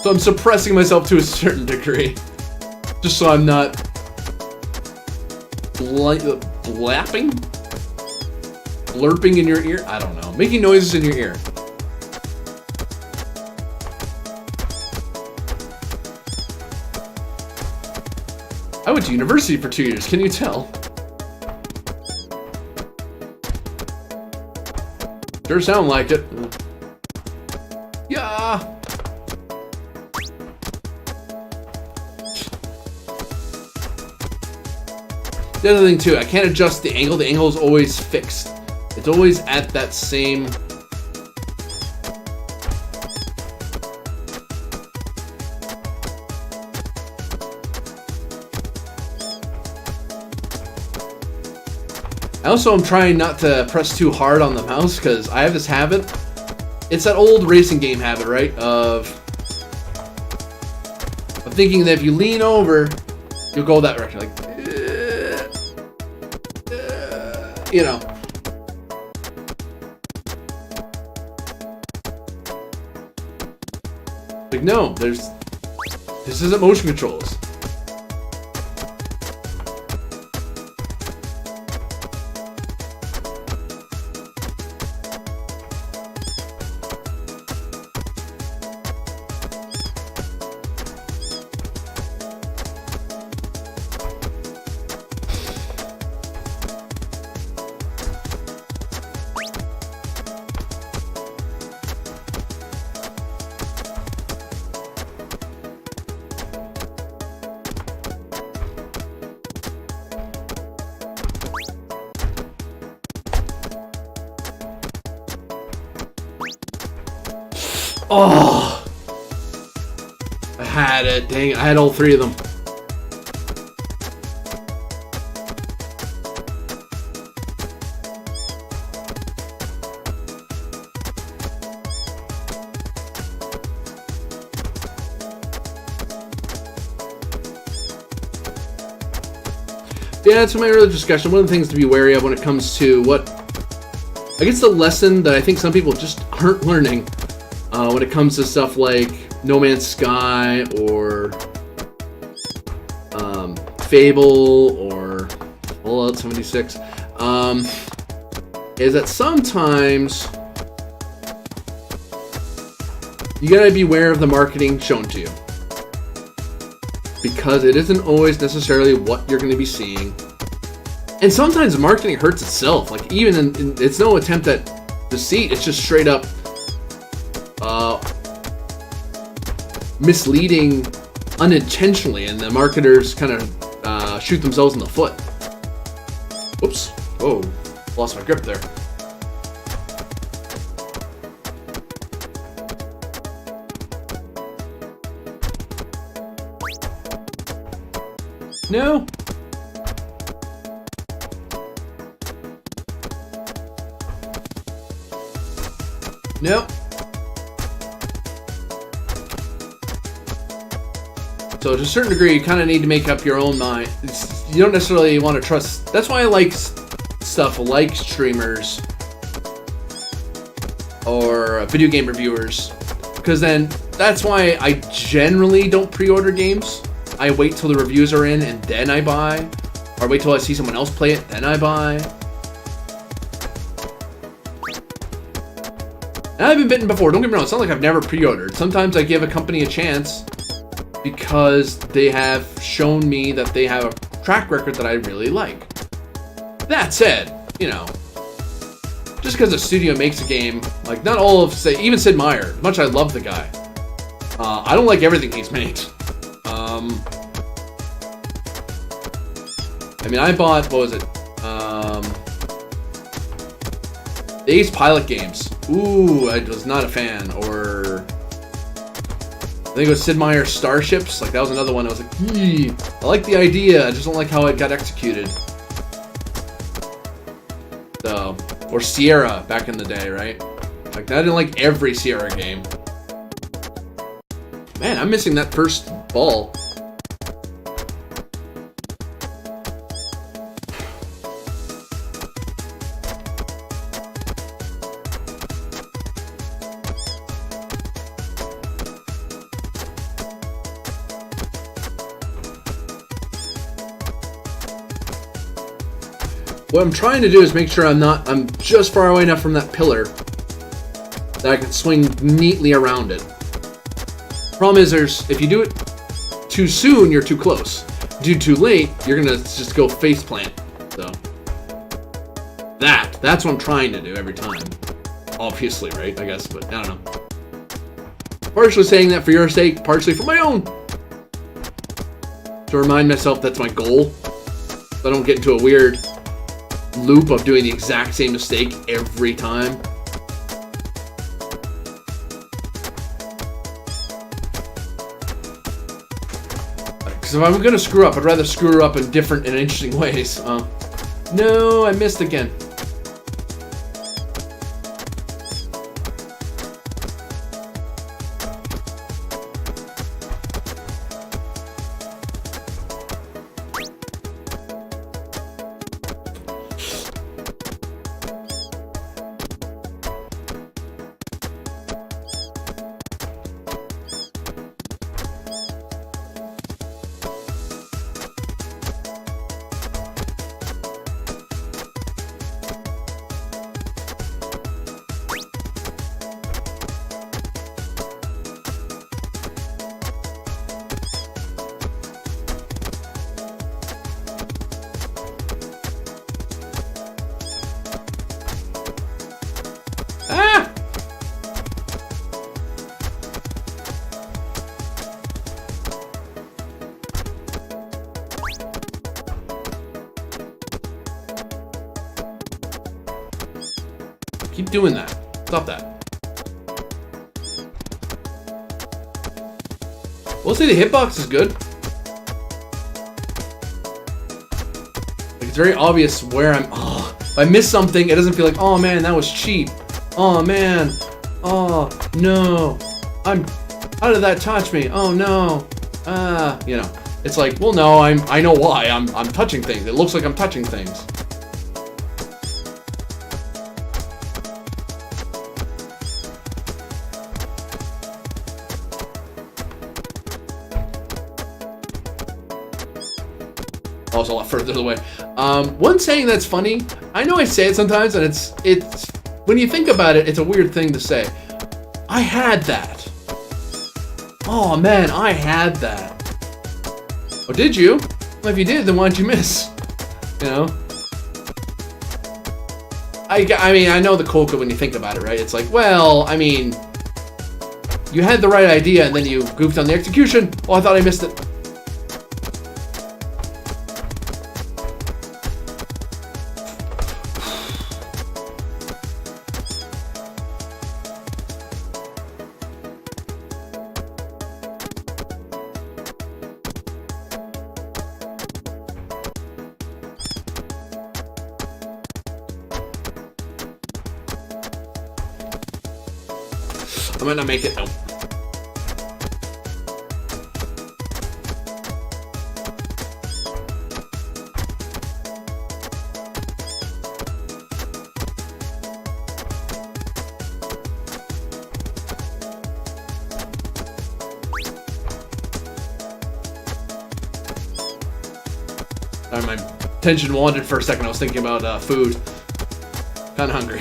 so I'm suppressing myself to a certain degree. Just so I'm not blapping? Blurping in your ear? I don't know. Making noises in your ear. I went to university for 2 years, can you tell? Sure sound like it. Yeah. The other thing too, I can't adjust the angle. The angle is always fixed. It's always at that same... I also am trying not to press too hard on the mouse because I have this habit. It's that old racing game habit, right? Of thinking that if you lean over, you'll go that direction. Like, you know. Like, no, this isn't motion controls. Oh! I had it. Dang it. I had all three of them. Yeah, to my earlier discussion, one of the things to be wary of when it comes to what, I guess the lesson that I think some people just aren't learning when it comes to stuff like No Man's Sky or Fable or Fallout 76, is that sometimes you gotta be aware of the marketing shown to you, because it isn't always necessarily what you're going to be seeing, and sometimes marketing hurts itself. Like, even it's no attempt at deceit, it's just straight up misleading unintentionally, and the marketers kind of shoot themselves in the foot. Whoops. Whoa, lost my grip there. No. Nope. So to a certain degree, you kind of need to make up your own mind. You don't necessarily want to trust. That's why I like stuff like streamers or video game reviewers, because then that's why I generally don't pre-order games. I wait till the reviews are in and then I buy, or wait till I see someone else play it, then I buy. And I've been bitten before, don't get me wrong, it's not like I've never pre-ordered. Sometimes I give a company a chance because they have shown me that they have a track record that I really like. That said, you know, just because a studio makes a game, like not all of, say, even Sid Meier, as much as I love the guy, I don't like everything he's made. I mean, I bought, what was it? The Ace Pilot games. Ooh, I was not a fan. Or I think it was Sid Meier's Starships. Like, that was another one. I was like, I like the idea, I just don't like how it got executed. So, or Sierra back in the day, right? Like, I didn't like every Sierra game. Man, I'm missing that first ball. What I'm trying to do is make sure I'm just far away enough from that pillar that I can swing neatly around it. Problem is, if you do it too soon, you're too close. If you do it too late, you're gonna just go face plant. So that's what I'm trying to do every time. Obviously, right? I guess, but I don't know. Partially saying that for your sake, partially for my own. To remind myself that's my goal, so I don't get into a weird loop of doing the exact same mistake every time. Because if I'm gonna screw up, I'd rather screw up in different and interesting ways. No, I missed again. Keep doing that. Stop that. We'll say the hitbox is good. Like, it's very obvious where I'm. Oh, if I miss something, it doesn't feel like, oh man, that was cheap. Oh man. Oh no. How did that touch me? Oh no. You know. It's like, well, no, I know why. I'm touching things. It looks like I'm touching things. Oh, it's a lot further away. One saying that's funny. I know I say it sometimes, and it's when you think about it, it's a weird thing to say. I had that. Oh man, I had that. Oh, did you? Well, if you did, then why'd you miss? You know? I mean, I know the coca when you think about it, right? It's like, well, I mean, you had the right idea, and then you goofed on the execution. Oh, I thought I missed it. I might not make it, no. My attention wandered for a second. I was thinking about food. Kinda hungry.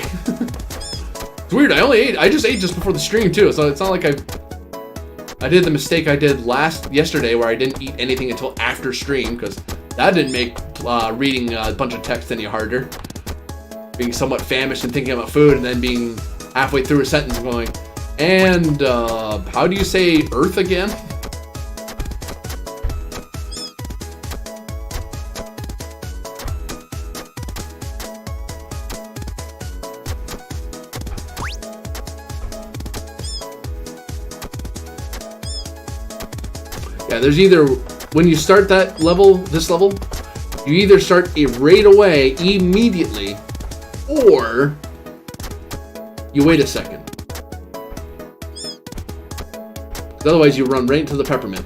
It's weird, I just ate just before the stream too, so it's not like I did the mistake I did yesterday where I didn't eat anything until after stream, because that didn't make reading a bunch of text any harder. Being somewhat famished and thinking about food, and then being halfway through a sentence going, and how do you say Earth again? Yeah, there's either, when you start that level, this level, you either start it right away, immediately, or you wait a second. Because otherwise you run right into the peppermint.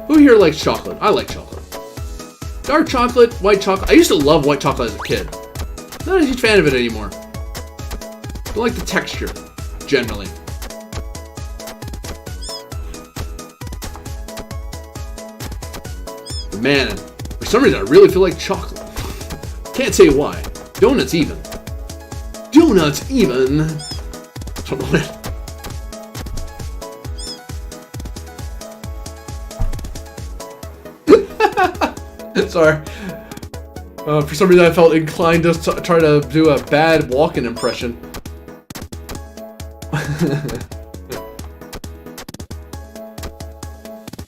Who here likes chocolate? I like chocolate. Dark chocolate, white chocolate. I used to love white chocolate as a kid. Not a huge fan of it anymore. I like the texture. Generally. But man, for some reason I really feel like chocolate. Can't say why. Donuts even. Donuts even. Sorry. For some reason I felt inclined to try to do a bad walking impression.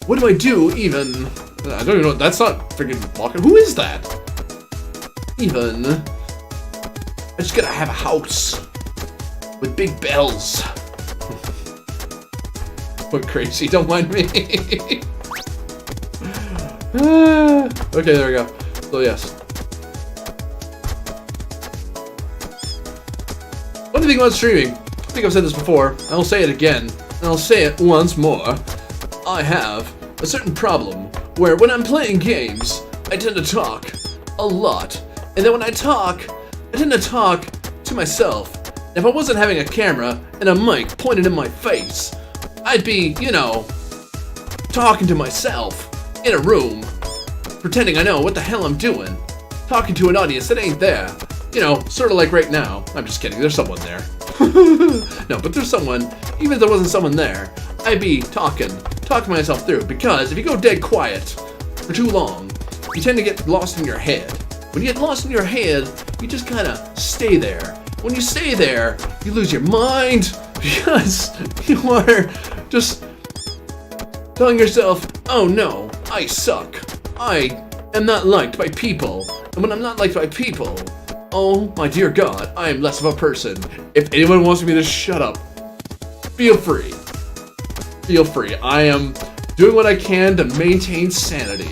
What do I do, even? I don't even know. That's not freaking walking. Who is that? Even. I just gotta have a house with big bells. Went crazy. Don't mind me. Okay, there we go. So yes. One thing about streaming. I think I've said this before, and I'll say it again, and I'll say it once more. I have a certain problem where when I'm playing games, I tend to talk a lot. And then when I talk, I tend to talk to myself. And if I wasn't having a camera and a mic pointed in my face, I'd be, you know, talking to myself in a room, pretending I know what the hell I'm doing, talking to an audience that ain't there. You know, sort of like right now. I'm just kidding, there's someone there. No, but there's someone, even if there wasn't someone there, I'd be talking myself through, because if you go dead quiet for too long, you tend to get lost in your head. When you get lost in your head, you just kind of stay there. When you stay there, you lose your mind, because you are just telling yourself, oh no, I suck. I am not liked by people. And when I'm not liked by people, oh my dear God, I am less of a person. If anyone wants me to shut up, feel free. Feel free. I am doing what I can to maintain sanity.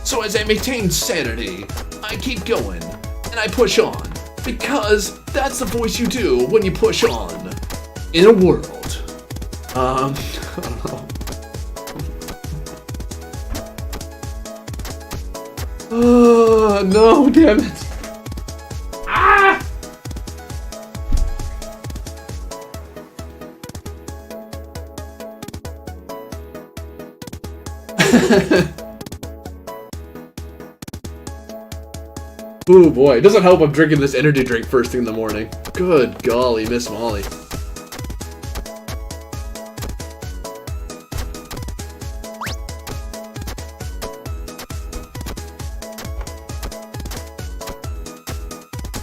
So as I maintain sanity, I keep going, and I push on. Because that's the voice you do when you push on. In a world I don't know. Oh, no, damn it. Ah! Ooh, boy. It doesn't help I'm drinking this energy drink first thing in the morning. Good golly, Miss Molly.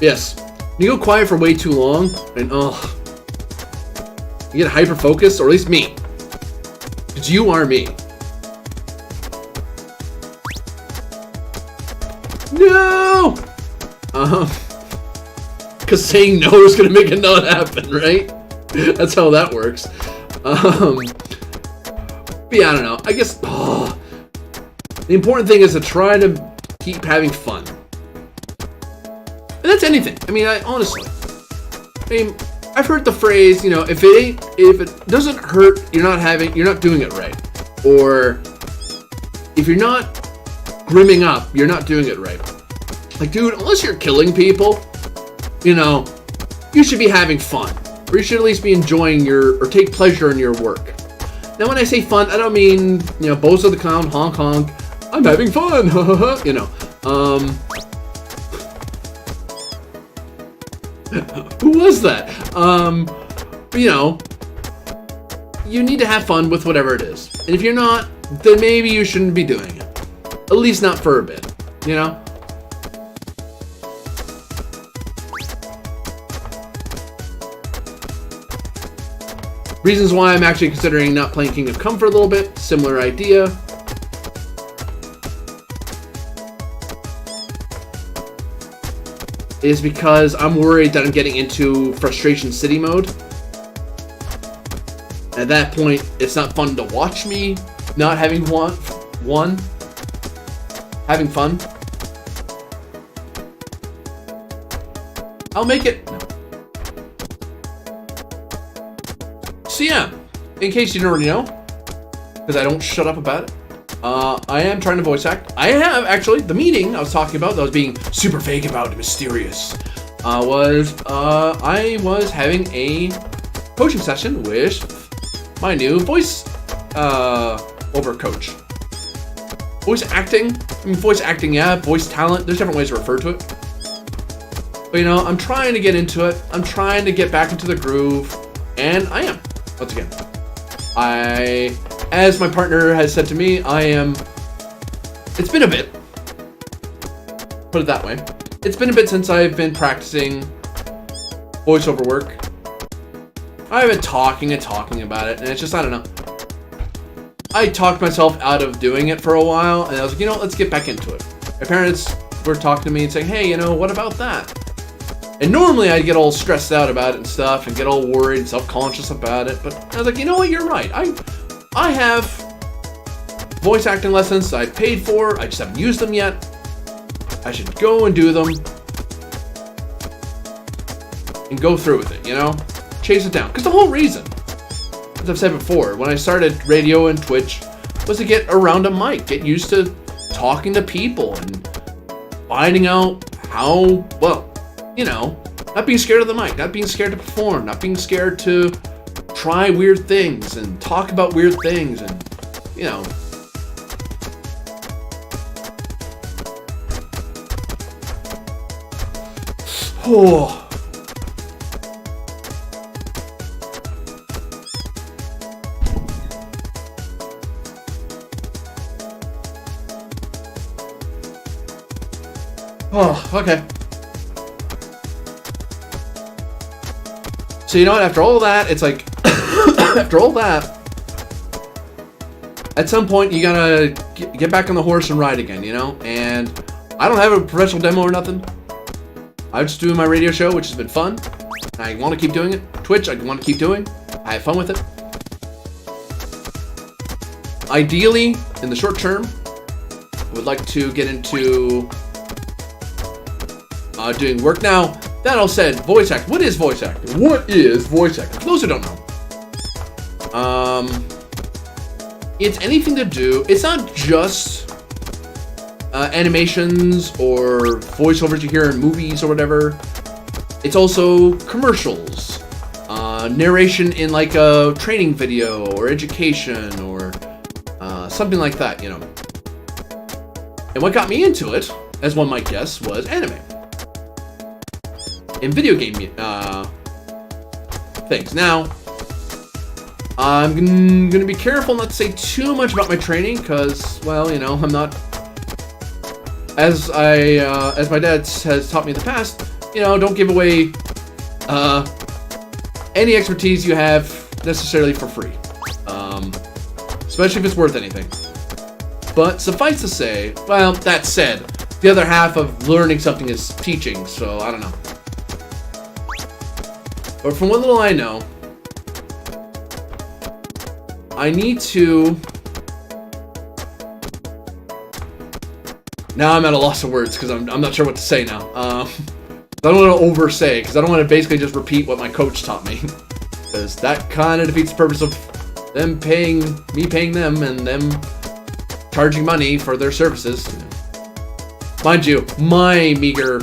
Yes. You go quiet for way too long, and you get hyper focused, or at least me. Because you are me. No! Because saying no is gonna make it not happen, right? That's how that works. But yeah, I don't know. I guess the important thing is to try to keep having fun. And that's anything. I mean, honestly, I've heard the phrase, you know, if it doesn't hurt, you're not doing it right. Or if you're not grimming up, you're not doing it right. Like, dude, unless you're killing people, you know, you should be having fun. Or you should at least be enjoying or take pleasure in your work. Now, when I say fun, I don't mean, you know, Bozo the Clown, honk honk, I'm having fun, you know. Who was that? But, you know, you need to have fun with whatever it is. And if you're not, then maybe you shouldn't be doing it. At least not for a bit, you know? Reasons why I'm actually considering not playing Kingdom Come for a little bit. Similar idea. Is because I'm worried that I'm getting into Frustration City mode. At that point, it's not fun to watch me not having having fun. I'll make it. So yeah, in case you didn't already know, because I don't shut up about it, I am trying to voice act. I have actually, the meeting I was talking about that I was being super vague about, mysterious, I was having a coaching session with my new voice over coach. Voice acting, yeah, voice talent, there's different ways to refer to it. But you know, I'm trying to get into it. I'm trying to get back into the groove, and I am, once again. As my partner has said to me, it's been a bit, put it that way. It's been a bit since I've been practicing voiceover work. I've been talking about it, and it's just, I don't know. I talked myself out of doing it for a while, and I was like, you know, let's get back into it. My parents were talking to me and saying, hey, you know, what about that? And normally I'd get all stressed out about it and stuff, and get all worried and self-conscious about it, but I was like, you know what, you're right. I have voice acting lessons I paid for, I just haven't used them yet. I should go and do them, and go through with it, you know? Chase it down. Because the whole reason, as I've said before, when I started radio and Twitch, was to get around a mic, get used to talking to people, and finding out how, well, you know, not being scared of the mic, not being scared to perform, not being scared to try weird things and talk about weird things, and, you know. Oh. Oh, okay. So you know what, after all that, it's like, after all that, at some point you gotta get back on the horse and ride again, you know? And I don't have a professional demo or nothing. I'm just doing my radio show, which has been fun. I want to keep doing it. Twitch, I want to keep doing. I have fun with it. Ideally, in the short term, I would like to get into doing work. Now, that all said, voice acting. What is voice acting? What is voice acting? For those who don't know, It's anything to do. It's not just animations or voiceovers you hear in movies or whatever. It's also commercials, narration in like a training video or education or something like that, you know. And what got me into it, as one might guess, was anime and video game things. Now, I'm gonna be careful not to say too much about my training, because, well, you know, I'm not, as my dad has taught me in the past, you know, don't give away any expertise you have necessarily for free, especially if it's worth anything. But suffice to say, well, that said, the other half of learning something is teaching, so I don't know. But from what little I know, I need to... Now I'm at a loss of words because I'm not sure what to say now. I don't want to oversay, because I don't want to basically just repeat what my coach taught me. Because that kind of defeats the purpose of them me paying them, and them charging money for their services. Mind you, my meager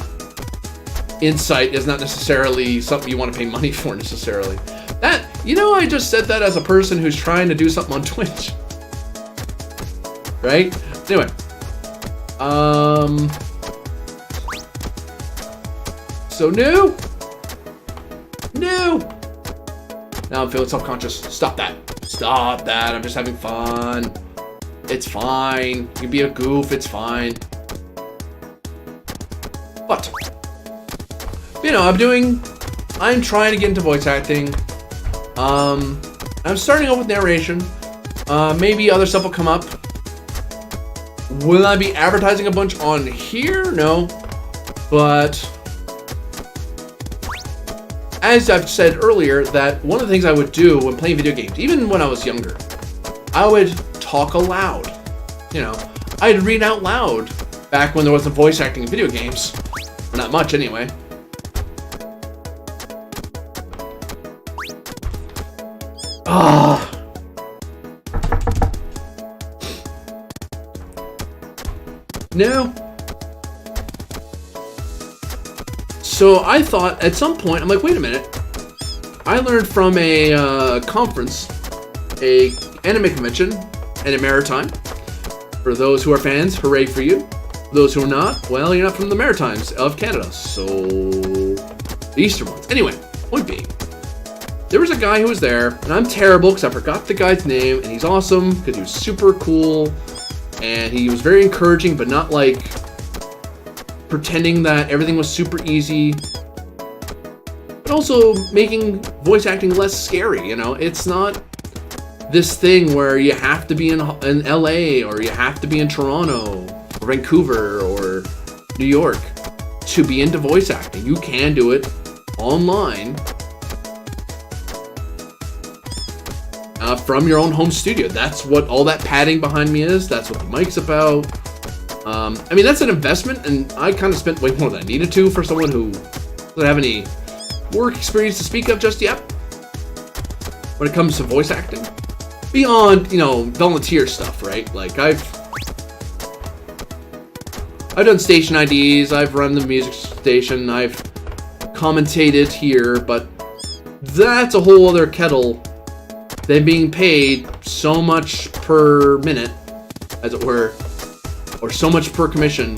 insight is not necessarily something you want to pay money for necessarily. That, you know, I just said that as a person who's trying to do something on Twitch. Right? Anyway. So new. Now I'm feeling self-conscious. Stop that. Stop that. I'm just having fun. It's fine. You can be a goof. It's fine. But, you know, I'm trying to get into voice acting. I'm starting off with narration. Maybe other stuff will come up. Will I be advertising a bunch on here? No. But, as I've said earlier, that one of the things I would do when playing video games, even when I was younger, I would talk aloud. You know, I'd read out loud back when there wasn't voice acting in video games. Not much, anyway. No. So I thought at some point, I'm like, wait a minute. I learned from a conference, a anime convention, and a Maritime. For those who are fans, hooray for you. Those who are not, well, you're not from the Maritimes of Canada, so the eastern ones. Anyway, point being, there was a guy who was there, and I'm terrible because I forgot the guy's name, and he's awesome because he was super cool, and he was very encouraging, but not like pretending that everything was super easy, but also making voice acting less scary. You know, it's not this thing where you have to be in LA or you have to be in Toronto or Vancouver or New York to be into voice acting. You can do it online from your own home studio. That's what all that padding behind me is. That's what the mic's about. I mean, that's an investment, and I kind of spent way more than I needed to for someone who doesn't have any work experience to speak of just yet when it comes to voice acting. Beyond, you know, volunteer stuff, right? Like, I've done station IDs, I've run the music station, I've commentated here, but that's a whole other kettle than being paid so much per minute, as it were, or so much per commission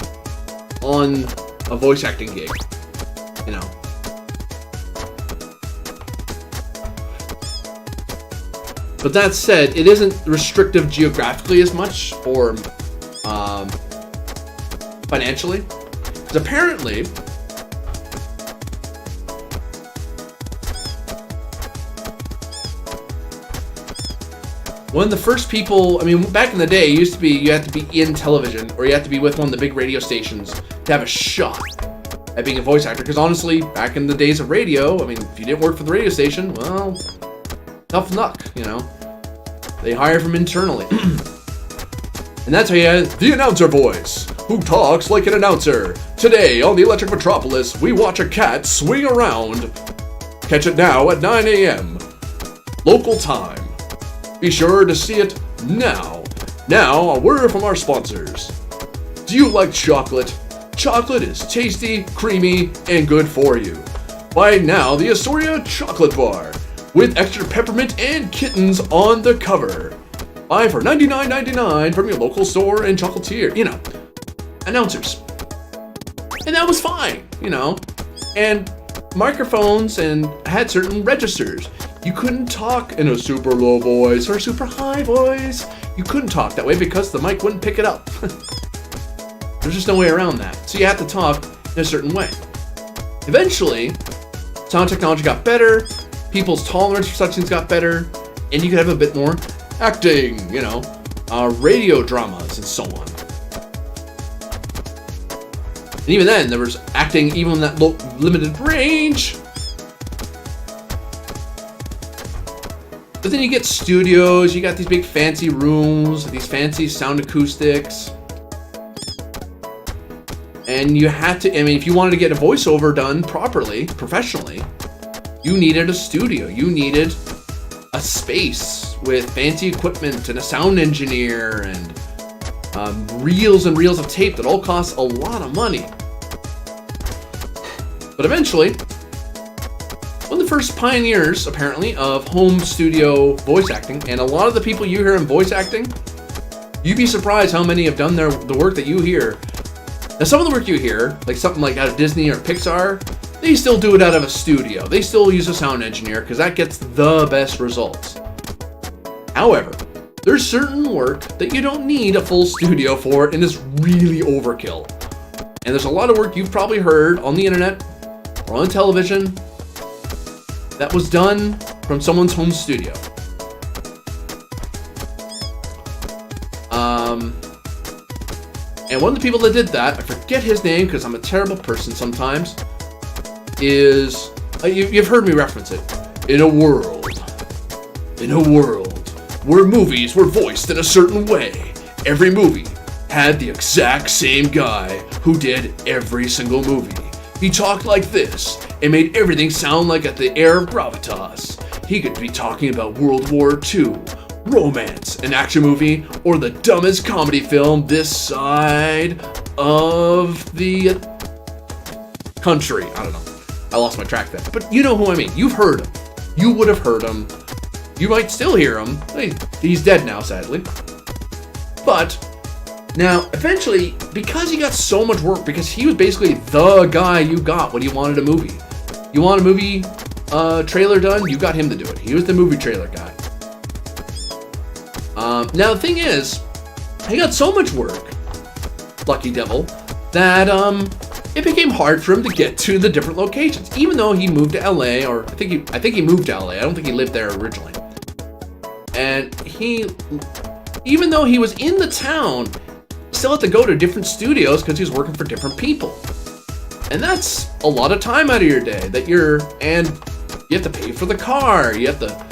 on a voice acting gig, you know. But that said, it isn't restrictive geographically as much, or financially, because apparently one of the first people, I mean, back in the day, it used to be you had to be in television, or you had to be with one of the big radio stations to have a shot at being a voice actor. Because honestly, back in the days of radio, I mean, if you didn't work for the radio station, well, tough luck, you know. They hire from internally. And that's how you had the announcer voice, who talks like an announcer. Today on the Electric Metropolis, we watch a cat swing around. Catch it now at 9 a.m. local time. Be sure to see it now. Now, a word from our sponsors. Do you like chocolate? Chocolate is tasty, creamy, and good for you. Buy now the Astoria Chocolate Bar with extra peppermint and kittens on the cover. Buy for $99.99 from your local store and chocolatier. You know, announcers. And that was fine, you know. And microphones and had certain registers. You couldn't talk in a super low voice or super high voice. You couldn't talk that way because the mic wouldn't pick it up. There's just no way around that. So you had to talk in a certain way. Eventually, sound technology got better, people's tolerance for such things got better, and you could have a bit more acting, you know, radio dramas and so on. And even then, there was acting even in that limited range. But then you get studios, you got these big fancy rooms, these fancy sound acoustics. And you had to, I mean, if you wanted to get a voiceover done properly, professionally, you needed a studio. You needed a space with fancy equipment and a sound engineer and reels and reels of tape that all cost a lot of money. But eventually, one of the first pioneers, apparently, of home studio voice acting, and a lot of the people you hear in voice acting, you'd be surprised how many have done the work that you hear. Now, some of the work you hear, like something like out of Disney or Pixar, they still do it out of a studio. They still use a sound engineer because that gets the best results. However, there's certain work that you don't need a full studio for and is really overkill. And there's a lot of work you've probably heard on the internet or on television that was done from someone's home studio. And one of the people that did that, I forget his name because I'm a terrible person sometimes, is, you've heard me reference it, in a world where movies were voiced in a certain way, every movie had the exact same guy who did every single movie. He talked like this and made everything sound like at the air of gravitas. He could be talking about World War II, romance, an action movie, or the dumbest comedy film this side of the country. I don't know. I lost my track there. But you know who I mean. You've heard him. You would have heard him. You might still hear him. He's dead now, sadly. But now, eventually, because he got so much work, because he was basically the guy you got when you wanted a movie. You want a movie trailer done? You got him to do it. He was the movie trailer guy. Now the thing is, he got so much work, lucky devil, that it became hard for him to get to the different locations. Even though he moved to LA, or I think he moved to LA. I don't think he lived there originally. And even though he was in the town, still had to go to different studios because he was working for different people. And that's a lot of time out of your day and you have to pay for the car, you have to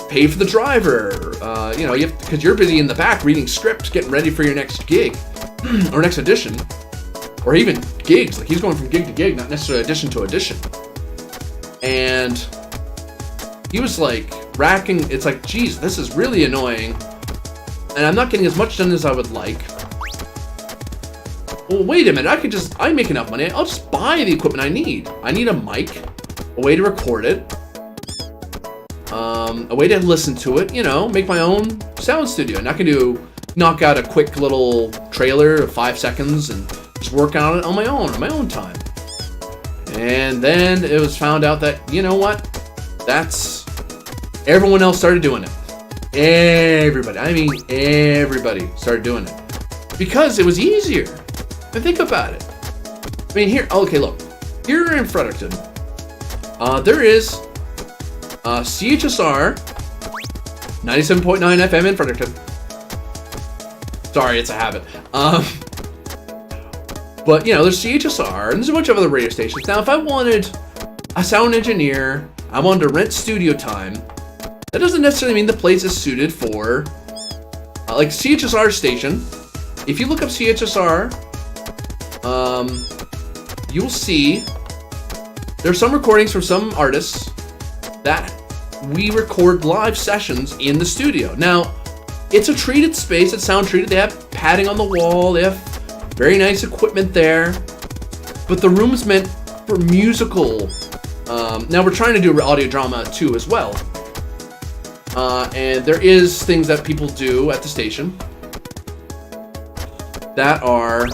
pay for the driver, because you're busy in the back reading scripts, getting ready for your next gig, or next audition, or even gigs. Like, he's going from gig to gig, not necessarily audition to audition. And he was like racking, it's like, geez, this is really annoying, and I'm not getting as much done as I would like. Well, wait a minute, I make enough money, I'll just buy the equipment I need. I need a mic, a way to record it, a way to listen to it, make my own sound studio. And I can knock out a quick little trailer of 5 seconds and just work on it on my own time. And then it was found out that, you know what? Everyone else started doing it. Everybody started doing it. Because it was easier. And think about it. I mean, here in Fredericton, there is CHSR 97.9 FM in Fredericton. Sorry, it's a habit. But there's CHSR and there's a bunch of other radio stations. Now, if I wanted a sound engineer, I wanted to rent studio time, that doesn't necessarily mean the place is suited for like CHSR station. If you look up CHSR, you'll see there's some recordings from some artists that we record live sessions in the studio. Now, it's a treated space. It's sound treated. They have padding on the wall. They have very nice equipment there. But the room's meant for musical. Now we're trying to do audio drama too as well. And there is things that people do at the station that are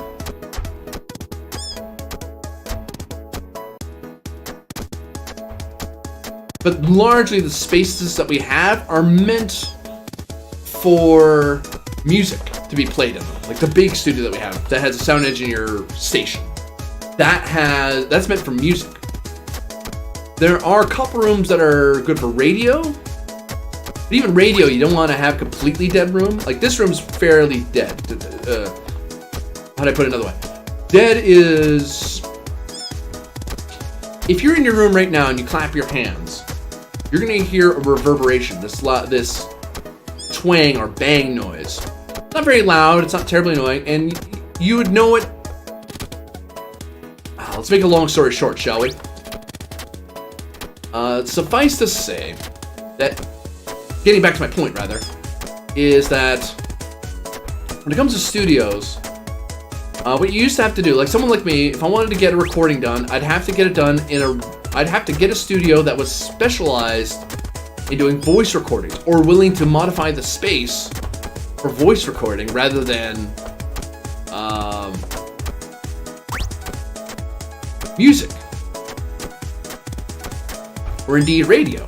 but largely the spaces that we have are meant for music to be played in them. Like the big studio that we have that has a sound engineer station. That's meant for music. There are a couple rooms that are good for radio. But even radio, you don't want to have completely dead room. Like this room's fairly dead. How do I put it another way? Dead is... If you're in your room right now and you clap your hands, you're going to hear a reverberation, this twang or bang noise. It's not very loud, it's not terribly annoying, and you would know it. Let's make a long story short, shall we? Suffice to say that, getting back to my point rather, is that when it comes to studios, what you used to have to do, like someone like me, if I wanted to get a recording done, I'd have to get it done I'd have to get a studio that was specialized in doing voice recordings or willing to modify the space for voice recording rather than music or indeed radio.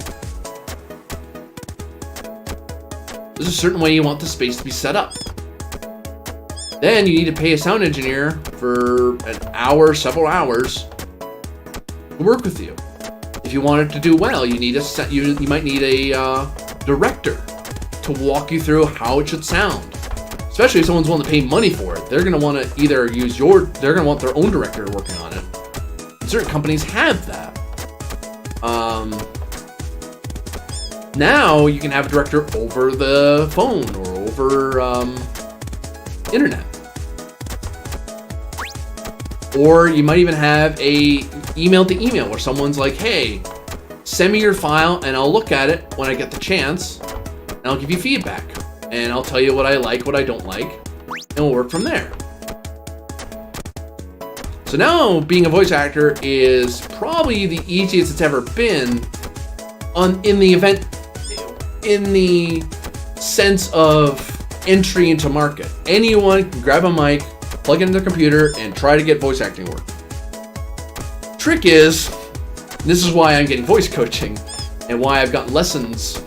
There's a certain way you want the space to be set up. Then you need to pay a sound engineer for an hour, several hours to work with you. If you want it to do well, you might need a director to walk you through how it should sound. Especially if someone's willing to pay money for it, they're going to want to either they're going to want their own director working on it. And certain companies have that. Now you can have a director over the phone or over internet. Or you might even have a email to email where someone's like, hey, send me your file and I'll look at it when I get the chance and I'll give you feedback and I'll tell you what I like, what I don't like, and we'll work from there. So now being a voice actor is probably the easiest it's ever been in the sense of entry into market. Anyone can grab a mic, plug it into the computer, and try to get voice acting work. Trick is, this is why I'm getting voice coaching and why I've gotten lessons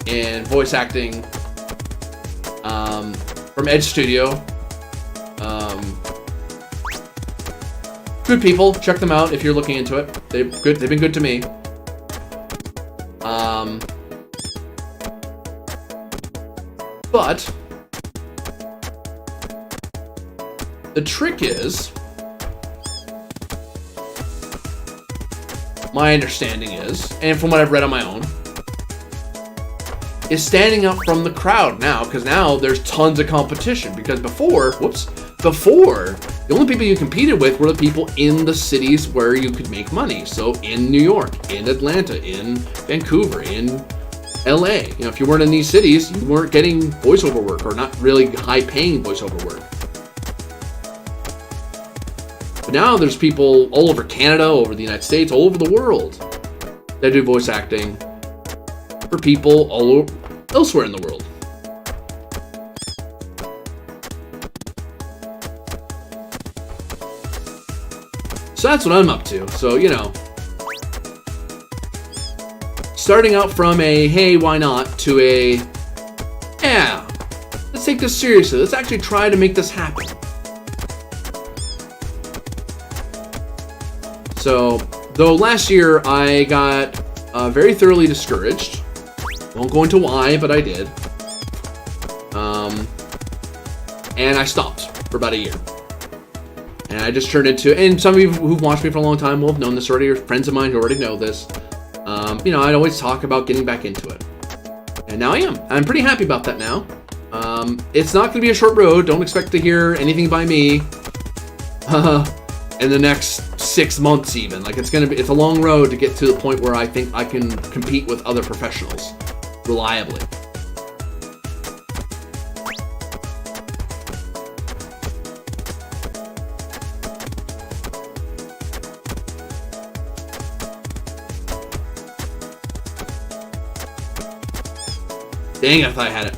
in voice acting from Edge Studio. Good people, check them out if you're looking into it. They've been good to me. But the trick is, my understanding is, and from what I've read on my own, is standing up from the crowd now, because now there's tons of competition. Because before, the only people you competed with were the people in the cities where you could make money. So in New York, in Atlanta, in Vancouver, in LA. You know, if you weren't in these cities, you weren't getting voiceover work, or not really high-paying voiceover work. But now there's people all over Canada, all over the United States, all over the world that do voice acting for people elsewhere in the world. So that's what I'm up to. So, you know, starting out from a, hey, why not, to a, yeah, let's take this seriously. Let's actually try to make this happen. So, though last year I got very thoroughly discouraged. Won't go into why, but I did. And I stopped for about a year. And I just turned into, and some of you who've watched me for a long time will have known this already, or friends of mine who already know this. You know, I'd always talk about getting back into it. And now I am. I'm pretty happy about that now. It's not going to be a short road. Don't expect to hear anything by me. in the next 6 months even. Like it's a long road to get to the point where I think I can compete with other professionals reliably. Dang, I thought I had it.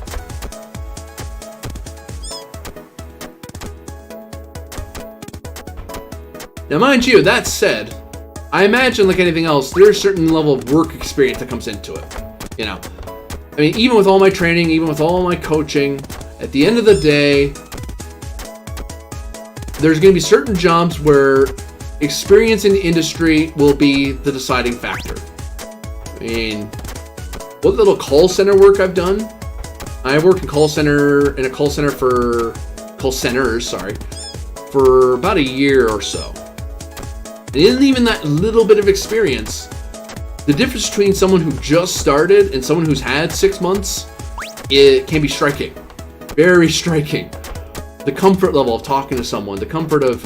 Now, mind you, that said, I imagine, like anything else, there's a certain level of work experience that comes into it. You know, I mean, even with all my training, even with all my coaching, at the end of the day, there's going to be certain jobs where experience in the industry will be the deciding factor. I mean, what little call center work I've done, I worked in a call centers, for about a year or so. And even that little bit of experience, the difference between someone who just started and someone who's had 6 months, it can be striking. Very striking. The comfort level of talking to someone, the comfort of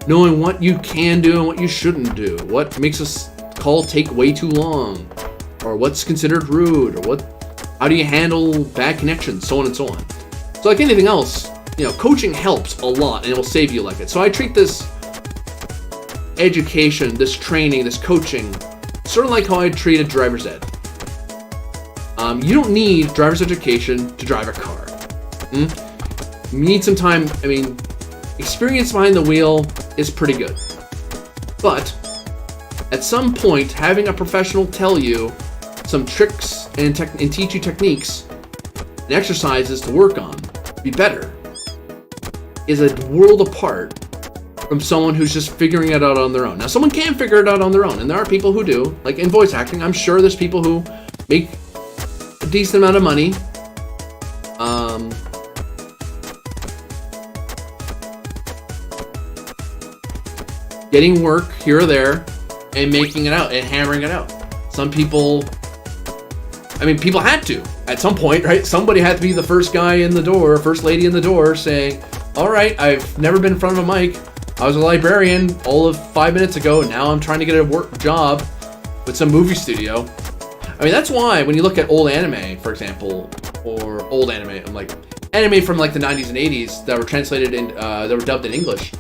knowing what you can do and what you shouldn't do, what makes a call take way too long, or what's considered rude, or how do you handle bad connections, so on and so on. So like anything else, you know, coaching helps a lot and it will save you like it. So I treat this education, this training, this coaching, sort of like how I treat a driver's ed. You don't need driver's education to drive a car. You need some time. I mean, experience behind the wheel is pretty good. But at some point, having a professional tell you some tricks and teach you techniques and exercises to work on, to be better, is a world apart from someone who's just figuring it out on their own. Now, someone can figure it out on their own, and there are people who do. Like in voice acting, I'm sure there's people who make a decent amount of money. Getting work here or there and making it out and hammering it out. Some people, I mean, people had to at some point, right? Somebody had to be the first guy in the door, first lady in the door saying, all right, I've never been in front of a mic. I was a librarian all of 5 minutes ago, and now I'm trying to get a work job with some movie studio. I mean, that's why when you look at old anime, for example, or old anime, I'm like anime from like the 90s and 80s that were translated in, that were dubbed in English.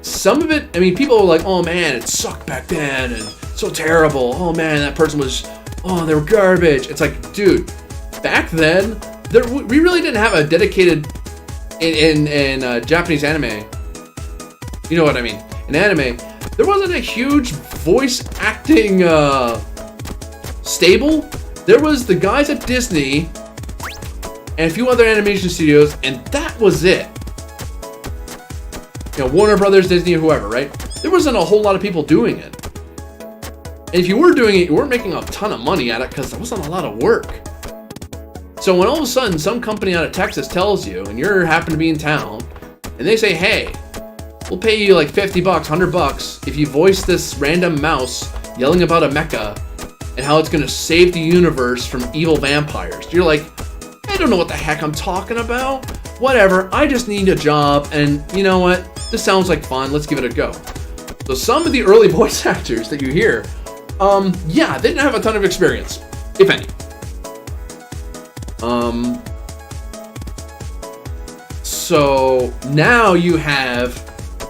Some of it, I mean, people were like, oh man, it sucked back then, and so terrible. Oh man, that person was, they were garbage. It's like, dude, back then, we really didn't have a dedicated, in Japanese anime, you know what I mean, in anime, there wasn't a huge voice acting stable. There was the guys at Disney and a few other animation studios, and that was it. You know, Warner Brothers, Disney, or whoever, right? There wasn't a whole lot of people doing it. And if you were doing it, you weren't making a ton of money at it because there wasn't a lot of work. So when all of a sudden some company out of Texas tells you, and you happen to be in town, and they say, hey, we'll pay you like $50, $100 if you voice this random mouse yelling about a mecha and how it's going to save the universe from evil vampires. You're like, I don't know what the heck I'm talking about. Whatever, I just need a job, and you know what? This sounds like fun. Let's give it a go. So some of the early voice actors that you hear, they didn't have a ton of experience, if any. So now you have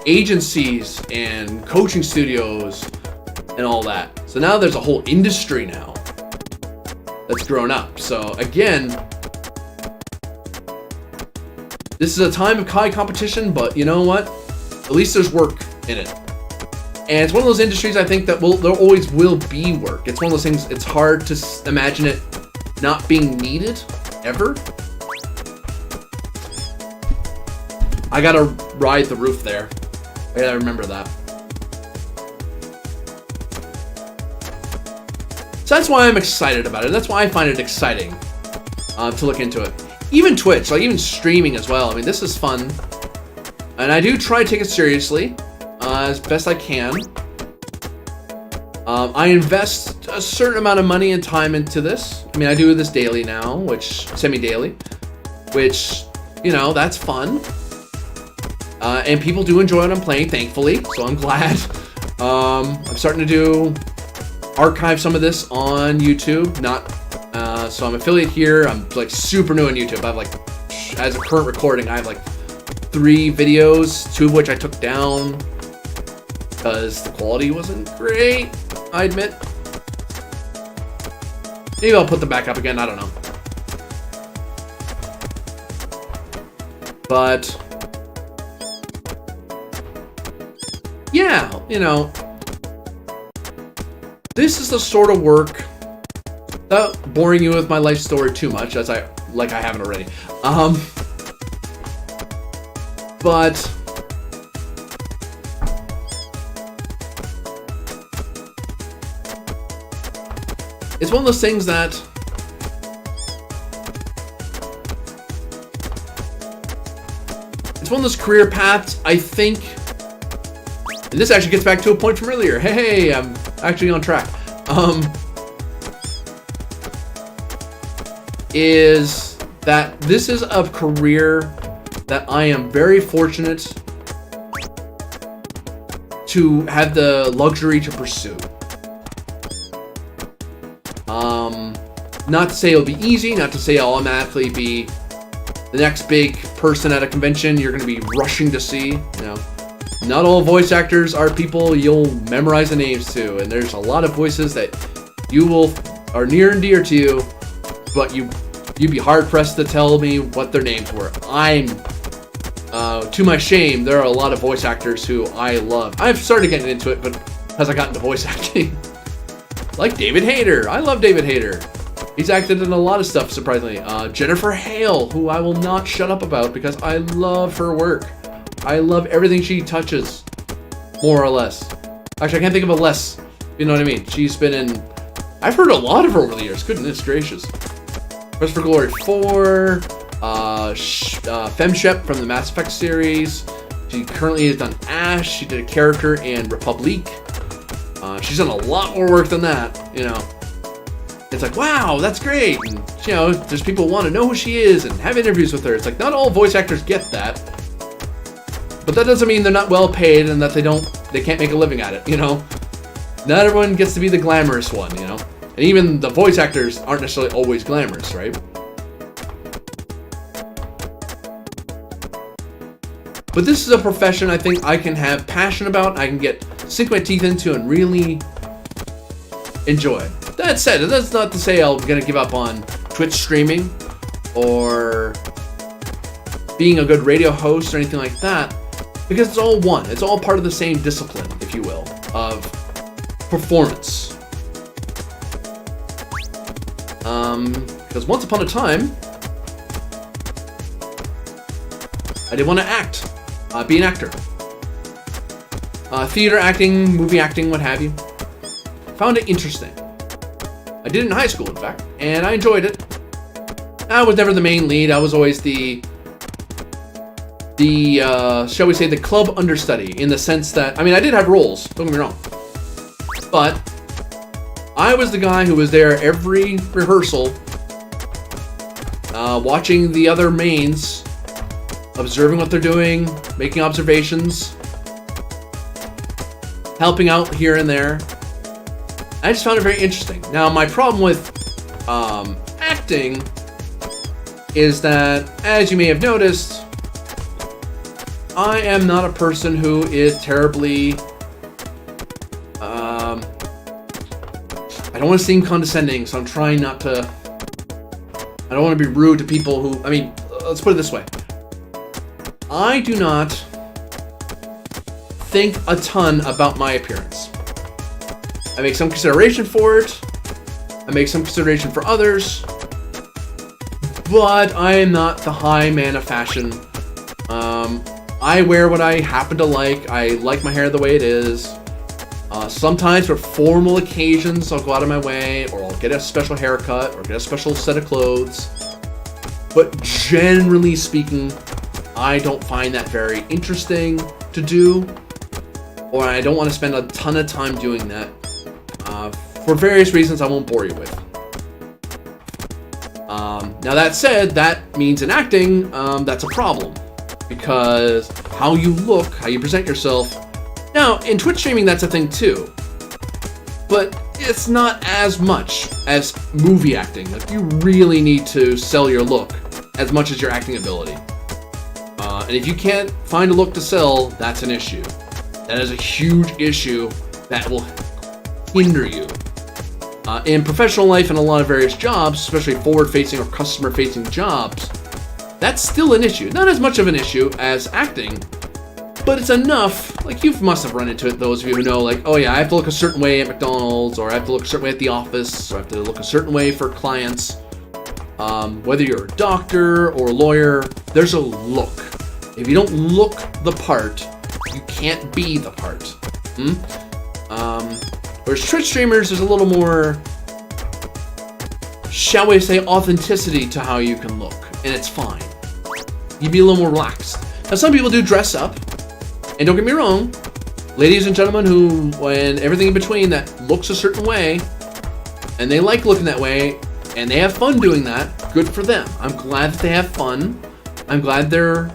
agencies and coaching studios and all that. So now there's a whole industry now that's grown up. So again, this is a time of high competition, but you know what? At least there's work in it. And it's one of those industries I think that there always will be work. It's one of those things, it's hard to imagine it not being needed, ever. I gotta ride the roof there. I gotta remember that. So that's why I'm excited about it. That's why I find it exciting to look into it. Even Twitch, like even streaming as well. I mean, this is fun. And I do try to take it seriously as best I can. I invest a certain amount of money and time into this. I mean, I do this daily now, semi-daily, which, you know, that's fun. And people do enjoy what I'm playing, thankfully, so I'm glad. I'm starting to do archive some of this on YouTube. So I'm affiliate here. I'm like super new on YouTube. I have like, as a current recording, I have like 3 videos, 2 of which I took down because the quality wasn't great, I admit. Maybe I'll put them back up again, I don't know. But yeah, you know, this is the sort of work, without boring you with my life story too much, as I haven't already. But it's one of those things that it's one of those career paths, I think, and this actually gets back to a point from earlier. Hey, I'm actually on track. Is that this is a career that I am very fortunate to have the luxury to pursue. Not to say it'll be easy, not to say I'll automatically be the next big person at a convention you're going to be rushing to see. You know, not all voice actors are people you'll memorize the names to, and there's a lot of voices that are near and dear to you, but you'd be hard pressed to tell me what their names were. To my shame, there are a lot of voice actors who I love. I've started getting into it, but as I got into voice acting, like David Hayter. I love David Hayter. He's acted in a lot of stuff, surprisingly. Jennifer Hale, who I will not shut up about because I love her work. I love everything she touches, more or less. Actually, I can't think of a less. You know what I mean? She's been in... I've heard a lot of her over the years. Goodness gracious. Quest for Glory 4, Femshep from the Mass Effect series. She currently has done Ash. She did a character in Republique. She's done a lot more work than that, you know. It's like, wow, that's great. And, you know, there's people who want to know who she is and have interviews with her. It's like, not all voice actors get that. But that doesn't mean they're not well paid and that they can't make a living at it, you know. Not everyone gets to be the glamorous one, you know. And even the voice actors aren't necessarily always glamorous, right? But this is a profession I think I can have passion about, I can sink my teeth into and really enjoy. That said, that's not to say I'm going to give up on Twitch streaming or being a good radio host or anything like that, because it's all one. It's all part of the same discipline, if you will, of performance. Because once upon a time, I did want to act, be an actor. Theater acting, movie acting, what have you. Found it interesting. I did it in high school, in fact, and I enjoyed it. I was never the main lead. I was always the shall we say, the club understudy, in the sense that, I mean, I did have roles, don't get me wrong, but I was the guy who was there every rehearsal, watching the other mains, observing what they're doing, making observations, helping out here and there. I just found it very interesting. Now, my problem with acting is that, as you may have noticed, I am not a person who is terribly... I don't want to seem condescending, so I'm trying not to... I don't want to be rude to people who... I mean, let's put it this way. I do not think a ton about my appearance. I make some consideration for it. I make some consideration for others. But I am not the high man of fashion. I wear what I happen to like. I like my hair the way it is. Sometimes for formal occasions, I'll go out of my way, or I'll get a special haircut, or get a special set of clothes. But generally speaking, I don't find that very interesting to do, or I don't want to spend a ton of time doing that. For various reasons I won't bore you with. Now that said, that means in acting, that's a problem. Because how you look, how you present yourself. Now, in Twitch streaming, that's a thing too. But it's not as much as movie acting. Like, you really need to sell your look as much as your acting ability. And if you can't find a look to sell, that's an issue. That is a huge issue that will hinder you. In professional life and a lot of various jobs, especially forward-facing or customer-facing jobs, that's still an issue. Not as much of an issue as acting, but it's enough. Like, you must have run into it, those of you who know, like, oh yeah, I have to look a certain way at McDonald's, or I have to look a certain way at the office, or I have to look a certain way for clients. Whether you're a doctor or a lawyer, there's a look. If you don't look the part, you can't be the part. Whereas Twitch streamers, there's a little more, shall we say, authenticity to how you can look, and it's fine. You'd be a little more relaxed. Now, some people do dress up, and don't get me wrong, ladies and gentlemen who, and everything in between that looks a certain way, and they like looking that way, and they have fun doing that, good for them. I'm glad that they have fun. I'm glad their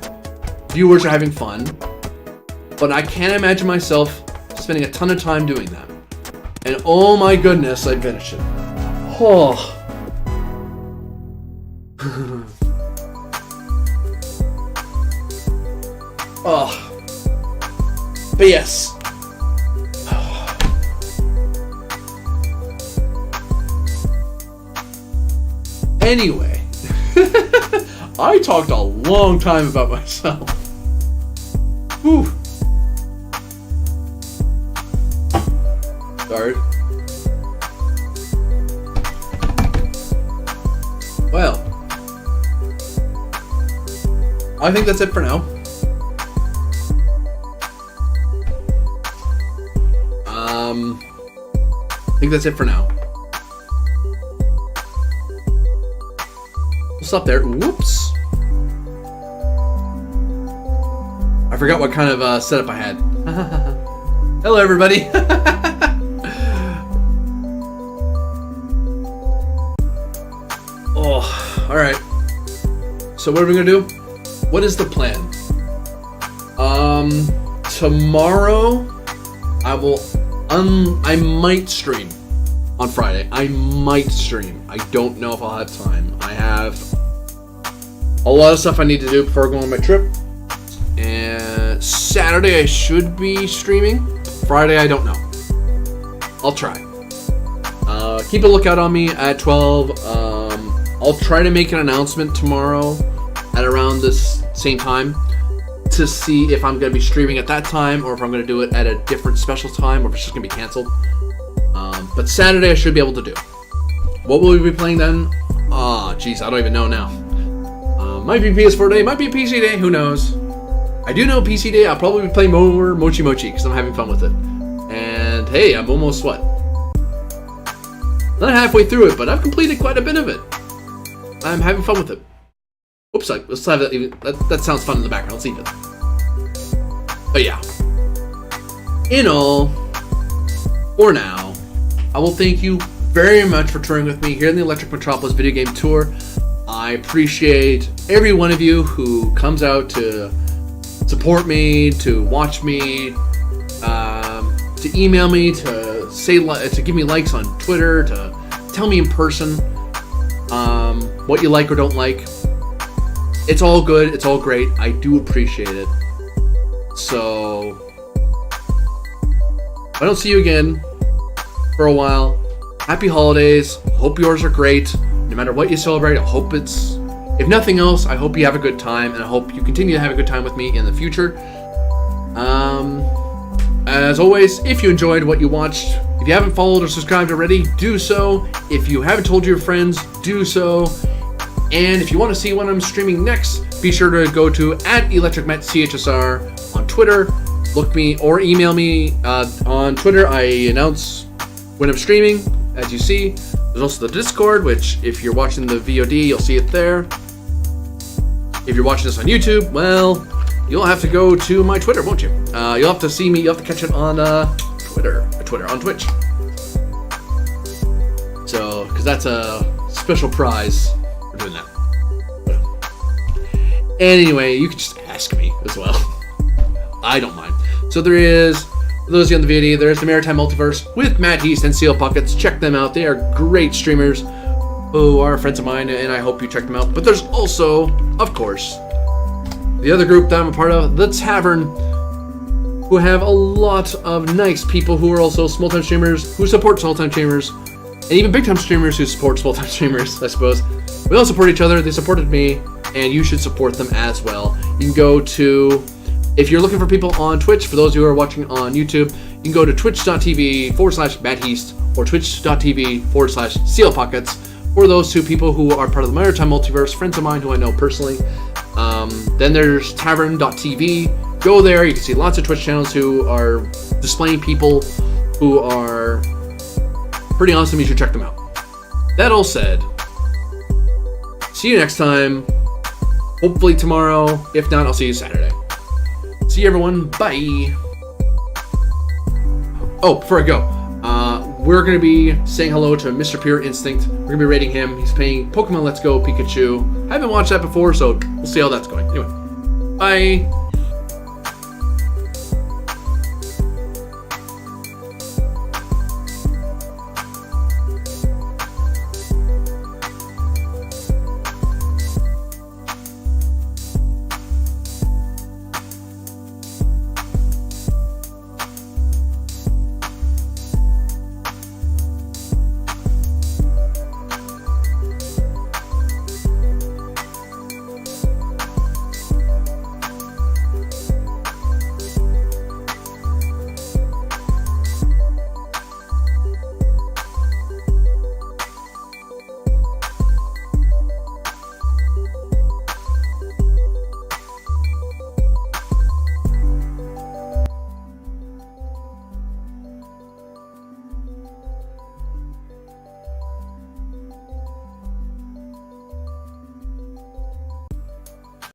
viewers are having fun. But I can't imagine myself spending a ton of time doing that. And oh my goodness, I finished it. Oh. Oh. But yes. Anyway. I talked a long time about myself. Whew. Sorry. Well, I think that's it for now. I think that's it for now. We'll stop there. Whoops. I forgot what kind of setup I had. Hello, everybody. Oh, all right. So what are we gonna do? What is the plan? Tomorrow I might stream on Friday. I might stream. I don't know if I'll have time. I have a lot of stuff I need to do before going on my trip. And Saturday I should be streaming. Friday I don't know. I'll try. Keep a lookout on me at 12. I'll try to make an announcement tomorrow at around this same time to see if I'm going to be streaming at that time or if I'm going to do it at a different special time or if it's just going to be canceled. But Saturday I should be able to do. What will we be playing then? Geez, I don't even know now. Might be PS4 day, might be PC day, who knows. I do know PC day, I'll probably be playing more Mochi Mochi because I'm having fun with it. And hey, I'm almost, what? Not halfway through it, but I've completed quite a bit of it. I'm having fun with it. Oops, let's have that even. That sounds fun in the background. Let's leave it. But yeah. In all, for now, I will thank you very much for touring with me here in the Electric Metropolis video game tour. I appreciate every one of you who comes out to support me, to watch me, to email me, to say, to give me likes on Twitter, to tell me in person what you like or don't like. It's all good. It's all great. I do appreciate it. So, if I don't see you again for a while, happy holidays. Hope yours are great. No matter what you celebrate, I hope it's, if nothing else, I hope you have a good time, and I hope you continue to have a good time with me in the future. As always, if you enjoyed what you watched, if you haven't followed or subscribed already, do so. If you haven't told your friends, do so. And if you want to see when I'm streaming next, be sure to go to @ElectricMetCHSR on Twitter. Look me or email me on Twitter. I announce when I'm streaming, as you see. There's also the Discord, which if you're watching the VOD, you'll see it there. If you're watching this on YouTube, well, you'll have to go to my Twitter, won't you? You'll have to see me. You'll have to catch it on on Twitch. So, because that's a special prize for doing that. Anyway, you can just ask me as well. I don't mind. So there is, for those of you on the VOD, there's the Maritime Multiverse with Matt East and Seal Pockets. Check them out. They are great streamers who are friends of mine, and I hope you check them out. But there's also, of course, the other group that I'm a part of, The Tavern, who have a lot of nice people who are also small-time streamers, who support small-time streamers, and even big-time streamers who support small-time streamers, I suppose. We all support each other. They supported me, and you should support them as well. You can go to, if you're looking for people on Twitch, for those who are watching on YouTube, you can go to twitch.tv/MattEast or twitch.tv/SealPockets for those two people who are part of the Maritime Multiverse, friends of mine who I know personally. Then there's tavern.tv. Go there, you can see lots of Twitch channels who are displaying people who are pretty awesome. You should check them out. That all said, see you next time. Hopefully tomorrow. If not, I'll see you Saturday. See you, everyone. Bye. Oh, before I go, we're going to be saying hello to Mr. Pure Instinct. We're going to be rating him. He's playing Pokemon Let's Go Pikachu. I haven't watched that before, so we'll see how that's going. Anyway, bye.